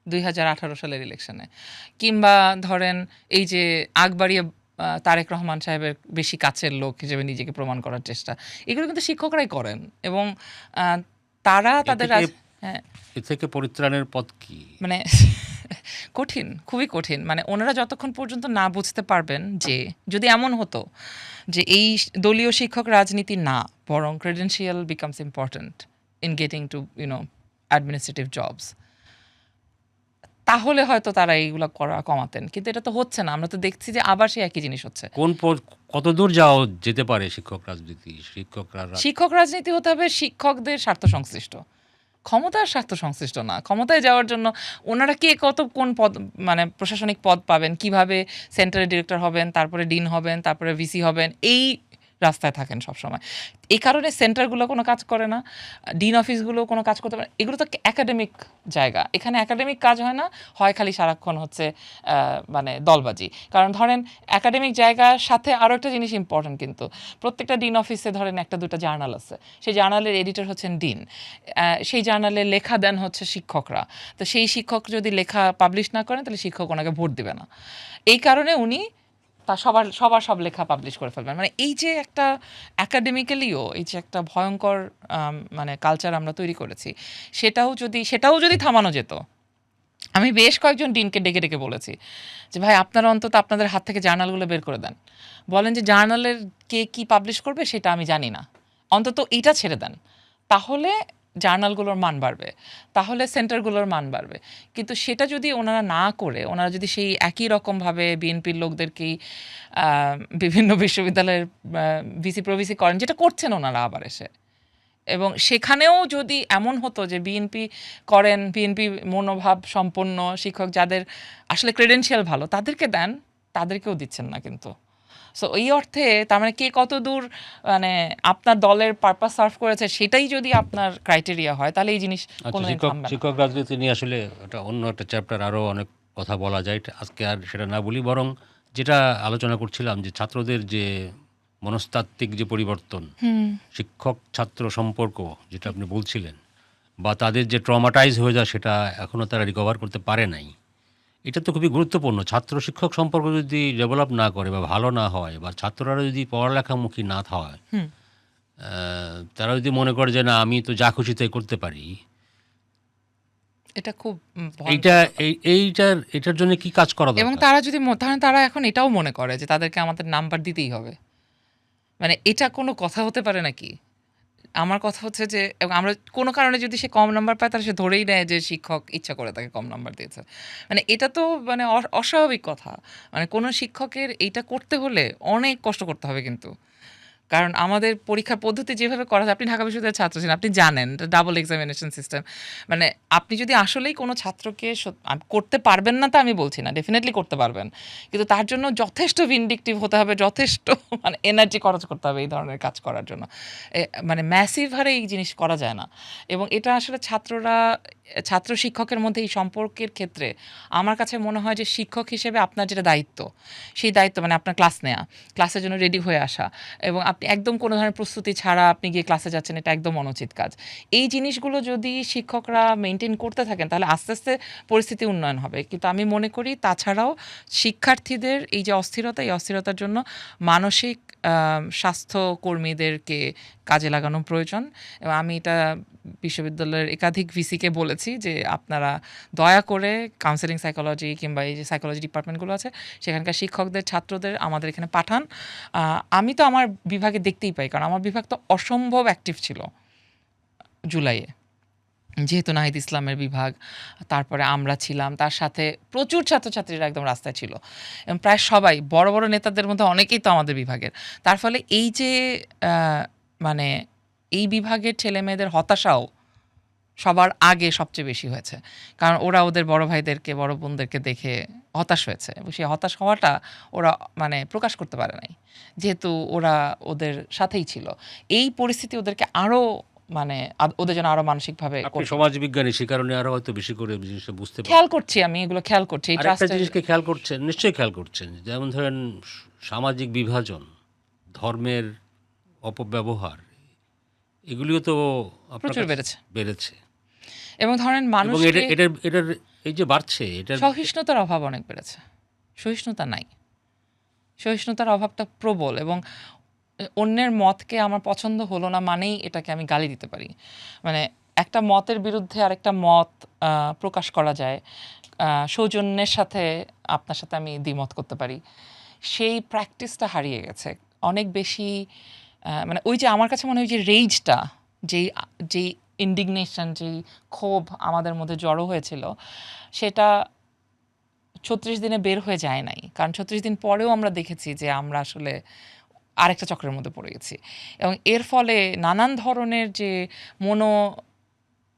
2018 সালের ইলেকশনে, কিংবা ধরেন এই যে আগ বাড়িয়ে তারেক রহমান সাহেবের বেশি কাছের লোক হিসেবে নিজেকে প্রমাণ করার চেষ্টা, এগুলো কিন্তু শিক্ষকরাই করেন। এবং আহ, তারা
এ
তাদের
থেকে
হ্যাঁ,
এ থেকে পরিত্রাণের পথ কি?
মানে কঠিন, খুবই কঠিন। মানে ওনারা যতক্ষণ পর্যন্ত না বুঝতে পারবেন যে যদি এমন হতো যে এই দলীয় শিক্ষক রাজনীতি না, বরং credential becomes important in getting to administrative jobs, তাহলে হয়তো তারা এইগুলো করা কমাতেন। কিন্তু এটা তো হচ্ছে না, আমরা তো দেখছি যে আবার সেই একই জিনিস হচ্ছে।
কত দূর যাওয়া যেতে পারে শিক্ষক রাজনীতি?
শিক্ষক রাজনীতি হতে হবে শিক্ষকদের স্বার্থ সংশ্লিষ্ট, ক্ষমতার স্বার্থ সংশ্লিষ্ট না। ক্ষমতায় যাওয়ার জন্য ওনারা কে কত কোন পদ, মানে প্রশাসনিক পদ পাবেন, কিভাবে সেন্টারের ডিরেক্টর হবেন, তারপরে ডিন হবেন, তারপরে ভিসি হবেন, এই রাস্তায় থাকেন সবসময়। এই কারণে সেন্টারগুলো কোনো কাজ করে না, ডিন অফিসগুলো কোনো কাজ করতে পারে। এগুলো তো একাডেমিক জায়গা, এখানে একাডেমিক কাজ হয় না, হয় খালি সারাক্ষণ হচ্ছে মানে দলবাজি। কারণ ধরেন একাডেমিক জায়গার সাথে আরও একটা জিনিস ইম্পর্টেন্ট, কিন্তু প্রত্যেকটা ডিন অফিসে ধরেন একটা দুটো জার্নাল আছে, সেই জার্নালের এডিটর হচ্ছেন ডিন, সেই জার্নালে লেখা দেন হচ্ছে শিক্ষকরা। তো সেই শিক্ষক যদি লেখা পাবলিশ না করেন তাহলে শিক্ষক ওনাকে ভোট দেবে না। এই কারণে উনি তা সবার সব লেখা পাবলিশ করে ফেলবেন। মানে এই যে একটা অ্যাকাডেমিক্যালিও এই যে একটা ভয়ঙ্কর মানে কালচার আমরা তৈরি করেছি, সেটাও যদি থামানো যেত। আমি বেশ কয়েকজন ডিনকে ডেকে ডেকে বলেছি যে ভাই, আপনারা অন্তত আপনাদের হাত থেকে জার্নালগুলো বের করে দেন, বলেন যে জার্নালের কে কী পাবলিশ করবে সেটা আমি জানি না, অন্তত এইটা ছেড়ে দেন, তাহলে জার্নালগুলোর মান বাড়বে, তাহলে সেন্টারগুলোর মান বাড়বে। কিন্তু সেটা যদি ওনারা না করে, ওনারা যদি সেই একই রকমভাবে বিএনপির লোকদেরকেই বিভিন্ন বিশ্ববিদ্যালয়ের ভিসি প্রভিসি করেন, যেটা করছেন ওনারা আবার এসে, এবং সেখানেও যদি এমন হতো যে বিএনপি করেন, বিএনপি মনোভাব সম্পন্ন শিক্ষক যাদের আসলে ক্রেডেনশিয়াল ভালো তাদেরকে দেন, তাদেরকেও দিচ্ছেন না কিন্তু। সো এই অর্থে তার মানে কে কত দূর মানে আপনার দলের পারপাস সার্ভ করেছে সেটাই যদি আপনার ক্রাইটেরিয়া হয়, তাহলে এই জিনিস কোনোদিন থামবে না।
শিক্ষক রাজনীতি নিয়ে আসলে এটা অন্য একটা চ্যাপ্টার, আরও অনেক কথা বলা যায়, আজকে আর সেটা না বলি। বরং যেটা আলোচনা করছিলাম যে ছাত্রদের যে মনস্তাত্ত্বিক যে পরিবর্তন, শিক্ষক ছাত্র সম্পর্ক যেটা আপনি বলছিলেন, বা তাদের যে ট্রমাটাইজ হয়ে যায় সেটা এখনও তারা রিকভার করতে পারে নাই, এটা তো খুবই গুরুত্বপূর্ণ। ছাত্র শিক্ষক সম্পর্ক যদি ডেভেলপ না করে বা ভালো না হয়, বা ছাত্ররা যদি পড়ালেখামুখী না হয়, তারা যদি মনে করে যে না আমি তো যা খুশি তাই করতে পারি,
এটা খুব
এইটা
ভয়ঙ্কর ব্যাপার।
এটার জন্য কি কাজ করা
এবং
দরকার?
তারা যদি তারা এখন এটাও মনে করে যে তাদেরকে আমাদের নাম্বার দিতেই হবে। মানে এটা কোনো কথা হতে পারে নাকি? আমার কথা হচ্ছে যে, এবং আমরা কোনো কারণে যদি সে কম নাম্বার পায়, তাহলে সে ধরেই নেয় যে শিক্ষক ইচ্ছা করে তাকে কম নাম্বার দিয়েছে। মানে এটা তো মানে অস্বাভাবিক কথা। মানে কোনো শিক্ষকের এইটা করতে হলে অনেক কষ্ট করতে হবে কিন্তু। কারণ আমাদের পরীক্ষা পদ্ধতি যেভাবে করা যায়, আপনি ঢাকা বিশ্ববিদ্যালয়ের ছাত্র ছিলেন, আপনি জানেন ডাবল এক্সামিনেশন সিস্টেম। মানে আপনি যদি আসলেই কোনো ছাত্রকে করতে পারবেন না তা আমি বলছি না, ডেফিনেটলি করতে পারবেন, কিন্তু তার জন্য যথেষ্ট ভিন্ডিকটিভ হতে হবে, যথেষ্ট মানে এনার্জি খরচ করতে হবে এই ধরনের কাজ করার জন্য। মানে ম্যাসিভ হারে এই জিনিস করা যায় না। এবং এটা আসলে ছাত্র শিক্ষকের মধ্যে এই সম্পর্কের ক্ষেত্রে আমার কাছে মনে হয় যে শিক্ষক হিসেবে আপনার যেটা দায়িত্ব, সেই দায়িত্ব মানে আপনার ক্লাস নেওয়া, ক্লাসের জন্য রেডি হয়ে আসা, এবং আপনি একদম কোনো ধরনের প্রস্তুতি ছাড়া আপনি গিয়ে ক্লাসে যাচ্ছেন, এটা একদম অনুচিত কাজ। এই জিনিসগুলো যদি শিক্ষকরা মেনটেন করতে থাকেন তাহলে আস্তে আস্তে পরিস্থিতি উন্নয়ন হবে। কিন্তু আমি মনে করি তাছাড়াও শিক্ষার্থীদের এই যে অস্থিরতা, এই অস্থিরতার জন্য মানসিক স্বাস্থ্যকর্মীদেরকে কাজে লাগানো প্রয়োজন। এবং আমি এটা বিশ্ববিদ্যালয়ের একাধিক ভিসিকে বলেছি যে আপনারা দয়া করে কাউন্সেলিং সাইকোলজি কিংবা এই যে সাইকোলজি ডিপার্টমেন্টগুলো আছে সেখানকার শিক্ষকদের, ছাত্রদের আমাদের এখানে পাঠান। আমি তো আমার বিভাগে দেখতেই পাই, কারণ আমার বিভাগ তো অসম্ভব অ্যাক্টিভ ছিল জুলাইয়ে, যেহেতু নাহিদ ইসলামের বিভাগ, তারপরে আমরা ছিলাম, তার সাথে প্রচুর ছাত্রছাত্রীরা একদম রাস্তায় ছিল, এবং প্রায় সবাই বড় বড় নেতাদের মধ্যে অনেকেই তো আমাদের বিভাগের। তার ফলে এই যে মানে এই বিভাগের ছেলেমেয়েদের হতাশাও সবার আগে সবচেয়ে বেশি হয়েছে, কারণ ওরা ওদের বড় ভাইদেরকে বড় বোনদেরকে দেখে হতাশ হয়েছে এবং সেই হতাশ হওয়াটা ওরা মানে প্রকাশ করতে পারে নাই, যেহেতু ওরা ওদের সাথেই ছিল। এই পরিস্থিতি ওদেরকে আরও মানে ওদের জন্য আরও মানসিকভাবে
আপনি সমাজবিজ্ঞানী, সে কারণে আরো হয়তো বেশি করে জিনিসটা বুঝতে পারেন।
খেয়াল করছি, আমি এগুলো খেয়াল করছি এই
আরেকটা
ট্রাস্টের।
জিনিসকে খেয়াল করছেন, নিশ্চয়ই খেয়াল করছেন, যেমন ধরেন সামাজিক বিভাজন, ধর্মের অপব্যবহার, এগুলিও তো আপনার
প্রচুর
কাছে
বেড়েছে।
বেড়েছে।
এবং ধরেন
এবং
মানুষকে
এটার এই যে বাড়ছে, এটার
সহিষ্ণুতার অভাব অনেক বেড়েছে। সহিষ্ণুতা নাই, সহিষ্ণুতার অভাবটা প্রবল। এবং অন্যের মতকে আমার পছন্দ হলো না মানেই এটাকে আমি গালি দিতে পারি। মানে একটা মতের বিরুদ্ধে আরেকটা মত প্রকাশ করা যায়, সৌজন্যের সাথে আপনার সাথে আমি দ্বিমত করতে পারি। সেই প্র্যাকটিসটা হারিয়ে গেছে অনেক বেশি। মানে ওই যে আমার কাছে মনে হয় যে রেজটা, যেই যেই ইন্ডিগনেশন, যেই ক্ষোভ আমাদের মধ্যে জড়ো হয়েছিল, সেটা ৩৬ দিনে বের হয়ে যায় নাই। কারণ ৩৬ দিন পরেও আমরা দেখেছি যে আমরা আসলে আরেকটা চক্রের মধ্যে পড়ে গেছি। এবং এর ফলে নানান ধরনের যে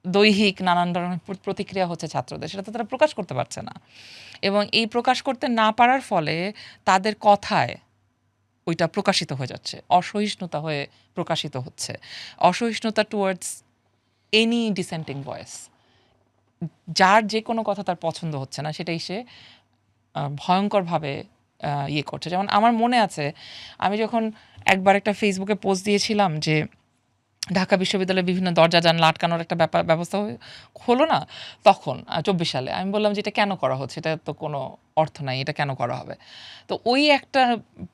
দৈহিক নানান ধরনের প্রতিক্রিয়া হচ্ছে ছাত্রদের, সেটা তো তারা প্রকাশ করতে পারছে না। এবং এই প্রকাশ করতে না পারার ফলে তাদের কথায় ওইটা প্রকাশিত হয়ে যাচ্ছে, অসহিষ্ণুতা হয়ে প্রকাশিত হচ্ছে, অসহিষ্ণুতা টুয়ার্ডস এনি ডিসেন্টিং ভয়েস। যার যে কোনো কথা তার পছন্দ হচ্ছে না, সেটাই সে ভয়ঙ্করভাবে ইয়ে করছে। যেমন আমার মনে আছে, আমি যখন একবার একটা ফেসবুকে পোস্ট দিয়েছিলাম যে ঢাকা বিশ্ববিদ্যালয়ে বিভিন্ন দরজা জানলা আটকানোর একটা ব্যবস্থা হলো না, তখন ২৪ সালে আমি বললাম যে এটা কেন করা হচ্ছে, এটা তো কোনো অর্থ নাই, এটা কেন করা হবে। তো ওই একটা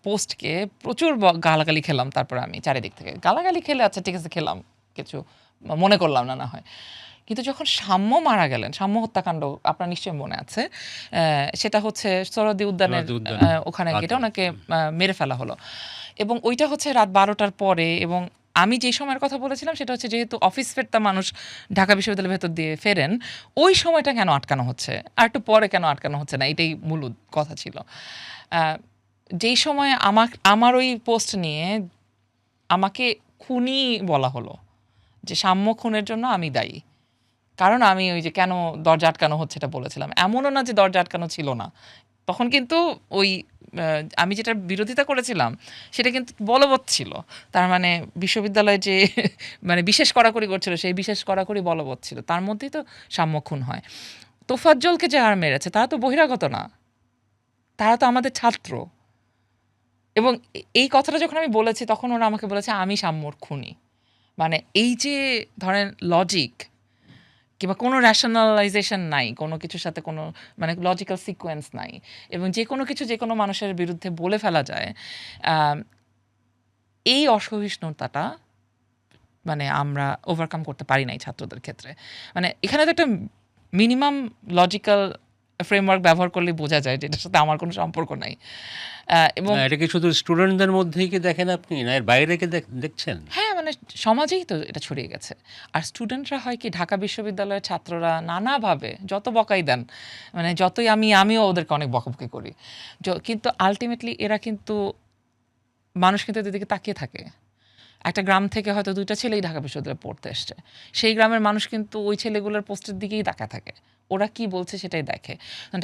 পোস্টকে প্রচুর গালাগালি খেলাম। তারপরে আমি চারিদিক থেকে গালাগালি খেলে আচ্ছা ঠিক আছে খেলাম, কিছু মনে করলাম না, না হয়। কিন্তু যখন সাম্য মারা গেলেন, সাম্য হত্যাকাণ্ড আপনার নিশ্চয়ই মনে আছে, সেটা হচ্ছে সোহরাওয়ার্দী উদ্যানের ওখানে গেটে ওনাকে মেরে ফেলা হলো। এবং ওইটা হচ্ছে রাত ১২টার পরে। এবং আমি যে সময়ের কথা বলেছিলাম সেটা হচ্ছে যেহেতু অফিস ফেরতা মানুষ ঢাকা বিশ্ববিদ্যালয়ের ভেতর দিয়ে ফেরেন, ওই সময়টা কেন আটকানো হচ্ছে, আর একটু পরে কেন আটকানো হচ্ছে না, এটাই মূল কথা ছিল। যেই সময় আমার ওই পোস্ট নিয়ে আমাকে খুনি বলা হলো, যে সাম্য খুনের জন্য আমি দায়ী, কারণ আমি ওই যে কেন দরজা আটকানো হচ্ছে এটা বলেছিলাম। এমনও না যে দরজা আটকানো ছিল না, তখন কিন্তু ওই আমি যেটা বিরোধিতা করেছিলাম সেটা কিন্তু বলবৎ ছিল। তার মানে বিশ্ববিদ্যালয়ে যে মানে বিশেষ কড়াকড়ি করছিল, সেই বিশেষ কড়াকড়ি বলবৎ ছিল। তার মধ্যেই তো সাম্য খুন হয়। তোফাজ্জলকে যে আর মেরেছে তারা তো বহিরাগত না, তারা তো আমাদের ছাত্র। এবং এই কথাটা যখন আমি বলেছি তখন ওরা আমাকে বলেছে আমি সাম্যর খুনি। মানে এই যে ধরেন লজিক কিংবা কোনো র্যাশনালাইজেশন নাই, কোনো কিছুর সাথে কোনো মানে লজিক্যাল সিকোয়েন্স নাই, এবং যে কোনো কিছু যে কোনো মানুষের বিরুদ্ধে বলে ফেলা যায়। এই অসহিষ্ণুতাটা মানে আমরা ওভারকাম করতে পারি নাই ছাত্রদের ক্ষেত্রে। মানে এখানে তো একটা মিনিমাম লজিক্যাল ফ্রেমওয়ার্ক ব্যবহার করলে বোঝা যায় যেটার সাথে আমার কোনো সম্পর্ক নাই। এবং
এটা কি শুধু স্টুডেন্টদের মধ্যেই কি দেখেন আপনি, না এর বাইরে কি দেখছেন?
হ্যাঁ, মানে সমাজেই তো এটা ছড়িয়ে গেছে। আর স্টুডেন্টরা হয় কি, ঢাকা বিশ্ববিদ্যালয়ের ছাত্ররা নানাভাবে যত বকাই দেন, মানে যতই আমিও ওদেরকে অনেক বকাবকি করি, কিন্তু আলটিমেটলি এরা কিন্তু মানুষ কিন্তু এদের দিকে তাকিয়ে থাকে। একটা গ্রাম থেকে হয়তো ২টা ছেলেই ঢাকা বিশ্ববিদ্যালয়ে পড়তে এসছে, সেই গ্রামের মানুষ কিন্তু ওই ছেলেগুলোর পোস্টের দিকেই তাকায় থাকে, ওরা কি বলছে সেটাই দেখে।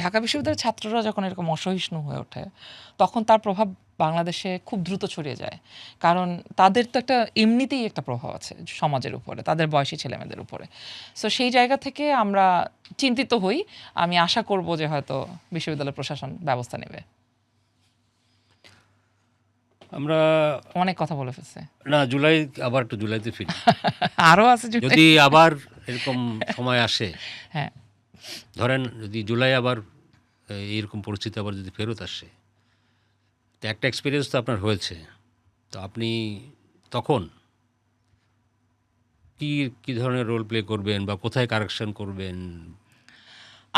ঢাকা বিশ্ববিদ্যালয়ের ছাত্ররা যখন এরকম অসহিষ্ণু হয়ে ওঠে, তখন তার প্রভাব বাংলাদেশে খুব দ্রুত ছড়িয়ে যায়। কারণ তাদের তো একটা এমনিতেই একটা প্রভাব আছে সমাজের উপরে, তাদের বয়সী ছেলেমেয়েদের উপরে। সো সেই জায়গা থেকে আমরা চিন্তিত হই। আমি আশা করব যে হয়তো বিশ্ববিদ্যালয় প্রশাসন ব্যবস্থা নেবে।
আমরা
অনেক কথা বলে ফেলছে,
না জুলাই, আবার একটু জুলাইতে ফিরি।
আরও আছে
যদি আবার এরকম সময় আসে,
হ্যাঁ,
ধরেন যদি জুলাই আবার এইরকম পরিস্থিতি আবার যদি ফেরত আসে, তো একটা এক্সপিরিয়েন্স তো আপনার হয়েছে, তো আপনি তখন কি ধরনের রোল প্লে করবেন বা কোথায় কারেকশন করবেন?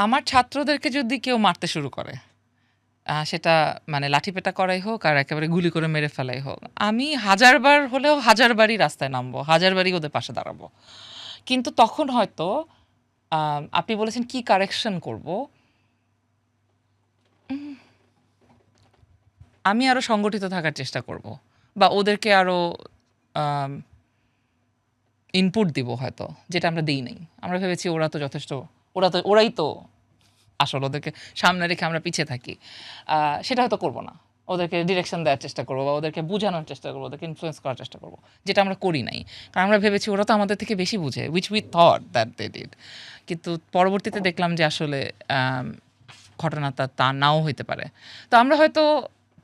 আমার ছাত্রদেরকে যদি কেউ মারতে শুরু করে, সেটা মানে লাঠিপেটা করাই হোক আর একেবারে গুলি করে মেরে ফেলাই হোক, আমি ১০০০ বার হলেও ১০০০ বারই রাস্তায় নামবো, ১০০০ বারই ওদের পাশে দাঁড়াবো। কিন্তু তখন হয়তো আপনি বলেছেন কি কারেকশন করব, আমি আরও সংগঠিত থাকার চেষ্টা করব, বা ওদেরকে আরও ইনপুট দিব হয়তো, যেটা আমরা দিই নাই। আমরা ভেবেছি ওরা তো যথেষ্ট, ওরাই তো আসল, ওদেরকে সামনে রেখে আমরা পিছিয়ে থাকি। সেটা হয়তো করব না। ওদেরকে ডিরেকশন দেওয়ার চেষ্টা করবো বা ওদেরকে বোঝানোর চেষ্টা করবো, ওদেরকে ইনফ্লুয়েন্স করার চেষ্টা করবো, যেটা আমরা করি নাই। কারণ আমরা ভেবেছি ওরা তো আমাদের থেকে বেশি বুঝে, which we thought that they did. কিন্তু পরবর্তীতে দেখলাম যে আসলে ঘটনাটা তা নাও হইতে পারে। তো আমরা হয়তো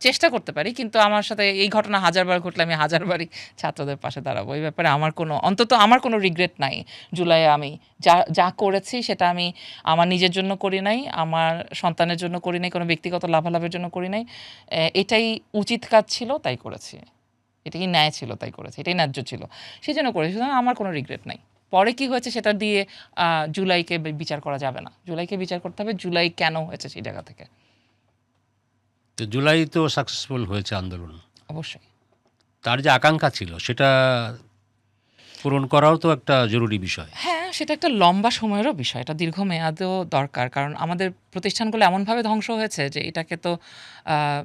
চেষ্টা করতে পারি, কিন্তু আমার সাথে এই ঘটনা 1000 বার ঘটলে আমি 1000 বারই ছাত্রদের পাশে দাঁড়াবো। এই ব্যাপারে আমার কোনো রিগ্রেট নাই। জুলাইয়ে আমি যা যা করেছি সেটা আমি আমার নিজের জন্য করি নাই, আমার সন্তানের জন্য করি নাই, কোনো ব্যক্তিগত লাভালাভের জন্য করি নাই। এটাই উচিত কাজ ছিল, তাই করেছি। এটাই ন্যায় ছিল, তাই করেছি। এটাই ন্যায্য ছিল, সেই জন্য করেছি। সুতরাং আমার কোনো রিগ্রেট নাই। পরে কি হয়েছে সেটা দিয়ে জুলাইকে বিচার করা যাবে না। জুলাইকে বিচার করতে হবে জুলাই কেন হয়েছে সেই জায়গা থেকে।
তো জুলাই তো সাকসেসফুল হয়েছে আন্দোলন,
অবশ্যই।
তার যে আকাঙ্ক্ষা ছিল সেটা পূরণ করাও তো একটা জরুরি বিষয়।
হ্যাঁ, সেটা একটা লম্বা সময়েরও বিষয়। এটা দীর্ঘমেয়াদেও দরকার। কারণ আমাদের প্রতিষ্ঠানগুলো এমনভাবে ধ্বংস হয়েছে যে এটাকে তো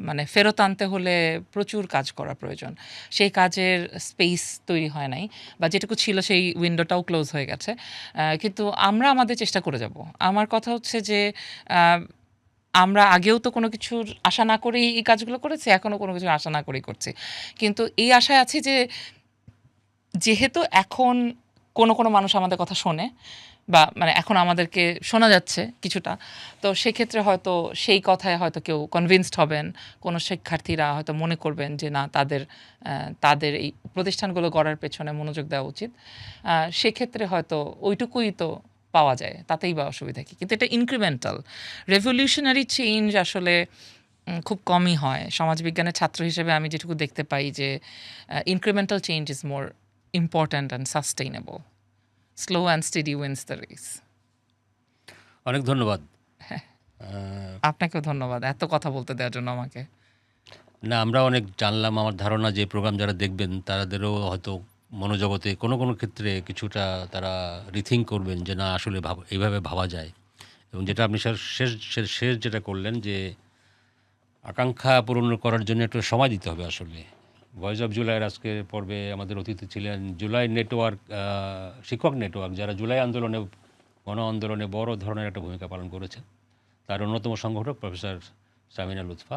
মানে ফেরত আনতে হলে প্রচুর কাজ করা প্রয়োজন। সেই কাজের স্পেস তৈরি হয় নাই, বা যেটুকু ছিল সেই উইন্ডোটাও ক্লোজ হয়ে গেছে। কিন্তু আমরা আমাদের চেষ্টা করে যাব। আমার কথা হচ্ছে যে আ আমরা আগেও তো কোনো কিছুর আশা না করেই এই কাজগুলো করেছি, এখনও কোনো কিছুর আশা না করেই করছি। কিন্তু এই আশায় আছি যে যেহেতু এখন কোনো মানুষ আমাদের কথা শোনে, বা মানে এখন আমাদেরকে শোনা যাচ্ছে কিছুটা, তো সেক্ষেত্রে হয়তো সেই কথায় হয়তো কেউ কনভিন্সড হবেন। কোনো শিক্ষার্থীরা হয়তো মনে করবেন যে না, তাদের এই প্রতিষ্ঠানগুলো গড়ার পেছনে মনোযোগ দেওয়া উচিত। সেক্ষেত্রে হয়তো ওইটুকুই তো পাওয়া যায়, তাতেই বা অসুবিধা কী? কিন্তু এটা ইনক্রিমেন্টাল। রেভলিউশনারি চেঞ্জ আসলে খুব কমই হয়। সমাজবিজ্ঞানের ছাত্র হিসেবে আমি যেটুকু দেখতে পাই যে incremental change is more important and sustainable. Slow and steady wins the race.
অনেক ধন্যবাদ।
আপনাকেও ধন্যবাদ এত কথা বলতে দেওয়ার জন্য আমাকে।
না, আমরা অনেক জানলাম। আমার ধারণা যে প্রোগ্রাম যারা দেখবেন তাদেরও হয়তো মনোজগতে কোনো ক্ষেত্রে কিছুটা তারা রিথিঙ্ক করবেন যে না, আসলে এইভাবে ভাবা যায়। এবং যেটা আপনি শেষ যেটা করলেন যে আকাঙ্ক্ষা পূরণ করার জন্য একটু সময় দিতে হবে আসলে। ভয়েস অফ জুলাইয়ের আজকের পর্বে আমাদের অতিথি ছিলেন জুলাই নেটওয়ার্ক, শিক্ষক নেটওয়ার্ক, যারা জুলাই আন্দোলনে, গণ আন্দোলনে বড় ধরনের একটা ভূমিকা পালন করেছে, তার অন্যতম সংগঠক প্রফেসর সামিনা লুৎফা।